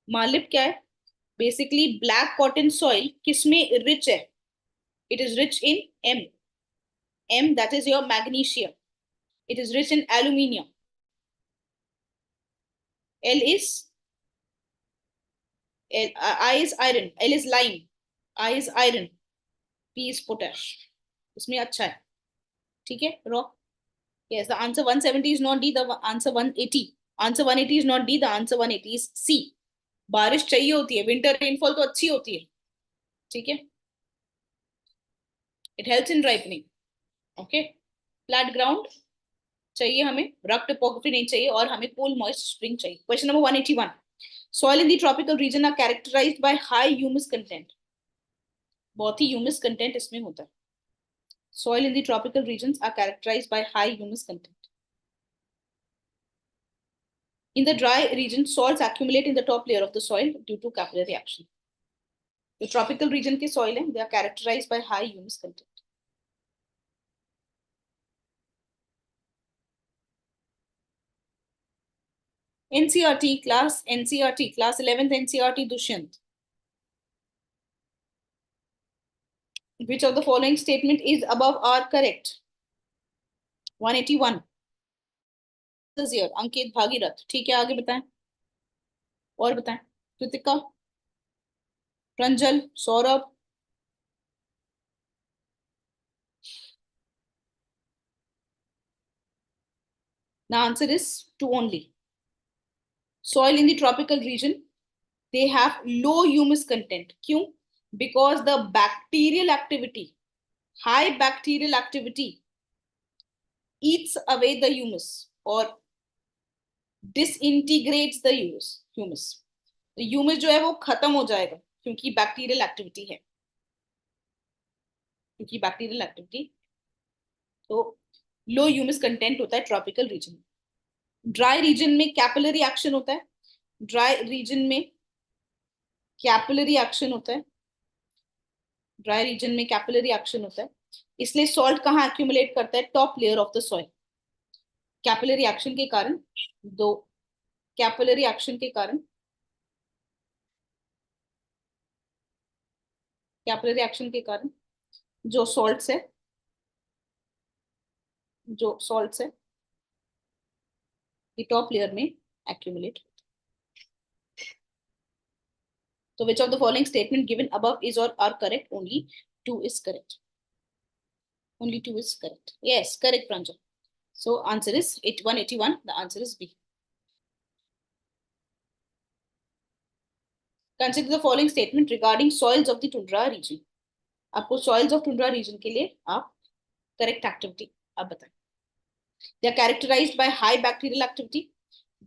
मालिप क्या है? बेसिकली ब्लैक कॉटन सॉइल किसमें रिच है? It is rich in M, that is your magnesium. It is rich in aluminium. I is iron. L is lime. I is iron. P is potash. इसमें अच्छा है. ठीक है? Raw. Yes, the answer 170 is not D. The answer 180. Answer 180 is not D. The answer 180 is C. बारिश चाहिए होती है, winter rainfall तो अच्छी होती है. ठीक है? It helps in ripening. Okay? Flat ground चाहिए हमें, रफ टोपोग्राफी नहीं चाहिए, और हमें कूल मॉइस्ट स्प्रिंग चाहिए. Question number 181. Soil in the tropical region are characterized by high humus content. बहुत ही ह्यूमस कंटेंट इसमें होता है. Soil in the tropical regions are characterized by high humus content. In the dry region, salts accumulate in the top layer of the soil due to capillary action. The tropical region के soil हैं, they are characterized by high humus content. NCERT class 11th NCERT Dushyant. Which of the following statement is above are correct? 181. अंकित, भागीरथ. ठीक है, आगे बताएं. और बताएं. Kritika, Pranjal, Saurabh. The answer is 2 only. Soil in the tropical region, they have low humus content. क्यों? Because the bacterial activity, high bacterial activity eats away the humus or disintegrates the humus. तो humus जो है वो खत्म हो जाएगा क्योंकि बैक्टीरियल एक्टिविटी है. तो लो ह्यूमस कंटेंट होता है ट्रॉपिकल रीजन में. ड्राई रीजन में कैपिलरी एक्शन होता है. ड्राई रीजन में कैपिलरी एक्शन होता है. इसलिए सॉल्ट कहाँ एक्यूमुलेट करता है? Top layer of the soil. Capillary action के कारण जो सॉल्ट्स है टॉप लेयर में accumulate. So which of the following statement given above is or are correct? Only 2 is correct. Yes, correct, Pranjal. So answer is 181. The answer is B. Consider the following statement regarding soils of the tundra region. आपको soils of tundra region के लिए आप correct activity आप बताएं. They are characterized by high bacterial activity.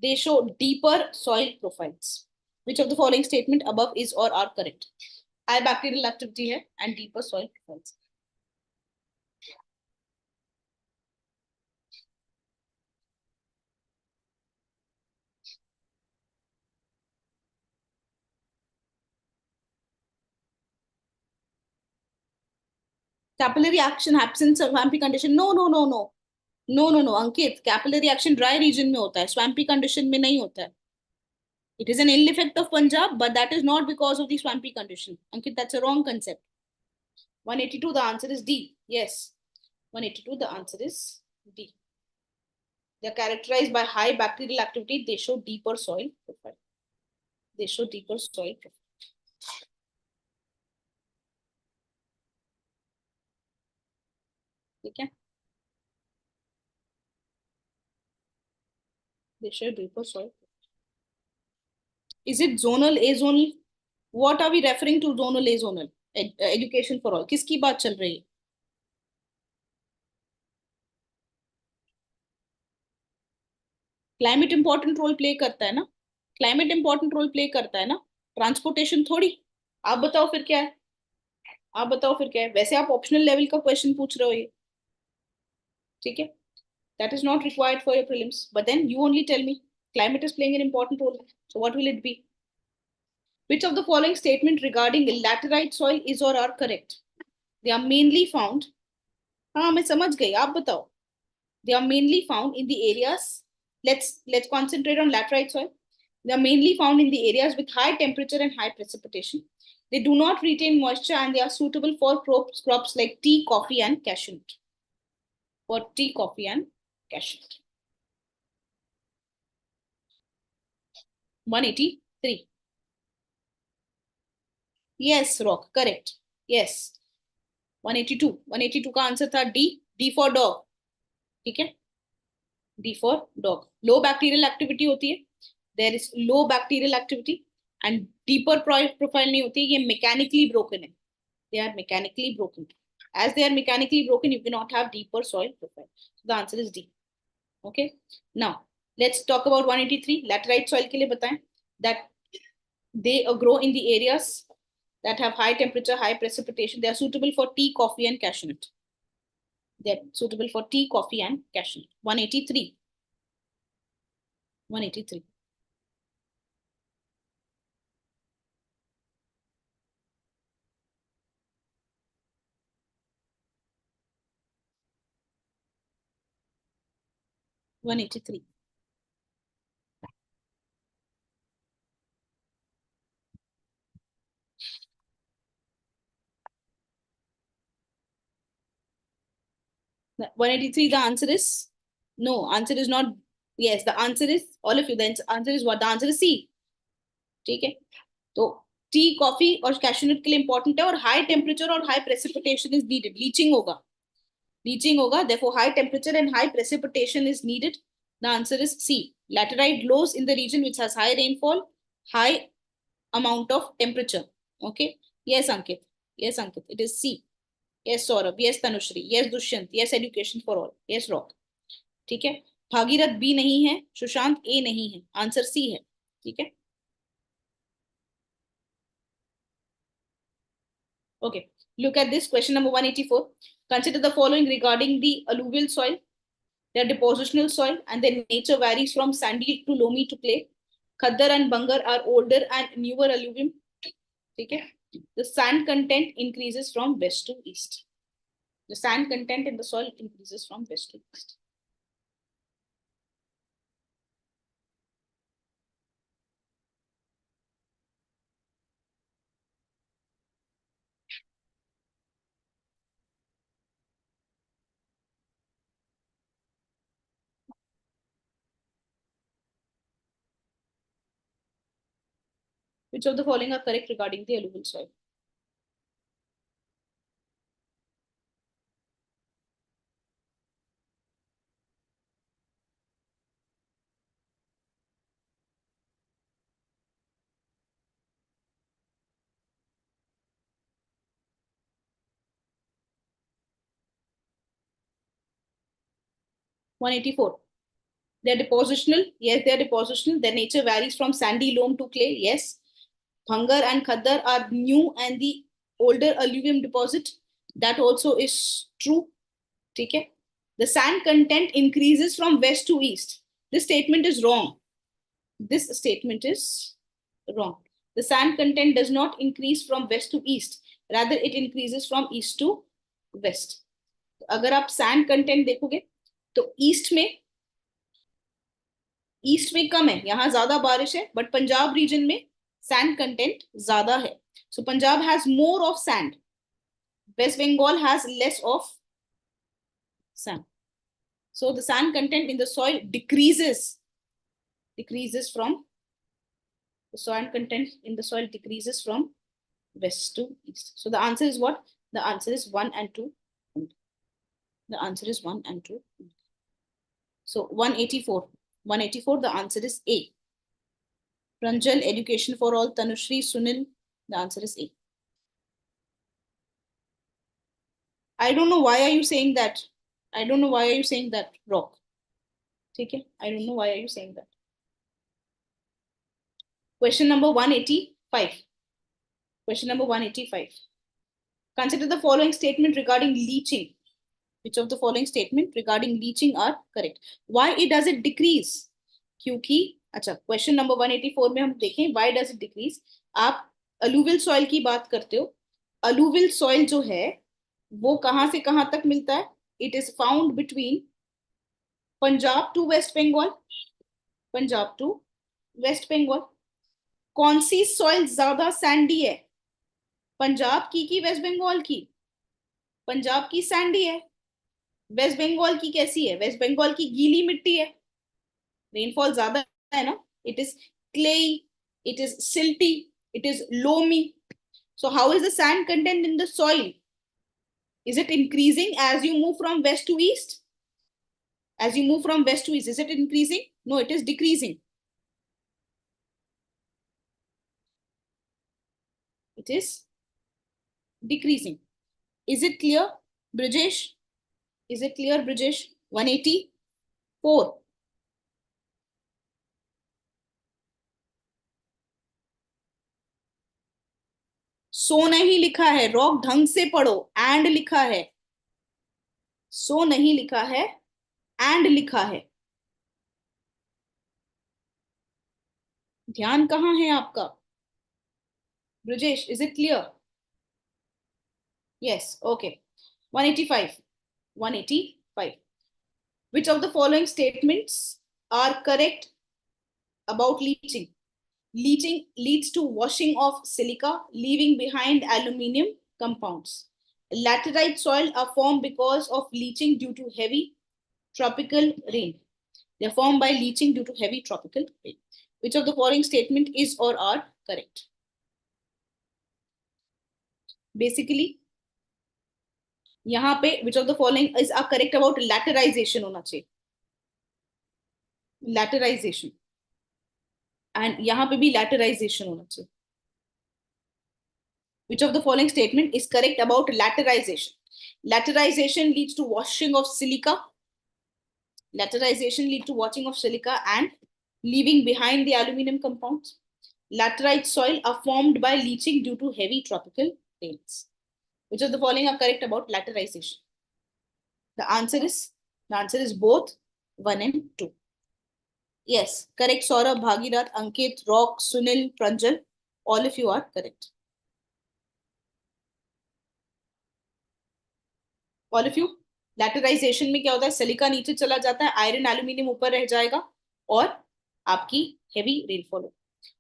they show deeper soil profiles. Which of the following statement above is or are correct? High bacterial activity है and deeper soil profiles. Capillary action happens in swampy condition. No, no, no, no. No, no, no, Ankit. Capillary action dry region में होता है, swampy condition में नहीं होता है. It is an ill effect of Punjab, but that is not because of the swampy condition. Ankit, that's a wrong concept. 182, the answer is D. Yes. 182, the answer is D. They are characterized by high bacterial activity. They show deeper soil profile. They show deeper soil profile. ठीक है? They show deeper soil. Is it zonal, azonal? What are we referring to zonal, azonal? Education for all. किसकी बात चल रही है? Climate important role play करता है ना. क्लाइमेट इंपॉर्टेंट रोल प्ले करता है ना. ट्रांसपोर्टेशन थोड़ी. आप बताओ फिर क्या है. आप बताओ फिर क्या है. वैसे आप ऑप्शनल लेवल का क्वेश्चन पूछ रहे हो ये. ठीक है. That is not required for your prelims, but then you only tell me climate is playing an important role. So what will it be? Which of the following statement regarding laterite soil is or are correct? They are mainly found. हाँ मैं समझ गई. आप बताओ. They are mainly found in the areas. Let's concentrate on laterite soil. They are mainly found in the areas with high temperature and high precipitation. They do not retain moisture and they are suitable for crops like tea, coffee, and cashew nut. For tea, coffee, and cashew nut. 183. Yes, rock. Correct. Yes. 182. 182 का answer था D. D for dog. ठीक है. D for dog. Low bacterial activity होती है. There is low bacterial activity and deeper profile नहीं होती. ये mechanically broken है. They are mechanically broken. As they are mechanically broken, you cannot have deeper soil profile. So the answer is D. Okay. Now let's talk about 183. Laterite soil के लिए बताएं that they grow in the areas that have high temperature, high precipitation. They are suitable for tea, coffee, and cashew nut. They are suitable for tea, coffee, and cashew nut. 183. 183. One 183. The 183, the answer is no. Answer is not. Yes, the answer is all of you. The answer is what? The answer is C. ठीक है. तो T, coffee और cashew nut के लिए important है और high temperature और high precipitation is needed. Leaching होगा. लीचिंग होगा. therefore high temperature and high precipitation is needed. The answer is C. Laterite grows in the region which has high rainfall, high amount of temperature. Okay. Yes, Ankit. Yes, Ankit. It is C. Yes, Saurabh. Yes, Tanushri. Yes, Dushyant. Yes, education for all. Yes, Rock. ठीक है. Bhagirath B नहीं है. सुशांत ए नहीं है. Answer C है. ठीक है. Okay, look at this question number 184. Consider the following regarding the alluvial soil. Their depositional soil and their nature varies from sandy to loamy to clay. Khaddar and Bangar are older and newer alluvium. Okay. The sand content increases from west to east. The sand content in the soil increases from west to east. Which of the following are correct regarding the alluvial soil? One 184. They're depositional. Yes, they're depositional. Their nature varies from sandy loam to clay. Yes. Bhangar and Khaddar are new and the older alluvium deposit. That also is true. Okay. The sand content increases from west to east. This statement is wrong. This statement is wrong. The sand content does not increase from west to east. Rather, it increases from east to west. अगर आप sand content देखोगे तो east में कम है, यहाँ ज्यादा बारिश है, बट पंजाब रीजन में सैंड कंटेंट ज्यादा है. So Punjab has more of sand, West Bengal has less of sand. So the sand content in the soil decreases from the soil content in the soil decreases from west to east. So the answer is what? The answer is 1 and 2. The answer is 1 and 2. So 184, the answer is A. Pranjal, education for all. Tanushri, Sunil, the answer is A. I don't know why are you saying that. I don't know why are you saying that, Rock. Okay, I don't know why are you saying that. Question number 185. Question number 185. Consider the following statement regarding leaching. Which of the following statement regarding leaching are correct? Why it does it decrease? क्योंकि अच्छा question number 184 में हम देखें why does it decrease. आप alluvial soil की बात करते हो. alluvial soil जो है वो कहां से कहां तक मिलता है? It is found between Punjab to West Bengal. Punjab to West Bengal. कौन सी सॉइल ज्यादा सैंडी है? पंजाब की वेस्ट बंगाल की? पंजाब की सैंडी है. वेस्ट बंगाल की कैसी है? वेस्ट बंगाल की गीली मिट्टी है, रेनफॉल ज्यादा है ना. It is clayey, it is silty, it is loamy. So how is the sand content in the soil? Is it increasing as you move from west to east? As you move from west to east, is it increasing? No, it is decreasing. It is decreasing. Is it clear, Brijesh? Is it clear, Brijesh? 184. सो नहीं लिखा है, rock ढंग से पढ़ो. And लिखा है, सो नहीं लिखा है, एंड लिखा है. ध्यान कहाँ है आपका? Brajesh, is it clear? Yes, okay. 185. 185. Which of the following statements are correct about leaching? Leaching leads to washing of silica, leaving behind aluminium compounds. Laterite soil are formed because of leaching due to heavy tropical rain. They are formed by leaching due to heavy tropical rain. Which of the following statement is or are correct? Basically, यहाँ पे which of the following is are correct about laterization होना चाहिए. Laterization. And यहाँ पे भी laterization होना चाहिए. Which of the following statement is correct about laterization? Laterization leads to washing of silica. Laterization leads to washing of silica and leaving behind the aluminum compounds. Laterite soil are formed by leaching due to heavy tropical rains. Which of the following are correct about laterization? The answer is both 1 and 2. Yes, correct. Saurabh, Bhagirath, Ankit, Rock, Sunil, Pranjal, all of you are correct. All of you. Laterization में क्या होता है? Silica नीचे चला जाता है, iron aluminium ऊपर रह जाएगा और आपकी heavy rainfall.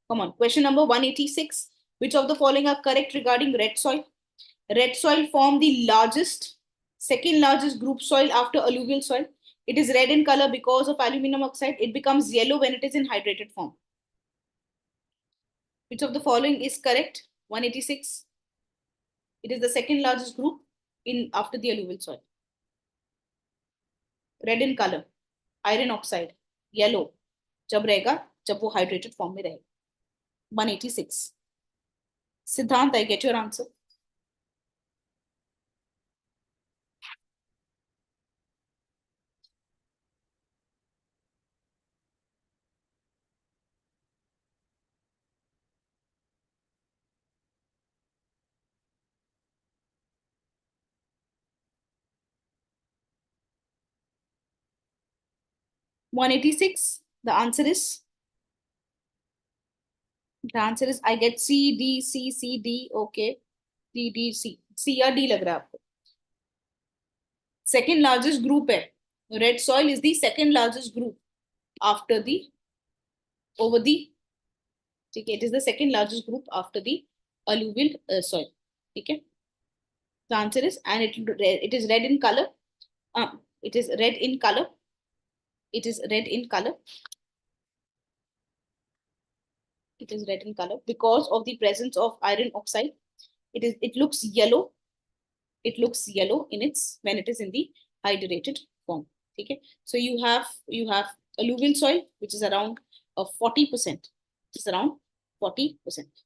Come on. Question number 186. Which of the following are correct regarding red soil? Red soil form the second largest group soil after alluvial soil. It is red in color because of aluminum oxide. It becomes yellow when it is in hydrated form. Which of the following is correct? 186. It is the second largest group after the alluvial soil. Red in color, iron oxide, yellow. जब रहेगा जब वो hydrated form में रहेगा. 186. Siddhant, I get your answer. 186. The answer is I get C, D, C, C, D. Okay. D, D, C. C या D लग रहा है आपको. Second largest group है. Red soil is the second largest group after the over the. Okay, it is the second largest group after the alluvial soil. Okay. The answer is, and it is red in color. It is red in color. It is red in color. It is red in color because of the presence of iron oxide. It looks yellow. It looks yellow in its when it is in the hydrated form. Okay. So you have alluvial soil, which is around 40%. It's around 40%.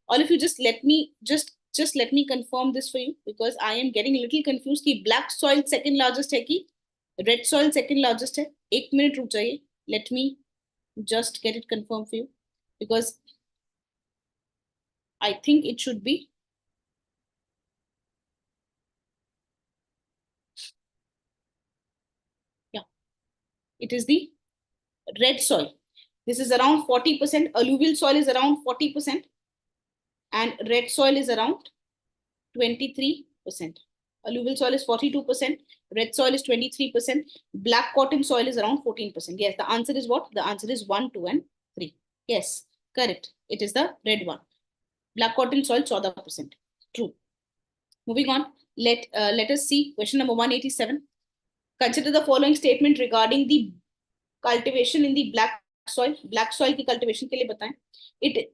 All of you just let me confirm this for you, because I am getting a little confused कि black soil second largest है कि red soil second largest है. एक minute रुक जाइए. Let me just get it confirmed for you, because I think it should be. Yeah, it is the red soil. This is around 40%. Alluvial soil is around 40%. And red soil is around 23%. Alluvial soil is 42%. Red soil is 23%. Black cotton soil is around 14%. Yes, the answer is what? The answer is 1, 2, and 3. Yes, correct. It is the red one. Black cotton soil 14%. True. Moving on. Let us see question number 187. Consider the following statement regarding the cultivation in the black soil. Black soil की cultivation के लिए बताएं.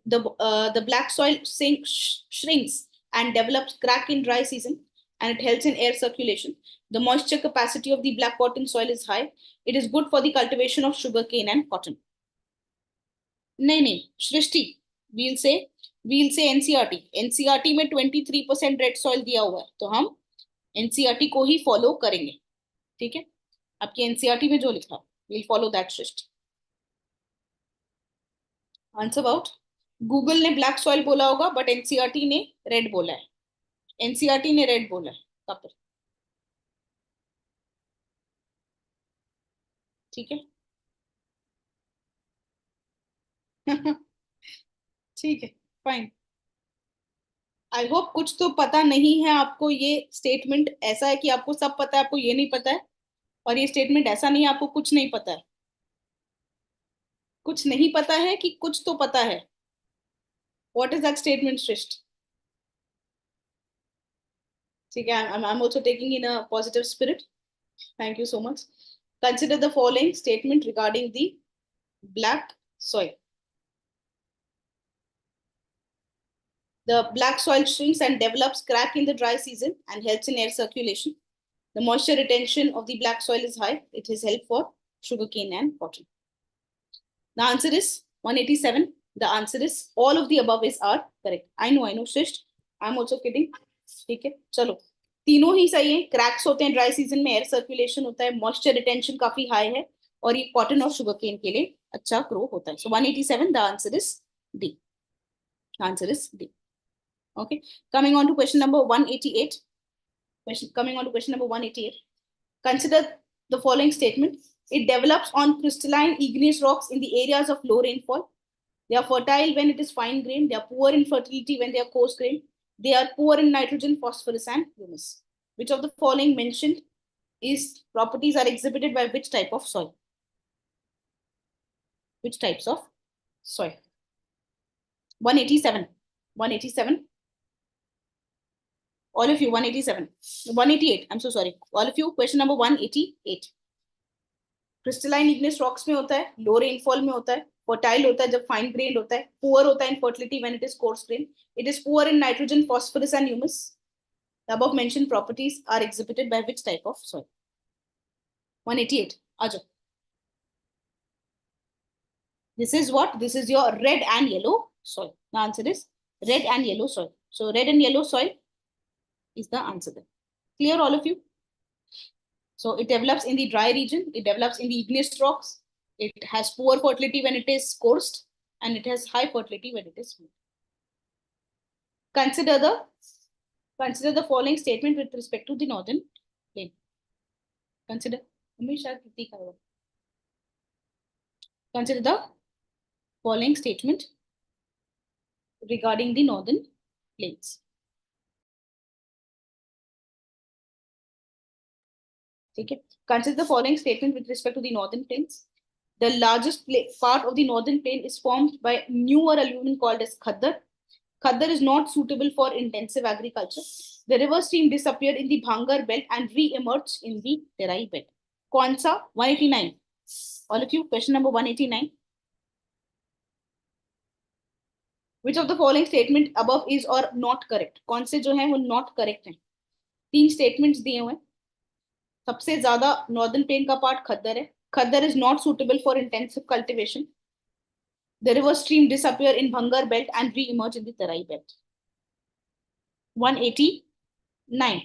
The black soil shrinks and develops crack in dry season, and it helps in air circulation. The moisture capacity of the black cotton soil is high. It is good for the cultivation of sugarcane and cotton. नहीं सृष्टि, we'll say NCERT. NCERT में 23% red soil दिया हुआ है, तो हम NCERT को ही follow करेंगे. ठीक है, आपकी NCERT में जो लिखा, we'll follow that Srishti. Answer about Google ने ब्लैक सॉइल बोला होगा, बट एनसीईआरटी ने रेड बोला है. एनसीईआरटी ने रेड बोला है. कब? ठीक है. ठीक है, फाइन. आई होप कुछ तो पता नहीं है आपको. ये स्टेटमेंट ऐसा है कि आपको सब पता है, आपको ये नहीं पता है. और ये स्टेटमेंट ऐसा नहीं है आपको कुछ नहीं पता है. कुछ नहीं पता है कि कुछ तो पता है. व्हाट इज दैट स्टेटमेंट श्रेष्ठ? ठीक है, I am also taking in a positive spirit. Thank you so much. Consider the following statement regarding the black soil. The black soil shrinks and develops crack in the dry season and helps in air circulation. The moisture retention of the black soil is high. It is help for sugarcane and cotton. The answer is 187. The answer is all of the above are correct. I know, Shisht. I'm also kidding. ठीक है, चलो तीनों ही सही है. Cracks होते हैं dry season में, air circulation होता है, मॉइस्चर रिटेंशन काफी हाई है, और ये कॉटन और शुगरकेन के लिए अच्छा ग्रो होता है. सो 187, the answer is D. Answer is D. Okay, coming on to question number 188. Coming on to question number 188. Consider the following statement. It develops on crystalline igneous rocks in the areas of low rainfall. They are fertile when it is fine grained. They are poor in fertility when they are coarse grained. They are poor in nitrogen, phosphorus, and humus. Which of the following mentioned is properties are exhibited by which type of soil? Which types of soil? 187. 187. All of you, 187. 188. I'm so sorry. All of you, question number 188. Crystalline igneous rocks में होता है, low rainfall में होता है, fertile होता है जब fine grained होता है, poor होता है in fertility when it is coarse grained. It is poor in nitrogen, phosphorus, and humus. The above mentioned properties are exhibited by which type of soil? 188. Ajo. This is what? This is your red and yellow soil. The answer is red and yellow soil. So red and yellow soil is the answer there. Clear, all of you? So it develops in the dry region. It develops in the igneous rocks. It has poor fertility when it is coursed, and it has high fertility when it is smooth. Consider the following statement with respect to the northern plain. Consider. Consider the following statement regarding the northern plains. Okay. Consider the following statement with respect to the northern plains. The largest part of the northern plain is formed by newer alluvium called as Khaddar. Khaddar is not suitable for intensive agriculture. The river stream disappeared in the Bhangar belt and re-emerged in the Terai belt. कौन सा 189? All of you, question number 189. Which of the following statement above is or not correct? कौन से जो हैं वो not correct हैं? 3 statements दिए हुए हैं. सबसे ज्यादा नॉर्दर्न प्लेन का पार्ट खद्दर है. Khadar is not suitable for intensive cultivation. The river stream disappear in Bhangar belt and reemerge in the Terai belt. 189.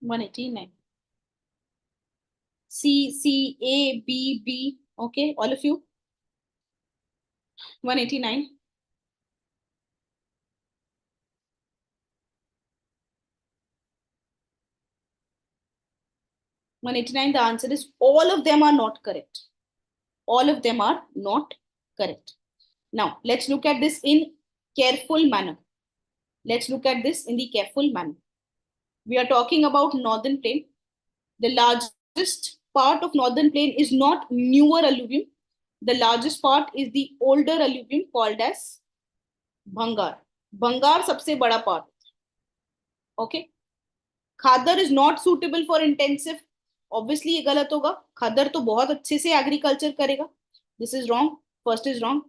189. C, C, A, B, B. Okay, all of you. 189. The answer is all of them are not correct. All of them are not correct. Now, let's look at this in careful manner. Let's look at this in the careful manner. We are talking about northern plain. The largest part of northern plain is not newer alluvium. The largest part is the older alluvium called as Bhangar. Bhangar सबसे बड़ा part. Okay. Khadar is not suitable for intensive. Obviously ये गलत होगा. Khadar तो बहुत अच्छे से agriculture करेगा. This is wrong. First is wrong.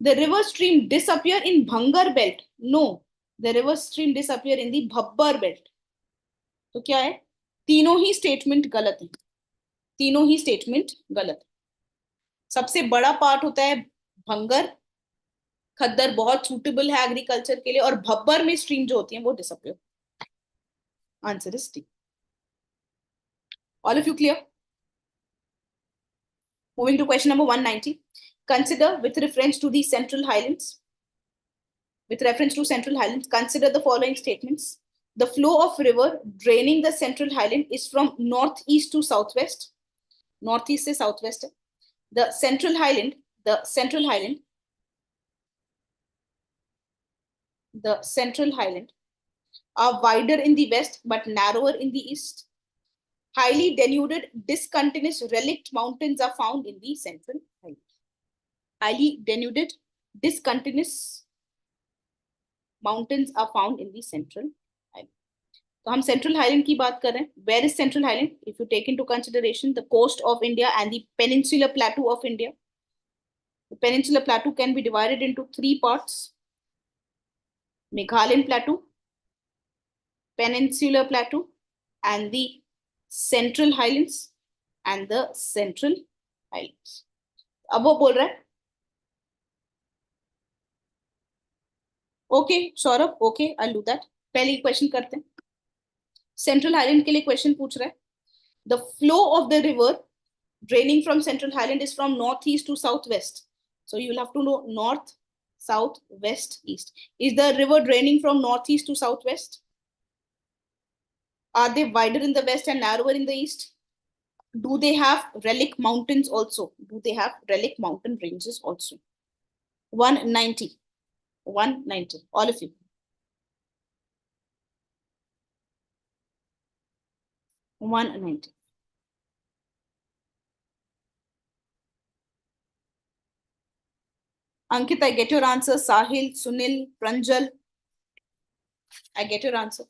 The river stream disappear in Bhangar belt. No. The river stream disappear in the Bhabbar belt. तो क्या है? तीनों ही स्टेटमेंट गलत है. तीनों ही स्टेटमेंट गलत. सबसे बड़ा पार्ट होता है भंगर. खद्दर बहुत सूटेबल है एग्रीकल्चर के लिए और भब्बर में स्ट्रीम जो होती है वो disappear. Answer is D. All of you clear? Moving to question number 190. Consider with reference to the central highlands. With reference to central highlands, consider the following statements. The flow of river draining the central highland is from northeast to southwest. Northeast से southwest है. The central highland are wider in the west but narrower in the east. Highly denuded discontinuous relict mountains are found in the central highland. Highly denuded discontinuous mountains are found in the central highland. तो हम central highland की बात कर रहे हैं. Where is central highland? If you take into consideration the coast of India and the peninsular plateau of India. The peninsular plateau can be divided into 3 parts. Meghalayan plateau, peninsular plateau, and the central highlands and the central highlands. अब वो बोल रहा है okay Saurabh. Okay I do that. पहले question करते हैं. Central highland के लिए क्वेश्चन पूछ रहा है. The flow of the river draining from central highland is from northeast to southwest. So you will have to know north, south, west, east. Is the river draining from northeast to southwest? Are they wider in the west and narrower in the east? Do they have relic mountains also? Do they have relic mountain ranges also? 190. 190. All of you. 190. Ankit, I get your answer. Sahil, Sunil, Pranjal, I get your answer.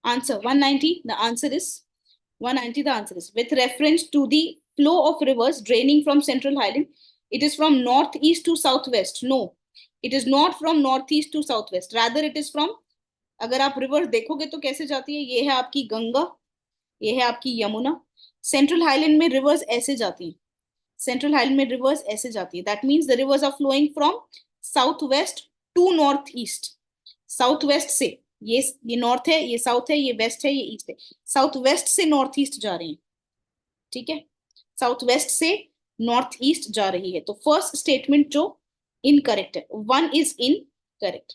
Answer 190. The answer is 190. The answer is with reference to the flow of rivers draining from central highland. It is from northeast to southwest. No, It is not from northeast to southwest, rather it is from, अगर आप river देखोगे तो कैसे जाती है, ये है आपकी गंगा, ये है आपकी यमुना। सेंट्रल हाईलैंड में रिवर्स ऐसे जाती हैं, सेंट्रल हाईलैंड में रिवर्स ऐसे जाती है, that means the rivers are flowing from south west to north east. South west से, ये नॉर्थ है, ये साउथ है, ये वेस्ट है, ये ईस्ट है, साउथ वेस्ट से नॉर्थ ईस्ट जा रहे हैं, ठीक है, साउथ वेस्ट से नॉर्थ ईस्ट जा रही है। तो फर्स्ट स्टेटमेंट जो इनकरेक्ट है, 1 इज इनकरेक्ट।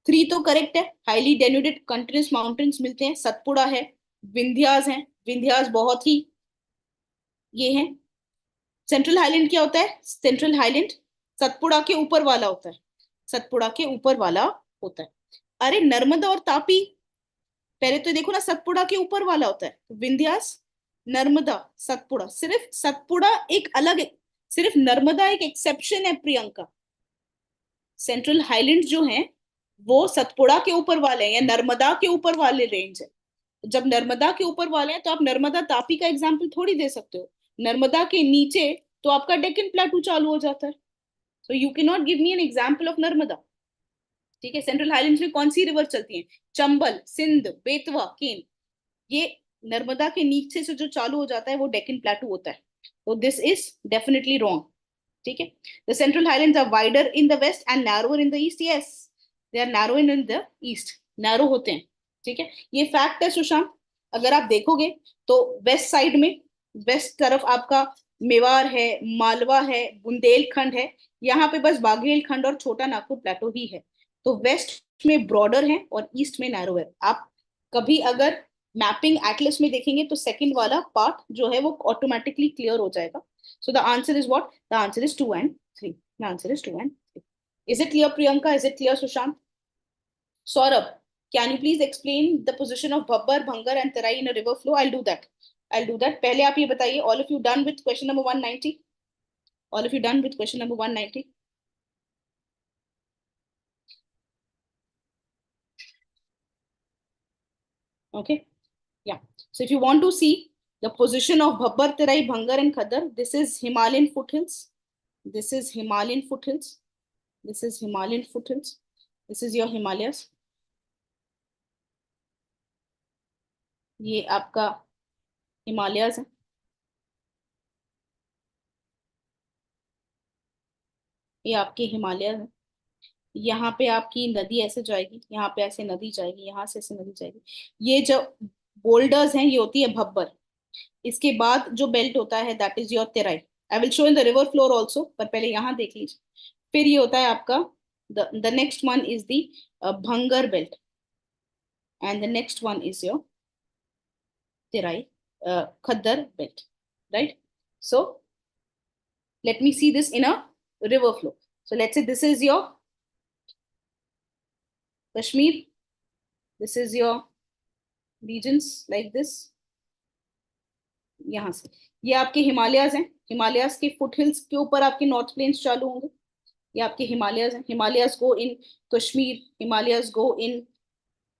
3 तो करेक्ट है, हाईली डेन्यूडेड कंटिन्यूस माउंटेन्स मिलते हैं, सतपुड़ा है, विंध्यास है, विंध्यास बहुत ही ये है। सेंट्रल हाईलैंड क्या होता है, सेंट्रल हाईलैंड सतपुड़ा के ऊपर वाला होता है, सतपुड़ा के ऊपर वाला होता है। अरे नर्मदा और तापी, पहले तो देखो ना, सतपुड़ा के ऊपर वाला होता है, विंध्यास, नर्मदा, सतपुड़ा, सिर्फ सतपुड़ा एक अलग है, सिर्फ नर्मदा एक एक्सेप्शन है प्रियंका। सेंट्रल हाईलैंड जो है वो सतपुड़ा के ऊपर वाले हैं या नर्मदा के ऊपर वाले रेंज है। जब नर्मदा के ऊपर वाले हैं तो आप नर्मदा तापी का एग्जाम्पल थोड़ी दे सकते हो, नर्मदा के नीचे तो आपका डेक्कन प्लेटू चालू हो जाता है, so you can not give me an example of Narmada, ठीक है। सेंट्रल हाईलैंड्स में कौन सी रिवर चलती है, चंबल, सिंध, बेतवा, केन, ये नर्मदा के नीचे से जो चालू हो जाता है वो डेक्कन प्लेटू होता है, तो दिस इज डेफिनेटली रॉन्ग, ठीक है। The central highlands are wider in the west and narrower in the east, yes they are narrow in the east, narrow होते हैं, ठीक है, ये फैक्ट है सुशांत। अगर आप देखोगे तो वेस्ट साइड में, वेस्ट तरफ आपका मेवाड़ है, मालवा है, बुंदेलखंड है, यहाँ पे बस बाघेलखंड और छोटा नागपुर प्लेटो ही है, तो वेस्ट में ब्रॉडर है और ईस्ट में नैरो है। आप कभी अगर मैपिंग एटलस में देखेंगे तो सेकंड वाला पार्ट जो है वो ऑटोमेटिकली क्लियर हो जाएगा। सो the answer is what, the answer is 2 and 3, the answer is 2 and 3। Is it clear Priyanka, is it clear Sushant? Saurabh, can you please explain the position of Bhabbar, Bhangar and Tarai in a river flow? I'll do that. I'll do that. पहले आप ये बताइए, all of you done with question number 190? All of you done with question number 190? Okay. Yeah. So if you want to see the position of Bhabbar, Tarai, Bhangar and Khadar, this is Himalayan foothills. This is Himalayan foothills. This is Himalayan foothills. This is your Himalayas. ये आपका हिमालयाज है, ये आपके हिमालय है। यहाँ पे आपकी नदी ऐसे जाएगी, यहाँ पे ऐसे नदी जाएगी, यहाँ से ऐसे नदी जाएगी। ये जो बोल्डर्स हैं ये होती है भब्बर। इसके बाद जो बेल्ट होता है that is your Terai. I will show in the river floor also, पर पहले यहाँ देख लीजिए। फिर ये होता है आपका the next one is the bhangar belt and the next one is your Terai khaddar belt, right? So let me see this in a river flow. So let's say this is your Kashmir, this is your regions like this, यहाँ से ये आपके हिमालयाज हैं, हिमालयाज के foothills के ऊपर आपके north planes चालू होंगे, ये आपके हिमालयाज हैं। हिमालयाज गो इन कश्मीर, हिमालयाज गो इन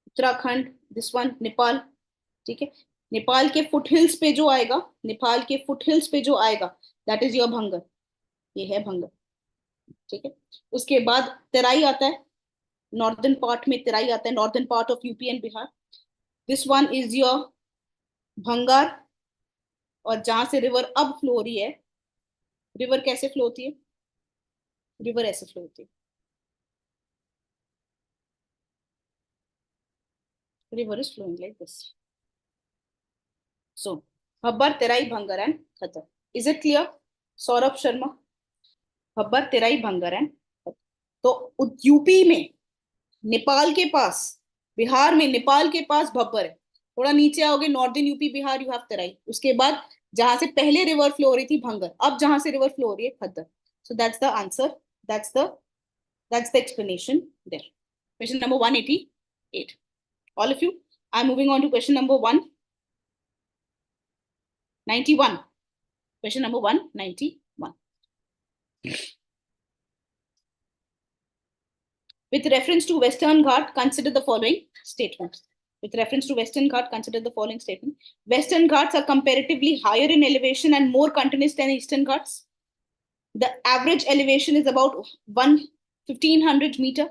उत्तराखंड, दिस वन नेपाल, ठीक है। नेपाल के फुटहिल्स पे जो आएगा, नेपाल के फुटहिल्स पे जो आएगा दैट इज योर भंगर, ये है भंगर, ठीक है। उसके बाद तेराई आता है, नॉर्दर्न पार्ट में तेराई आता है, northern part of UP and Bihar. This one is your भंगार, और जहां से रिवर अब फ्लो हो रही है, रिवर कैसे फ्लो होती है, रिवर ऐसे फ्लो होती है, river is flowing like this. So Bhabar, Terai, Bhangar and Khadar. Is it clear Saurabh Sharma? Bhabar, Terai, Bhangar and Khadar. तो यूपी में नेपाल के पास, बिहार में नेपाल के पास भब्बर है, थोड़ा नीचे आओगे northern UP Bihar you have Terai, उसके बाद जहां से पहले रिवर फ्लो हो रही थी भंगर, अब जहां से रिवर फ्लो हो रही है Khadar. So that's the answer, that's the explanation there. Question number 188, all of you. I'm moving on to question number 191. Question number 191. With reference to Western Ghat, consider the following statements. With reference to Western Ghat, consider the following statement. Western Ghats are comparatively higher in elevation and more continuous than Eastern Ghats. The average elevation is about 1 1500 meter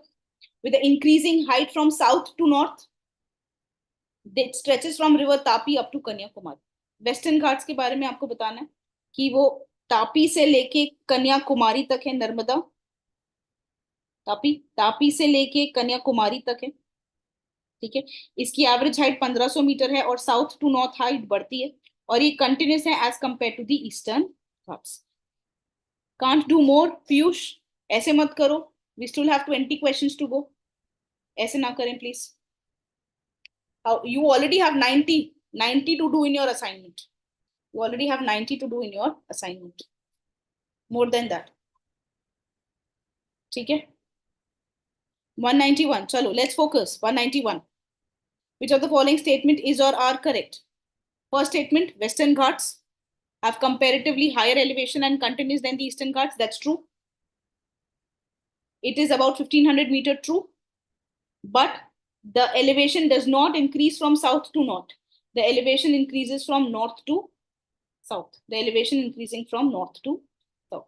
with an increasing height from south to north. It stretches from river Tapi up to Kanyakumari. Western Ghats के बारे में आपको बताना है कि वो तापी से लेके कन्याकुमारी तक है, नर्मदा तापी से लेके कन्याकुमारी तक है, ठीक है। इसकी एवरेज हाइट 1500 मीटर है और साउथ टू नॉर्थ हाइट बढ़ती है और ये कंटिन्यूस है as compare to the Eastern Ghats. Can't do more Piyush, ऐसे मत करो, we still have 20 questions to go, ऐसे ना करें please. You already have 90 to do in your assignment. You already have 90 to do in your assignment. More than that. ठीक है। 191. चलो, let's focus. 191. Which of the following statement is or are correct? First statement, Western Ghats have comparatively higher elevation and continuous than the Eastern Ghats. That's true. It is about 1500 meter true. But the elevation does not increase from south to north. The elevation increases from north to south. The elevation increasing from north to south.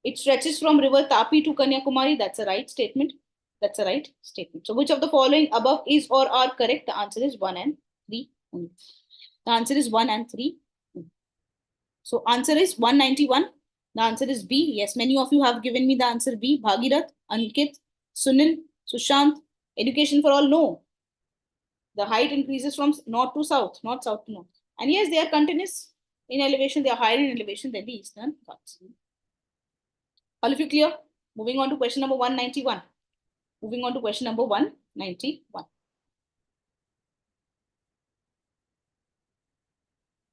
It stretches from river Tapi to Kanyakumari. That's a right statement. That's a right statement. So which of the following above is or are correct? The answer is 1 and 3. The answer is 1 and 3. So answer is 191. The answer is B. Yes, many of you have given me the answer B. Bhagirath, Ankit, Sunil, Sushant. Education for all, no. The height increases from north to south, not south to north. And yes, they are continuous in elevation. They are higher in elevation than the Eastern Ghats. All of you clear? Moving on to question number 191. Moving on to question number 191.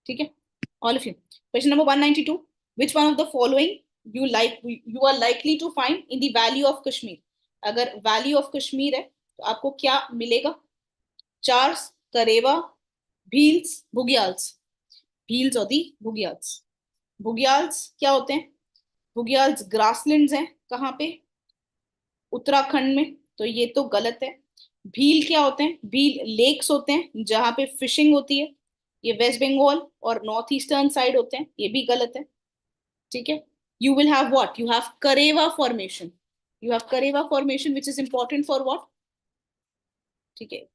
Okay? All of you. Question number 192. Which one of the following you are likely to find in the Valley of Kashmir? अगर Valley of Kashmir है तो आपको क्या मिलेगा? Chars, Kareva, Bheels, Bughyals. Bheels और दी Bughyals. Bughyals क्या होते हैं? Bughyals grasslands हैं, कहाँ पे? उत्तराखंड में, तो ये तो गलत है। भील क्या होते हैं? भील लेक्स होते हैं जहां पे फिशिंग होती है, ये वेस्ट बंगाल और नॉर्थ ईस्टर्न साइड होते हैं, ये भी गलत है, ठीक है। You will have what? You have Karewa formation. You have Karewa formation which is important for what? ठीक है,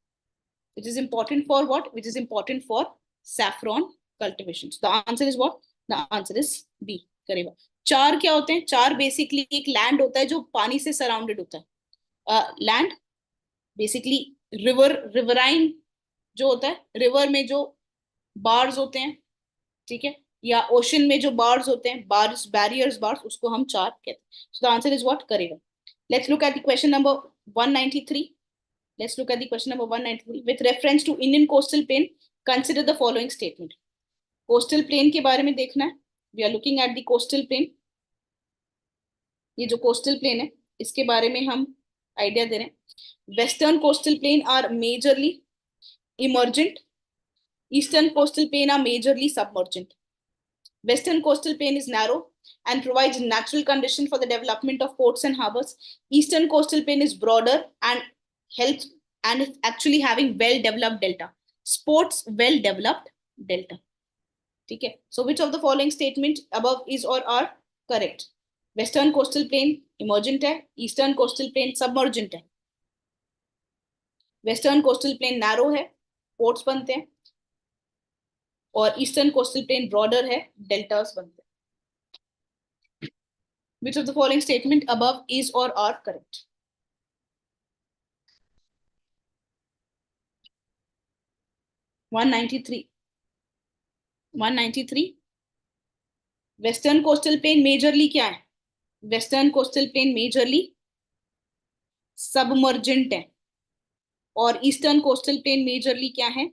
which is important for what? Which is important for saffron cultivation. So the answer is what? The answer is B, करेवा। चार क्या होते हैं? चार basically एक land होता है जो पानी से सराउंडेड होता है। लैंड बेसिकली रिवराइन जो होता है, रिवर में जो बार्स होते हैं, ठीक है, या ओशन में जो बार्स होते हैं, बार्स, बैरियर्स, बार्स, उसको हम चार कहते हैं। So the answer is what? Karewa. Let's look at the question number 193. Let's look at the question number 193. With reference to Indian coastal plain, consider the following statement. Coastal plain के बारे में देखना है. We are looking at the coastal plain. ये जो coastal plain है, इसके बारे में हम idea दे रहे हैं. Western coastal plain are majorly emergent. Eastern coastal plain are majorly submergent. Western coastal plain is narrow and provides natural condition for the development of ports and harbors. Eastern coastal plain is broader and helps and is actually having well developed delta, sports well developed delta, ठीक है। So which of the following statement above is or are correct? Western coastal plain emergent है, Eastern coastal plain submergent है, Western coastal plain narrow है, ports बनते हैं, और Eastern coastal plain broader है, deltas बनते हैं। Which of the following statement above is or are correct? 193. 193. Western coastal plain majorly क्या है? Western coastal plain majorly submergent है और ईस्टर्न कोस्टल प्लेन मेजरली क्या है?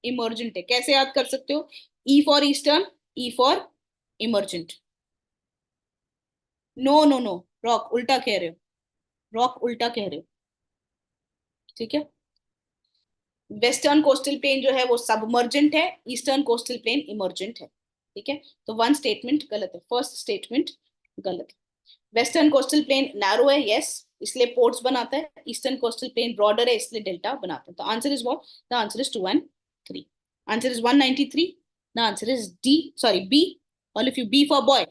इमर्जेंट है। कैसे याद कर सकते हो? E for eastern, E for emergent. No no no, rock उल्टा कह रहे हो, रॉक उल्टा कह रहे हो, ठीक है। वेस्टर्न कोस्टल प्लेन जो है वो सबमर्जेंट है, ईस्टर्न कोस्टल प्लेन इमर्जेंट है, ठीक है। तो वन स्टेटमेंट गलत है, फर्स्ट स्टेटमेंट गलत है। वेस्टर्न कोस्टल प्लेन नैरो है, यस, इसलिए पोर्ट्स बनाता है। ईस्टर्न कोस्टल प्लेन ब्रॉडर है, इसलिए डेल्टा बनाता है। तो answer is what? The answer is 2 and 3. Answer is 193. The answer is D, sorry B, all of you, B for boy,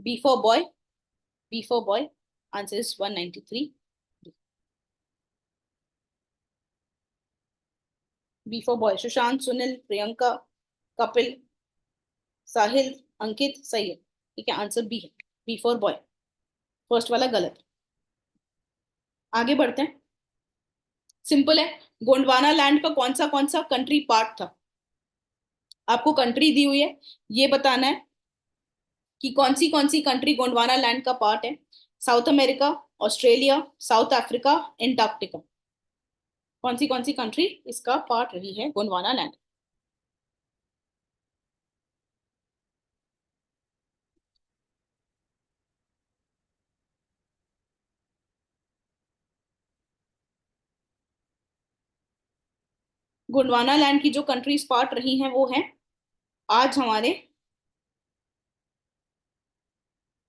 B for boy, B for boy. Answer is 193. B for boy, Sushant, Sunil, Priyanka, Kapil, Sahil, Ankit, सही है। ठीक है, answer B है, B for boy. First वाला गलत। आगे बढ़ते हैं, सिंपल है। गोंडवाना लैंड का कौन सा कंट्री पार्ट था? आपको कंट्री दी हुई है, ये बताना है कि कौन सी कंट्री गोंडवाना लैंड का पार्ट है। South America, Australia, south Africa, Antarctica. कौन सी कंट्री इसका पार्ट रही है गोंडवाना लैंड? गोंडवाना लैंड की जो कंट्रीज पार्ट रही हैं वो है आज हमारे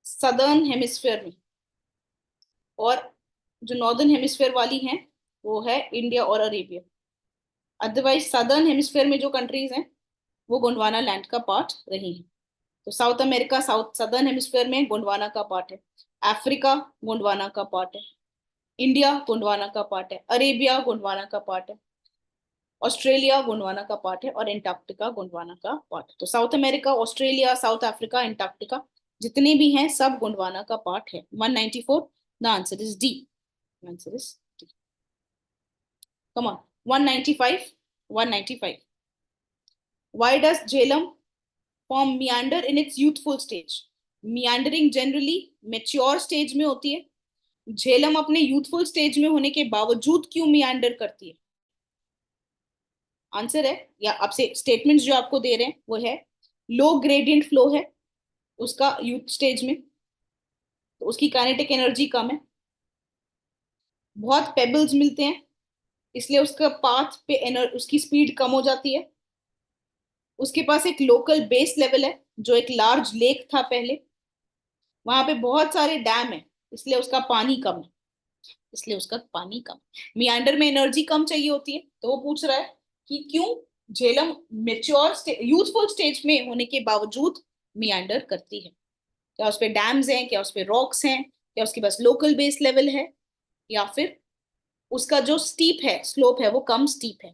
सदर्न हेमिस्फेयर में, और जो नॉर्दर्न हेमिस्फेयर वाली हैं वो है इंडिया और अरेबिया। अदरवाइज सदर्न हेमिस्फेयर में जो कंट्रीज हैं वो गोंडवाना लैंड का पार्ट रही हैं। तो south America south southern hemisphere में गोंडवाना का पार्ट है, अफ्रीका गोंडवाना का पार्ट है, इंडिया गोंडवाना का पार्ट है, अरेबिया गोंडवाना का पार्ट है, ऑस्ट्रेलिया गोंडवाना का पार्ट है, और एंटार्क्टिका गोंडवाना का पार्ट है। तो south America, Australia, south Africa, Antarctica जितने भी हैं सब गोंडवाना का पार्ट है। 194, the answer is D, answer is D. Come on, 195, 195, why does Jhelum form मियांडर in its youthful stage? Meandering generally mature stage में होती है, झेलम अपने यूथफुल स्टेज में होने के बावजूद क्यों मियांडर करती है? आंसर है, या आपसे स्टेटमेंट्स जो आपको दे रहे हैं वो है, लो ग्रेडियंट फ्लो है उसका यूथ स्टेज में, तो उसकी काइनेटिक एनर्जी कम है, बहुत पेबल्स मिलते हैं इसलिए उसका पाथ पे उसकी स्पीड कम हो जाती है, उसके पास एक लोकल बेस लेवल है जो एक लार्ज लेक था पहले, वहां पे बहुत सारे डैम है इसलिए उसका पानी कम है, इसलिए उसका पानी कम। मियांडर में एनर्जी कम चाहिए होती है, तो वो पूछ रहा है कि क्यों झेलम मेच्योर यूथफुल स्टेज में होने के बावजूद मियांडर करती है। क्या उस पे डैम्स हैं, क्या उस पे रॉक्स हैं, क्या उसके पास लोकल बेस लेवल है, या फिर उसका जो स्टीप है स्लोप है वो कम स्टीप है,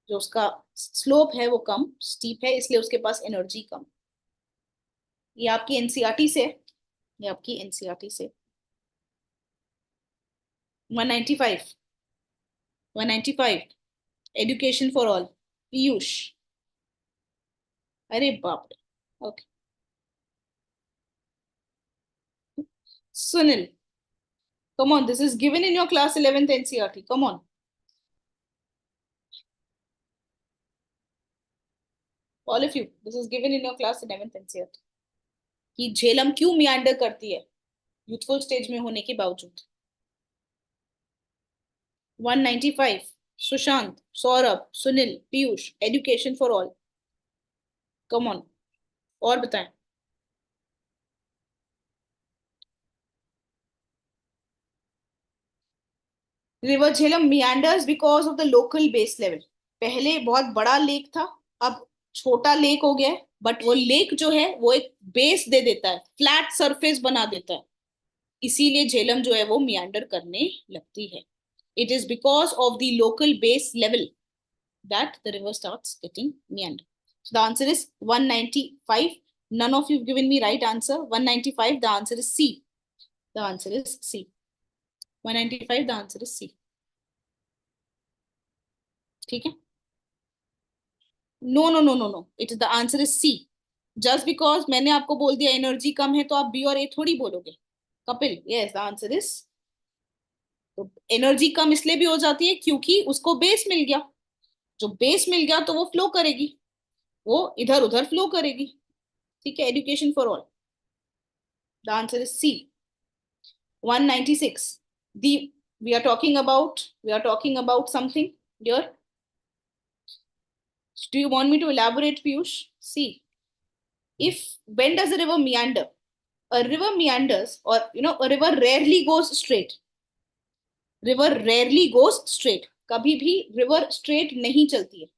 जो उसका स्लोप है वो कम स्टीप है इसलिए उसके पास एनर्जी कम। ये आपकी एनसीईआरटी से है, ये आपकी एनसीईआरटी से। 195, 195, एजुकेशन फॉर ऑल, पीयूष। अरे बाप रे, okay. Sunil, come on, this is given in your class 11th NCERT, come on, all of you, this is given in your class 11th NCERT कि झेलम क्यों मियांडर करती है यूथफुल स्टेज में होने के बावजूद। 195, Sushant, Saurabh, Sunil, Piyush, education for all, come on, और बताएं। River Jhelum मियांडर्स because of the local base level. पहले बहुत बड़ा लेक था, अब छोटा लेक हो गया है, बट वो लेक जो है वो एक बेस दे देता है, फ्लैट सरफेस बना देता है, इसीलिए झेलम जो है वो मियांडर करने लगती है। It is because of the local base level that the river starts getting meander. So the answer is 195. None of you have given me right answer. 195, the answer is C. The answer is C. 195, the answer is C. ठीक है? No no no no no, it is the answer is C. Just because मैंने आपको बोल दिया energy कम है तो आप B और ए थोड़ी बोलोगे। Kapil, yes the answer is, तो एनर्जी कम इसलिए भी हो जाती है क्योंकि उसको बेस मिल गया, जो बेस मिल गया तो वो फ्लो करेगी, वो इधर उधर फ्लो करेगी। ठीक है, education for all, the answer is C. 196, the we are talking about something here. Do you want me to elaborate, Piyush? See, if when does a river meander? A river meanders, or a river rarely goes straight. River rarely goes straight, कभी भी river straight नहीं चलती है।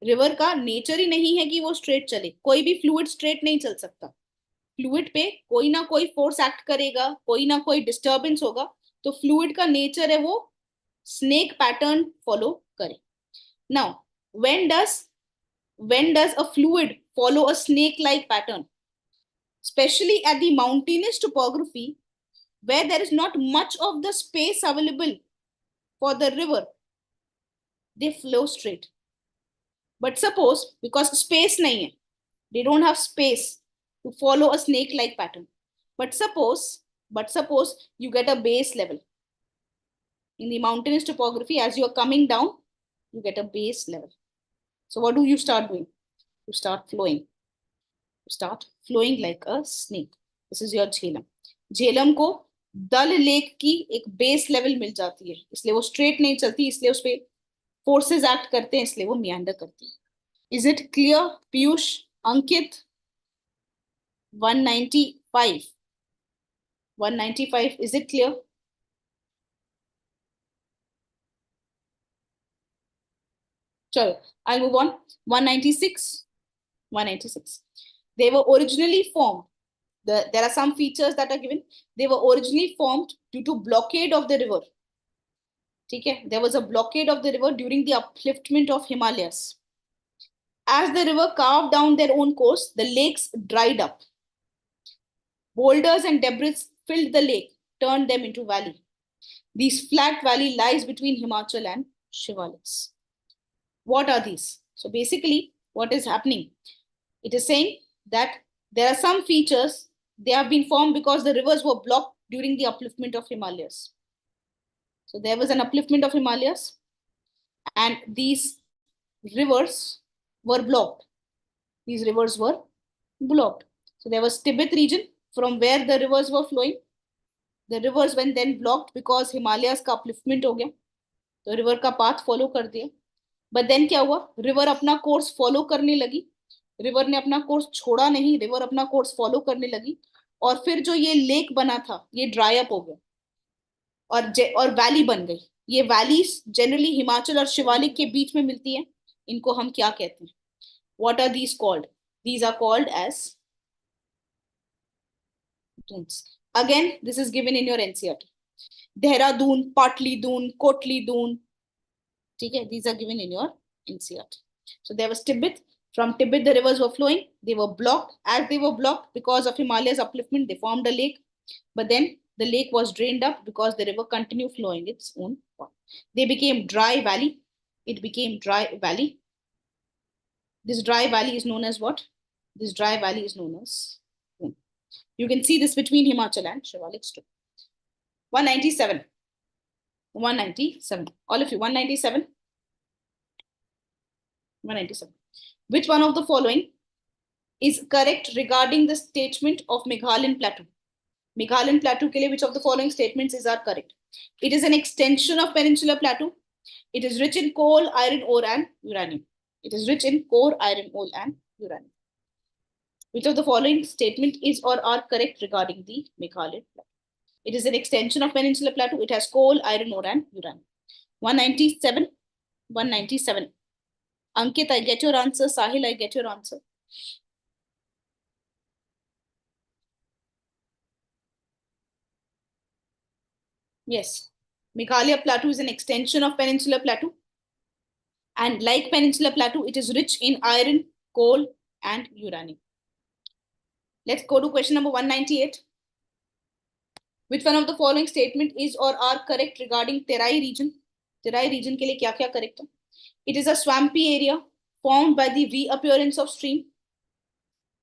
River का nature ही नहीं है कि वो स्ट्रेट चले, कोई भी फ्लूइड स्ट्रेट नहीं चल सकता, फ्लूइड पे कोई ना कोई फोर्स एक्ट करेगा, कोई ना कोई डिस्टर्बेंस होगा, तो फ्लूइड का नेचर है वो स्नेक पैटर्न फॉलो करे। Now When does a fluid follow a snake-like pattern? Especially at the mountainous topography, where there is not much of the space available for the river, they flow straight. But suppose, because space nahi hai, they don't have space to follow a snake-like pattern. But suppose you get a base level. In the mountainous topography, as you are coming down, you get a base level. So what do you start doing? You start flowing. You start flowing like a snake. This is your Jhelum. Jhelum को दल lake की एक base level मिल जाती है, इसलिए वो straight नहीं चलती, इसलिए उस पे फोर्सेस एक्ट करते हैं, इसलिए वो मियांडर करती है. Is it clear Piyush? Ankit 195 is it clear? Chalo, I'll move on. 196. They were originally formed. There are some features that are given. They were originally formed due to blockade of the river. Okay? There was a blockade of the river during the upliftment of Himalayas. As the river carved down their own course, the lakes dried up. Boulders and debris filled the lake, turned them into valley. These flat valley lies between Himachal and Shivaliks. What are these? So basically, what is happening? It is saying that there are some features, they have been formed because the rivers were blocked during the upliftment of Himalayas. So there was an upliftment of Himalayas and these rivers were blocked. These rivers were blocked. So there was Tibet region from where the rivers were flowing. The rivers were then blocked because Himalayas का upliftment हो गया. तो river का path follow कर दिया. But then क्या हुआ? River अपना course follow करने लगी. River ने अपना course छोड़ा नहीं. River अपना course follow करने लगी. और फिर जो ये lake बना था, ये dry up हो गया. और valley बन गई. ये valleys generally हिमाचल और शिवालिक के बीच में मिलती है. इनको हम क्या कहते हैं? What are these called? These are called as dunes. Again, this is given in your NCERT. Dehradun, Patli Dun, Kotli Dun. Okay, these are given in your NCERT. So there was Tibet. From Tibet, the rivers were flowing. They were blocked. As they were blocked because of Himalayas upliftment, they formed a lake. But then the lake was drained up because the river continued flowing its own path. They became dry valley. It became dry valley. This dry valley is known as what? This dry valley is known as. You can see this between Himachal and Shivaliks too. 197. 197. All of you, 197. 197. Which one of the following is correct regarding the statement of Meghalayan Plateau? Meghalayan Plateau ke liye, which of the following statements are correct? It is an extension of Peninsular Plateau. It is rich in coal, iron ore, and uranium. It is rich in core, iron ore, and uranium. Which of the following statement is or are correct regarding the Meghalayan Plateau? It is an extension of Peninsular Plateau. It has coal, iron ore, and uranium. 197. 197. Ankit, I get your answer. Sahil, I get your answer. Yes. Meghalaya Plateau is an extension of Peninsular Plateau. And like Peninsular Plateau, it is rich in iron, coal, and uranium. Let's go to question number 198. Which one of the following statement is or are correct regarding Terai region? Terai region ke liye kya correct hai? It is a swampy area formed by the reappearance of stream,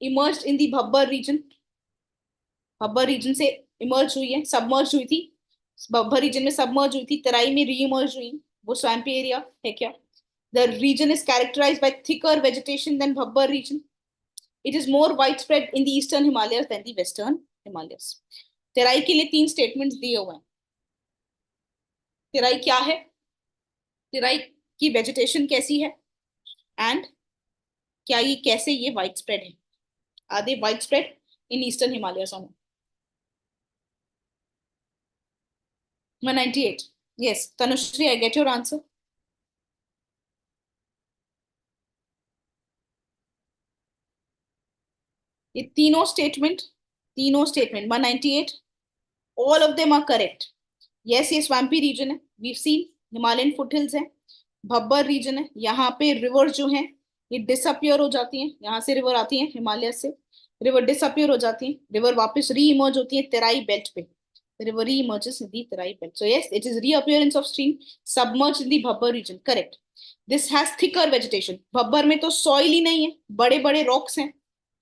emerged in the Bhabbar region. Bhabbar region से emerge हुई है, submerged हुई थी. Bhabbar region में submerge हुई थी, तराई में re-emerge हुई. वो swampy area है क्या? The region is characterized by thicker vegetation than Bhabbar region. It is more widespread in the eastern Himalayas than the western Himalayas. Terai के लिए 3 स्टेटमेंट्स दिए हुए हैं. तेराई क्या है? तेराई की वेजिटेशन कैसी है? एंड क्या ये कैसे ये वाइडस्प्रेड है? Are they widespread in eastern Himalayas और 198. Yes, Tanushree, I get your answer. ये तीनों statement 198, all of them are correct. Yes, ये swampy region है. We've seen Himalayan foothills है. भब्बर रीजन है, यहाँ पे रिवर जो है ये डिसअपियर हो जाती है, यहाँ से रिवर आती है हिमालय से, रिवर डिसअपियर हो जाती है, रिवर वापस री इमर्ज होती है तेराई बेल्ट पे, river reemerges in the Terai belt. So yes, it is reappearance of stream submerge in the Bhabar region, correct. This has thicker vegetation. Bhabar में तो सॉइल ही नहीं है, बड़े बड़े रॉक्स हैं,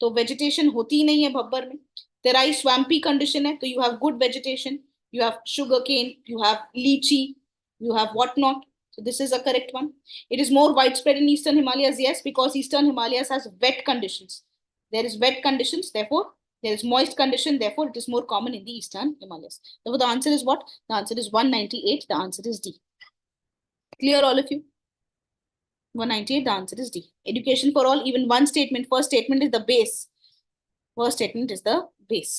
तो वेजिटेशन होती ही नहीं है भब्बर में. तेराई स्वैम्पी कंडीशन है, तो you have good vegetation, you have sugar cane, you have lychee, you have whatnot. So this is a correct one. It is more widespread in eastern Himalayas, yes, because eastern Himalayas has wet conditions. There is wet conditions, therefore there is moist condition, therefore it is more common in the eastern Himalayas. Therefore the answer is what? The answer is 198. The answer is D. Clear all of you? 198. The answer is D. Education for all. Even one statement. First statement is the base. First statement is the base.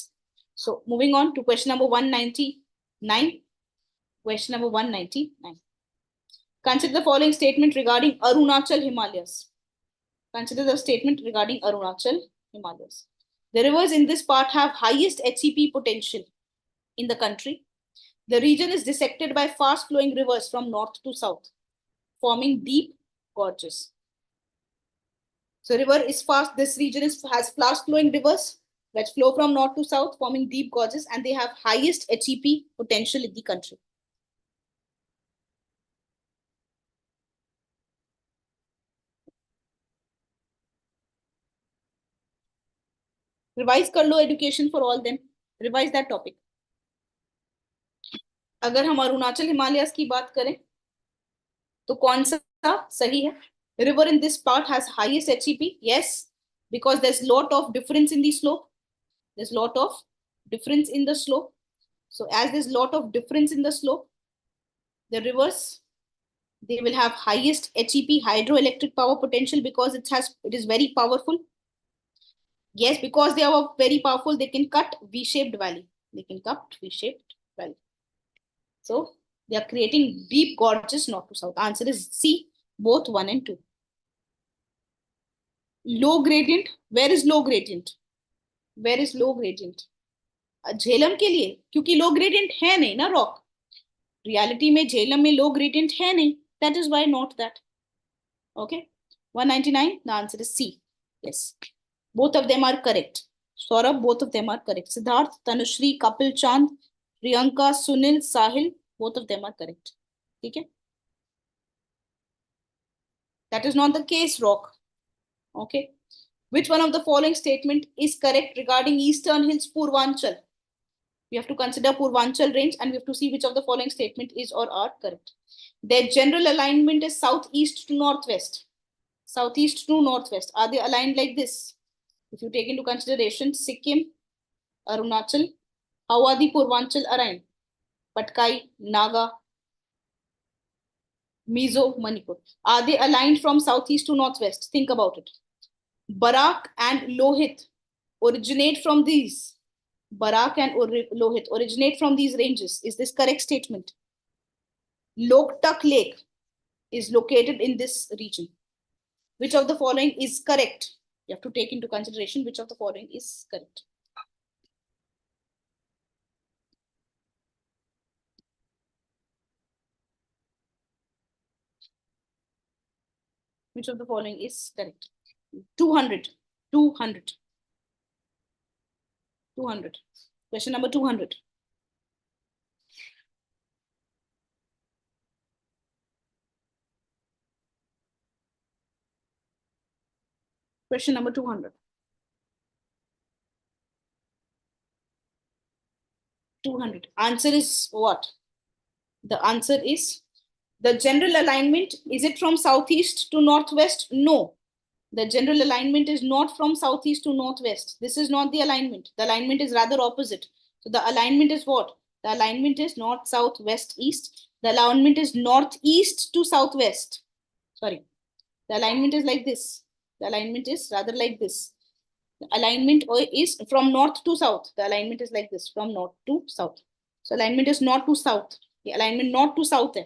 So moving on to question number 199. Question number 199. Consider the following statement regarding Arunachal Himalayas. Consider the statement regarding Arunachal Himalayas. The rivers in this part have highest HEP potential in the country. The region is dissected by fast flowing rivers from north to south, forming deep gorges. So river is fast, this region has fast flowing rivers that flow from north to south, forming deep gorges, and they have highest HEP potential in the country. Revise कर लो education for all, then revise that topic. अगर हम Arunachal Himalayas की बात करें तो कौन सा सही है? River in this part has highest HEP, yes, because there's lot of difference in the slope, there's lot of difference in the slope. So as there's lot of difference in the slope, the rivers, they will have highest HEP, hydroelectric power potential, because it is very powerful. Yes, because they are very powerful, they can cut V-shaped valley. They can cut V-shaped valley. So they are creating deep gorges north to south. Answer is C, both 1 and 2. Low gradient. Where is low gradient? Where is low gradient? Jhelum के लिए, क्योंकि लो gradient है नहीं ना rock. Reality में झेलम में लो gradient है नहीं. That is why not that. Okay. 199. The answer is C. Yes. Both of them are correct. Saurabh, both of them are correct. Siddharth, Tanushree, Kapil Chand, Priyanka, Sunil, Sahil, both of them are correct. ठीक है? That is not the case, Rock. Okay. Which one of the following statement is correct regarding Eastern Hills Purvanchal? We have to consider Purvanchal range and we have to see which of the following statement is or are correct. Their general alignment is southeast to northwest. Southeast to northwest. Are they aligned like this? If you take into consideration Sikkim, Arunachal, how are the Purvanchal aligned? Patkai, Naga, Mizo, Manipur. Are they aligned from southeast to northwest? Think about it. Barak and Lohit originate from these. Barak and Lohit originate from these ranges. Is this correct statement? Loktak Lake is located in this region. Which of the following is correct? You have to take into consideration which of the following is correct. Which of the following is correct? 200. 200. 200. Question number 200. Question number 200. 200. Answer is what? The answer is the general alignment. Is it from southeast to northwest? No. The general alignment is not from southeast to northwest. This is not the alignment. The alignment is rather opposite. So the alignment is what? The alignment is north, south, west, east. The alignment is northeast to southwest. Sorry. The alignment is like this. The alignment is rather like this. The alignment is from north to south. The alignment is like this, from north to south. So alignment is north to south. The alignment north to south hai.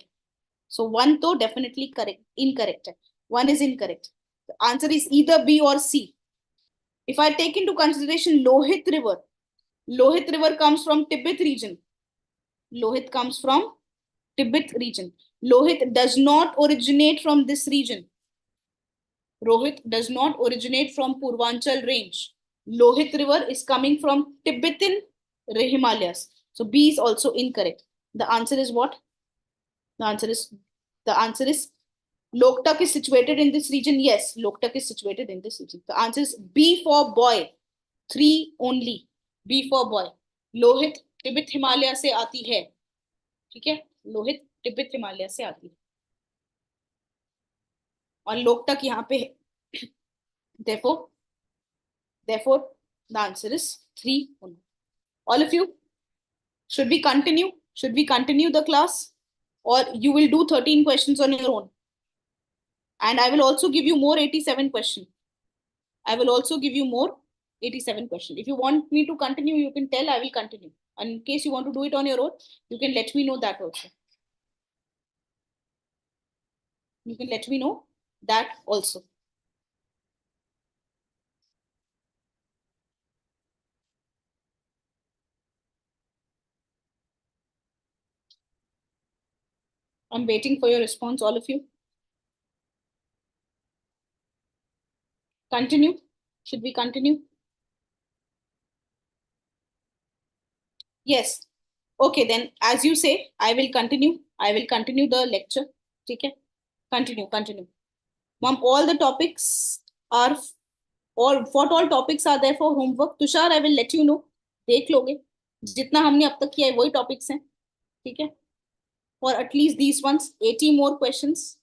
So one to definitely correct, incorrect. One is incorrect. The answer is either B or C. If I take into consideration Lohit River comes from Tibet region. Lohit comes from Tibet region. Lohit does not originate from this region. Rohit does not originate from Purvanchal range. Lohit river is coming from Tibetan Himalayas. So B is also incorrect. The answer is what? The answer is Loktak is situated in this region. Yes, Loktak is situated in this region. The answer is B for boy. 3 only. B for boy. Lohit Tibet Himalaya से आती है. ठीक है, लोहित तिब्बत हिमालय से आती है और लोकटक यहाँ पे है. Therefore, the answer is 3 only. All of you, should we continue? Should we continue the class, or you will do 13 questions on your own? And I will also give you more 87 questions. I will also give you more 87 questions. If you want me to continue, you can tell, I will continue. And in case you want to do it on your own, you can let me know that also. You can let me know that also. I'm waiting for your response, all of you. Continue. Should we continue? Yes. Okay, then as you say, I will continue. I will continue the lecture. Okay? Continue. Mom, all the topics are, or what all topics are there for homework? Tushar, I will let you know. देख लोगे जितना हमने अब तक किया है वही topics हैं. ठीक है, or at least these ones. 80 more questions.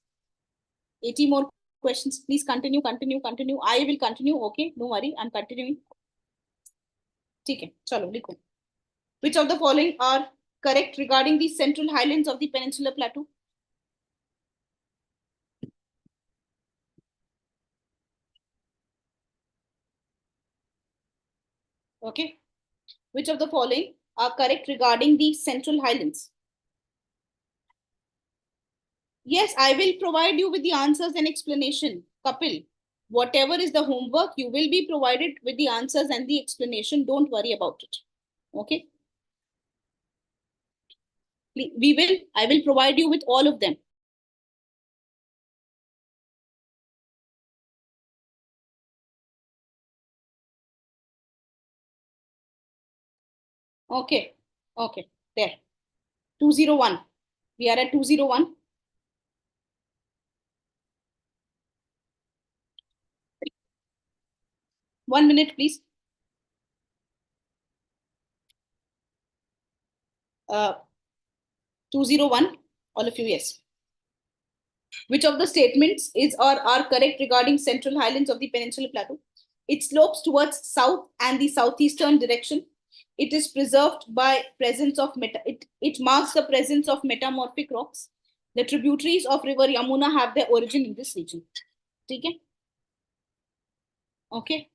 80 more questions. Please continue. I will continue. Okay, no worry, I'm continuing. ठीक है, चलो लिखो. Which of the following are correct regarding the central highlands of the peninsular plateau? Okay. Which of the following are correct regarding the central highlands? Yes, I will provide you with the answers and explanation. Kapil, whatever is the homework, you will be provided with the answers and the explanation. Don't worry about it. Okay. I will provide you with all of them. Okay. There. 201. We are at 201. One minute, please. 201. All of you, yes. Which of the statements is or are correct regarding central highlands of the peninsular plateau? It slopes towards south and the southeastern direction. It is preserved by presence of it marks the presence of metamorphic rocks. The tributaries of river Yamuna have their origin in this region. Okay. Okay.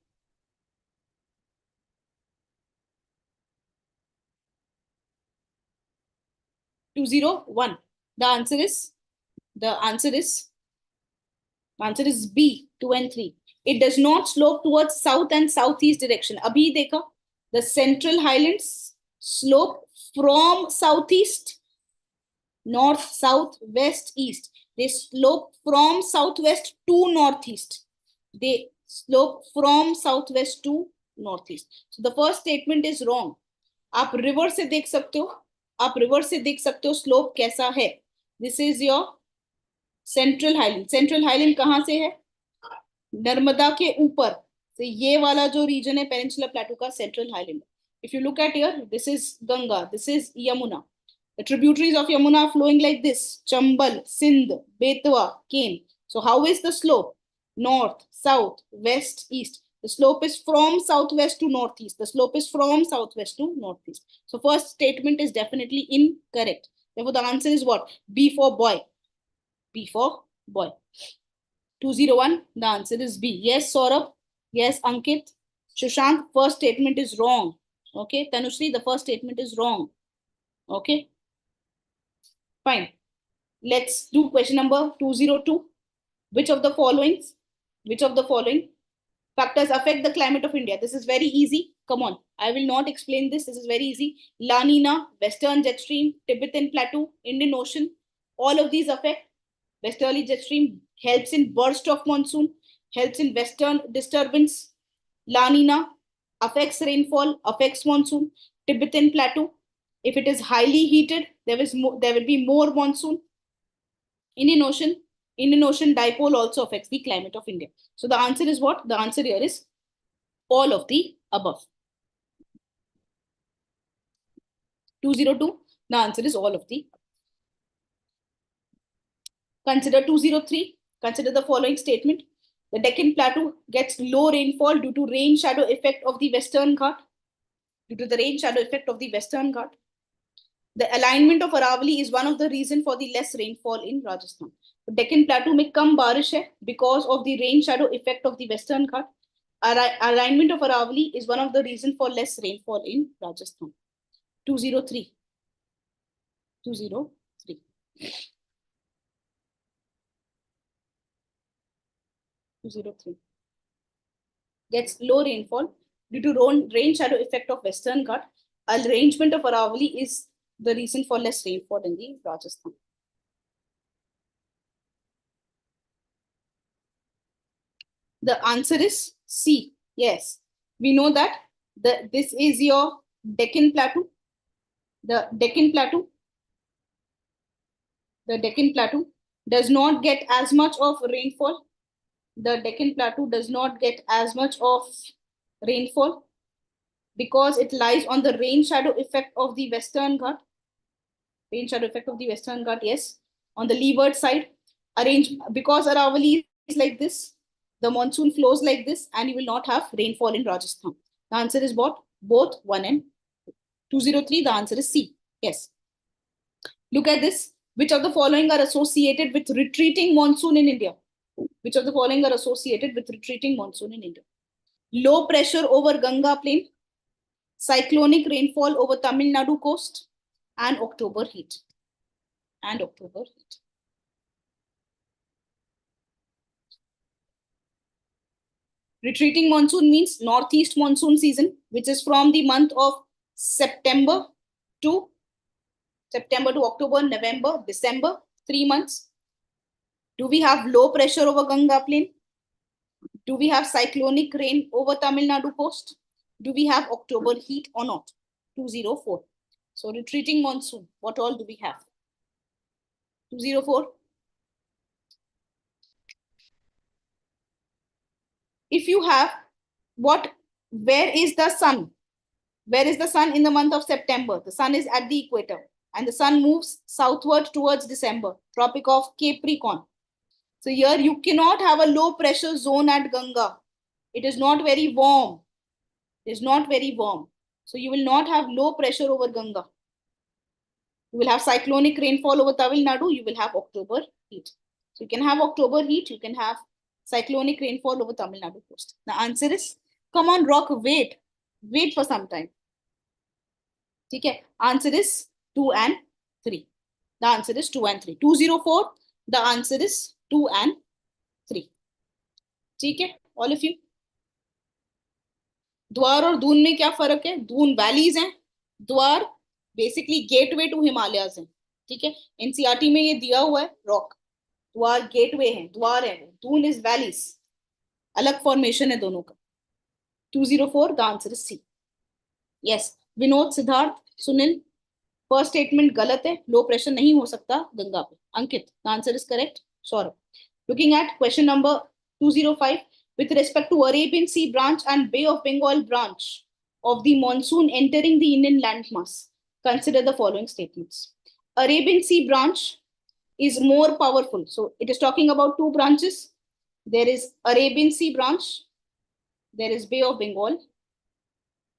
Two zero one. The answer is B. 2 and 3. It does not slope towards south and southeast direction. Abhi dekha, the central highlands slope from southeast, north, south, west, east. They slope from southwest to northeast. They slope from southwest to northeast. So the first statement is wrong. आप river से देख सकते हो, slope कैसा है. This is your central highland. Central highland कहाँ से है? नर्मदा के ऊपर. So ये वाला जो region है peninsular plateau का central highland. If you look at here, this is Ganga, this is Yamuna. The tributaries of Yamuna are flowing like this: Chambal, Sindh, Betwa, Ken. So how is the slope? North, south, west, east. The slope is from southwest to northeast. So first statement is definitely incorrect. Therefore, the answer is what? B for boy. 201. The answer is B. Yes, Saurabh. Yes, Ankit. Shushank, first statement is wrong. Okay. Tanushree, the first statement is wrong. Okay. Fine. Let's do question number 202. Which of the following factors affect the climate of India? This is very easy. Come on. I will not explain this. This is very easy. La Nina, Western jet stream, Tibetan plateau, Indian Ocean, All of these affect. Westerly jet stream helps in burst of monsoon, helps in western disturbance. La Nina affects rainfall, affects monsoon. Tibetan Plateau, if it is highly heated, there will be more monsoon. Indian Ocean dipole also affects the climate of India. So the answer is what? The answer here is all of the above. 202, the answer is all of the. Consider 203. Consider the following statement. The Deccan Plateau gets low rainfall due to rain shadow effect of the Western Ghat. Due to the rain shadow effect of the Western Ghat. The alignment of Aravalli is one of the reasons for the less rainfall in Rajasthan. The Deccan Plateau में कम बारिश है because of the rain shadow effect of the Western Ghat. Alignment of Aravalli is one of the reasons for less rainfall in Rajasthan. 203. 203. 203. Gets low rainfall due to rain shadow effect of Western Ghat. Arrangement of Aravalli is the reason for less rainfall in the Rajasthan. The answer is C. Yes, we know that this is your Deccan Plateau. The Deccan Plateau does not get as much of rainfall. The Deccan Plateau does not get as much of rainfall because it lies on the rain shadow effect of the Western Ghat. Rain shadow effect of the Western Ghat, yes. On the leeward side, because Aravalli is like this, the monsoon flows like this, and you will not have rainfall in Rajasthan. The answer is what? Both 1 and 203. The answer is C. Yes. Look at this. Which of the following are associated with retreating monsoon in India? Which of the following are associated with retreating monsoon in India? Low pressure over Ganga plain, cyclonic rainfall over Tamil Nadu coast, and October heat. Retreating monsoon means northeast monsoon season, which is from the month of September to October, November, December, 3 months. Do we have low pressure over Ganga plain? Do we have cyclonic rain over Tamil Nadu coast? Do we have October heat or not? 204. So retreating monsoon, what all do we have? 204. If you have where is the sun? Where is the sun in the month of September? The sun is at the equator and the sun moves southward towards December, Tropic of Capricorn. So here you cannot have a low pressure zone at Ganga. It is not very warm. It is not very warm. So you will not have low pressure over Ganga. You will have cyclonic rainfall over Tamil Nadu. You will have October heat. So you can have October heat. You can have cyclonic rainfall over Tamil Nadu coast. The answer is, come on, Rock, wait. Wait for some time. Okay. Answer is 2 and 3. The answer is 2 and 3. 204. The answer is 2 and 3. Okay. All of you. द्वार और दून में क्या फर्क है? Doon valleys हैं, द्वार basically gateway to Himalayas हैं. ठीक है, एनसीईआरटी में ये दिया हुआ है रॉक. द्वार गेटवे है, द्वार है. दून इज वैलीज, अलग फॉर्मेशन है दोनों का. 204. The answer is C. Yes, Vinod, Siddharth, Sunil, first statement गलत है. लो प्रेशर नहीं हो सकता गंगा पे. Ankit, the answer is correct. Saurabh. Looking at question number 205. With respect to Arabian Sea branch and Bay of Bengal branch of the monsoon entering the Indian landmass, consider the following statements. Arabian Sea branch is more powerful. So it is talking about two branches. There is Arabian Sea branch. There is Bay of Bengal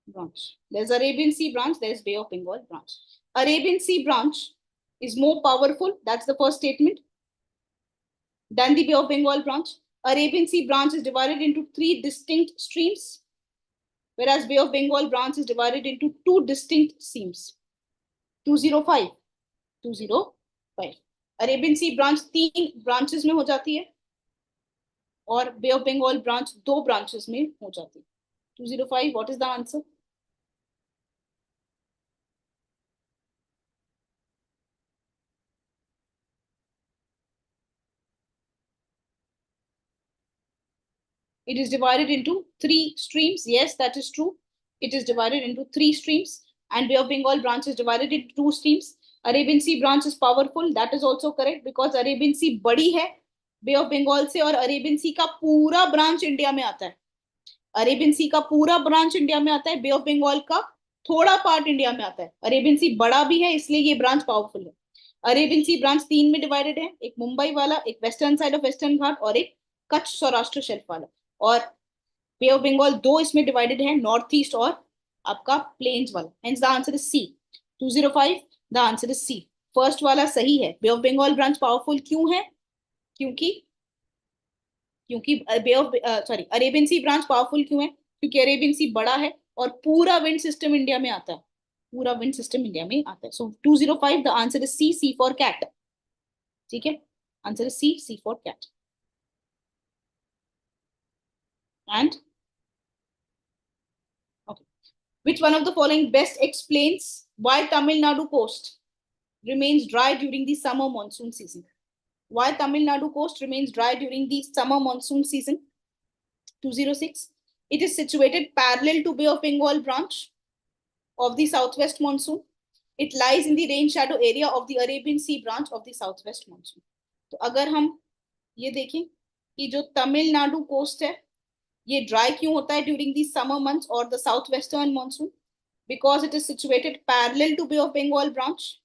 branch. There's Arabian Sea branch. There is Bay of Bengal branch. Arabian Sea branch is more powerful. That's the first statement. Than the Bay of Bengal branch. Arabian Sea branch is divided into 3 distinct streams, whereas Bay of Bengal branch is divided into 2 distinct seams. 205. 205. Arabian Sea branch 3 branches में हो जाती है और Bay of Bengal branch 2 branches में हो जाती है. 205. What is the answer? It is divided into 3 streams. Yes, that is true. It is divided into 3 streams. And Bay of Bengal branch is divided into 2 streams. Arabian Sea branch is powerful. That is also correct because Arabian Sea बड़ी है Bay of Bengal से, और Arabian Sea का पूरा branch India में आता है. Arabian सी का पूरा ब्रांच इंडिया में आता है, बे ऑफ बंगाल का थोड़ा पार्ट इंडिया में आता है. अरेबियन सी बड़ा भी है इसलिए ये ब्रांच पावरफुल है. अरेबियन सी ब्रांच 3 में डिवाइडेड है, एक मुंबई वाला, एक वेस्टर्न साइड ऑफ वेस्टर्न घाट और एक कच्छ सौराष्ट्र शेल्फ वाला. और बे ऑफ बंगाल 2 इसमें डिवाइडेड है, नॉर्थ ईस्ट और आपका प्लेन्स वाला. Hence the answer is C. 205 the answer is C. First वाला सही है. Bay of Bengal branch powerful क्यों है? क्योंकि Bay of sorry Arabian Sea branch powerful क्यों है? क्योंकि अरेबियन सी बड़ा है और पूरा विंड सिस्टम इंडिया में आता है. पूरा विंड सिस्टम इंडिया में आता है. So 205 the answer is C. C for cat. ठीक है, answer is C. C for cat. And okay, which one of the following best explains why Tamil Nadu coast remains dry during the summer monsoon season? Why Tamil Nadu coast remains dry during the summer monsoon season? 206. It is situated parallel to Bay of Bengal branch of the southwest monsoon. It lies in the rain shadow area of the Arabian Sea branch of the southwest monsoon. तो अगर हम ये देखें कि जो Tamil Nadu coast है ये dry क्यों होता है ड्यूरिंग दी समर मंथ्स और the south western monsoon? Because it is situated parallel to Bay of Bengal branch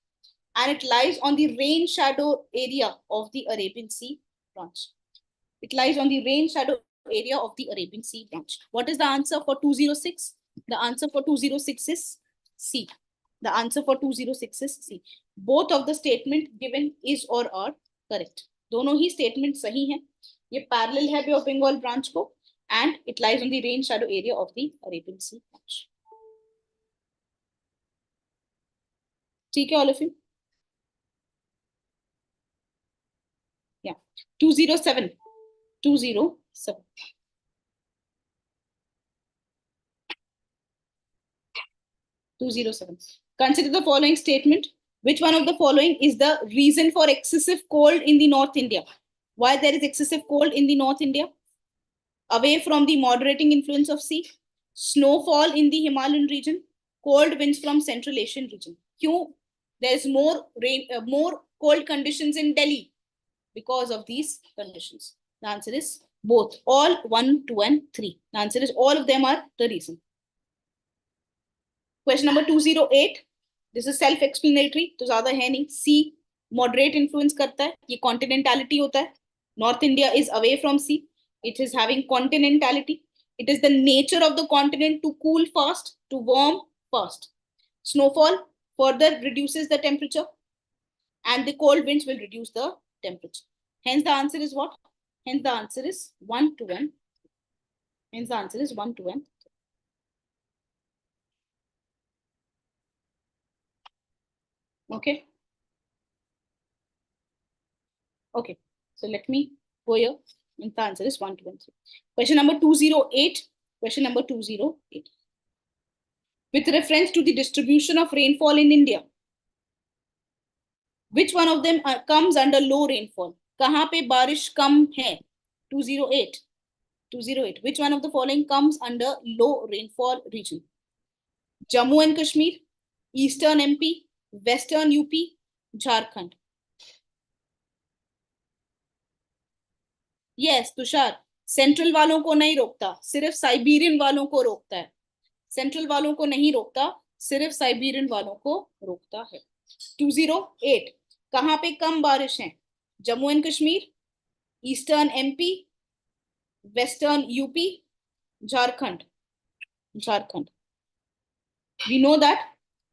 and it lies on the rain shadow area of the Arabian Sea branch. It lies on the rain shadow area of the Arabian Sea branch. What is the answer for 206? The answer for 206 is C. The answer for 206 is C. Both of the statement given is or are correct. दोनों ही statement सही हैं. ये parallel है Bay of Bengal branch को and it lies on the rain shadow area of the Arabian Sea branch. ठीक है all of you? Yeah. 207. 207. 207. Consider the following statement. Which one of the following is the reason for excessive cold in the North India? Why there is excessive cold in the North India? Away from the moderating influence of sea, snowfall in the Himalayan region, cold winds from Central Asian region. क्यों there is more rain, more cold conditions in Delhi? Because of these conditions. The answer is both. All 1, 2, and 3. The answer is all of them are the reason. Question number 208. This is self-explanatory. तो ज़्यादा है नहीं. Sea moderate influence करता है. ये continentality होता है. North India is away from sea. It is having continentality. It is the nature of the continent to cool fast, to warm fast. Snowfall further reduces the temperature, and the cold winds will reduce the temperature. Hence the answer is what? Hence the answer is 1, 2, and hence the answer is 1, 2, and 3. Okay. Okay. So let me go here. And the answer is 1, 2, and 3. Question number 208. Question number 208. With reference to the distribution of rainfall in India, which one of them comes under low rainfall? कहाँ पे बारिश कम है? 208. 208. Which one of the following comes under low rainfall region? Jammu and Kashmir, Eastern MP, Western UP, Jharkhand. Yes, Tushar. Central वालों को नहीं रोकता, सिर्फ Siberian वालों को रोकता है. सेंट्रल वालों को नहीं रोकता, सिर्फ साइबेरियन वालों को रोकता है. 208. कहाँ पे कम बारिश है? Jammu and Kashmir, eastern MP, western UP, Jharkhand. Jharkhand. We know that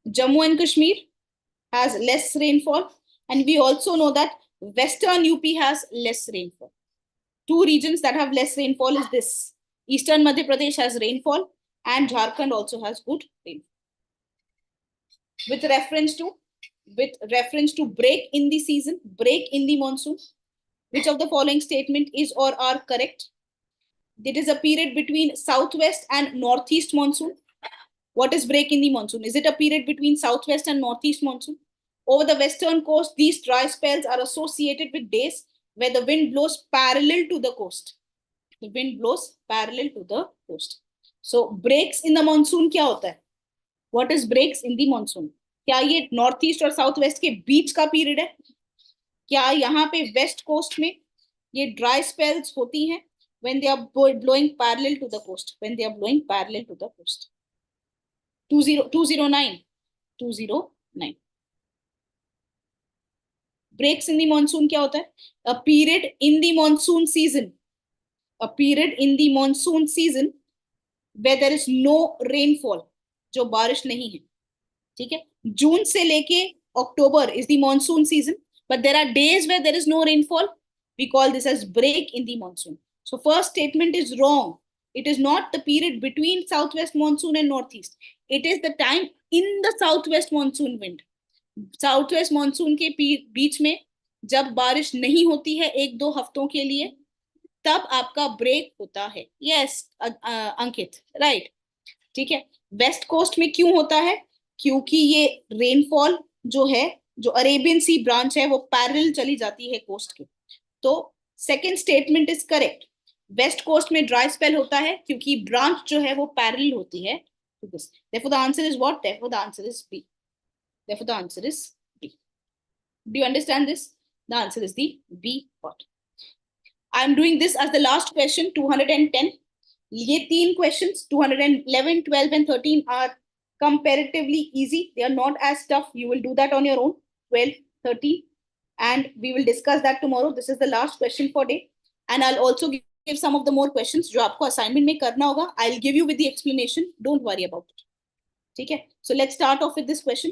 Jammu and Kashmir has less rainfall, and we also know that Western UP has less rainfall. Two regions that have less rainfall is this. Eastern Madhya Pradesh has rainfall, and Jharkhand also has good rainfall. With reference to break in the season, break in the monsoon, which of the following statement is or are correct? It is a period between southwest and northeast monsoon. What is break in the monsoon? Is it a period between southwest and northeast monsoon? Over the western coast, these dry spells are associated with days where the wind blows parallel to the coast. The wind blows parallel to the coast. So breaks in the monsoon क्या होता है? What is breaks in the monsoon? क्या ये north east और south west के बीच का period है? क्या यहाँ पे वेस्ट कोस्ट में ये ड्राई स्पेल्स होती हैं when they are blowing parallel to the coast? When they are blowing parallel to the coast. 209. Breaks in the monsoon क्या होता है? A period in the monsoon season. A period in the monsoon season where there is no rainfall. जो बारिश नहीं है. ठीक है. जून से लेके अक्टूबर is the monsoon season, but there are days where there is no rainfall. We call this as break in the monsoon. So first statement is wrong. It is not the period between southwest monsoon and northeast. It is the time in the southwest monsoon wind. Southwest monsoon के बीच में जब बारिश नहीं होती है 1-2 हफ्तों के लिए, तब आपका ब्रेक होता है. यस अंकित, राइट. ठीक है. वेस्ट कोस्ट में क्यों होता है? क्योंकि ये रेनफॉल जो है, जो अरेबियन सी ब्रांच है, वो पैरेलल चली जाती है कोस्ट के. तो second statement is correct. West coast में ड्राई स्पेल होता है क्योंकि ब्रांच जो है वो पैरेलल होती है to this. Therefore the answer is what? Therefore the answer is B. Therefore the answer is B. Do you understand this? The answer is the B part. I am doing this as the last question. 210. ये 3 questions 211, 12 and 13 are comparatively easy. They are not as tough. You will do that on your own. 12, 13, and we will discuss that tomorrow. This is the last question for day, and I'll also give some of the more questions जो आपको assignment में करना होगा. I'll give you with the explanation. Don't worry about it. ठीक है. So let's start off with this question.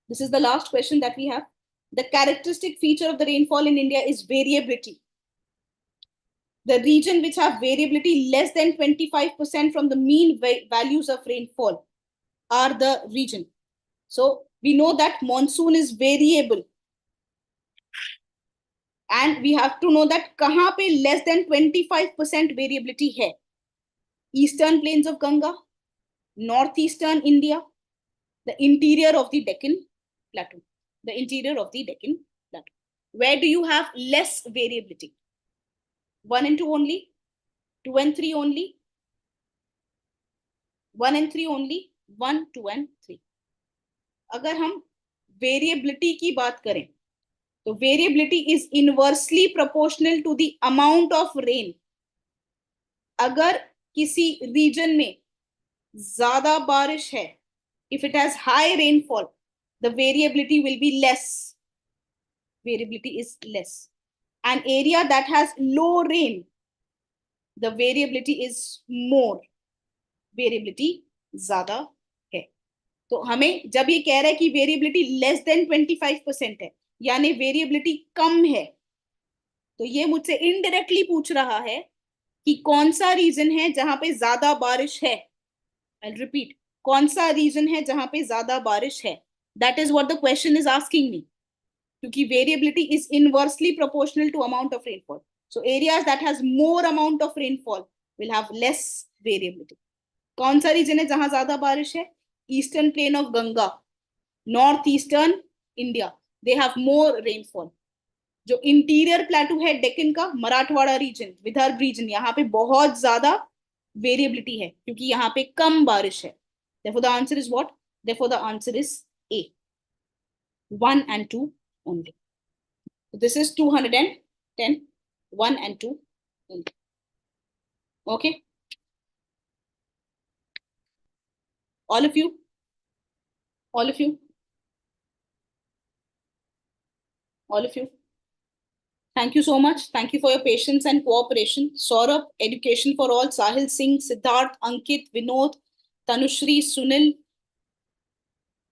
This is the last question that we have. The characteristic feature of the rainfall in India is variability. The region which have variability less than 25% from the mean values of rainfall are the region. So we know that monsoon is variable. And we have to know that kahan pe less than 25% variability hai. Eastern plains of Ganga, northeastern India, the interior of the Deccan Plateau. The interior of the Deccan Plateau. Where do you have less variability? 1 and 2 only, 2 and 3 only, 1 and 3 only, 1, 2 and 3. अगर हम variability की बात करें, तो variability is inversely proportional to the amount of rain. अगर किसी region में ज्यादा बारिश है, if it has high rainfall, the variability will be less. Variability is less. An area that has low rain, the variability is more. Variability ज्यादा है. तो हमें जब ये कह रहा है कि variability less than 25% है, यानी variability कम है, तो ये मुझसे indirectly पूछ रहा है कि कौन सा रीजन है जहां पे ज्यादा बारिश है. I'll repeat. कौन सा रीजन है जहां पे ज्यादा बारिश है? That is what the question is asking me. क्योंकि variability is inversely proportional to amount of rainfall. So areas that has more amount of rainfall will have less variability. कौन सा रीजन है जहां ज्यादा बारिश है? Eastern plain of Ganga, northeastern India, they have more rainfall. जो interior प्लेटू है डेक्कन का, मराठवाड़ा रीजन, विदर्भ रीजन, यहाँ पे बहुत ज्यादा वेरिएबिलिटी है क्योंकि यहाँ पे कम बारिश है. Therefore the answer is what? Therefore the answer is A. 1 and 2 only. So this is 210, 1 and 2 only. Okay. All of you. All of you. All of you. Thank you so much. Thank you for your patience and cooperation. Saurabh, Education for All, Sahil Singh, Siddharth, Ankit, Vinod, Tanushri, Sunil,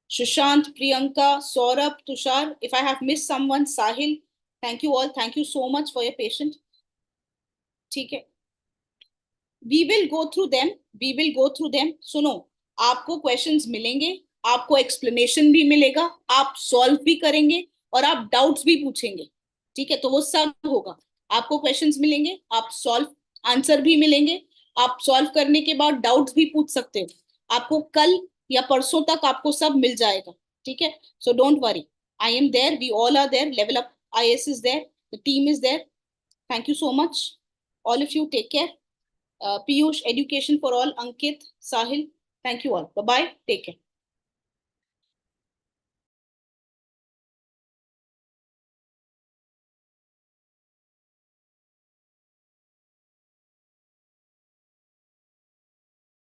Shushant, Priyanka, Saurabh, Tushar. If I have missed someone, Sahil, thank you all. Thank you so much for your patience. ठीक है. We will go through them. We will go through them. सुनो, आपको questions मिलेंगे, आपको explanation भी मिलेगा, आप solve भी करेंगे और आप doubts भी पूछेंगे. ठीक है, तो वो सब होगा. आपको क्वेश्चंस मिलेंगे, आप सॉल्व आंसर भी मिलेंगे, आप सॉल्व करने के बाद डाउट्स भी पूछ सकते हो. आपको कल या परसों तक आपको सब मिल जाएगा. ठीक है, so don't worry. I am there, we all are there. Level up IAS is there, the team is there. Thank you so much. All of you take care. Piyush, education for all. Ankit, Sahil, thank you all. Bye bye. Take care.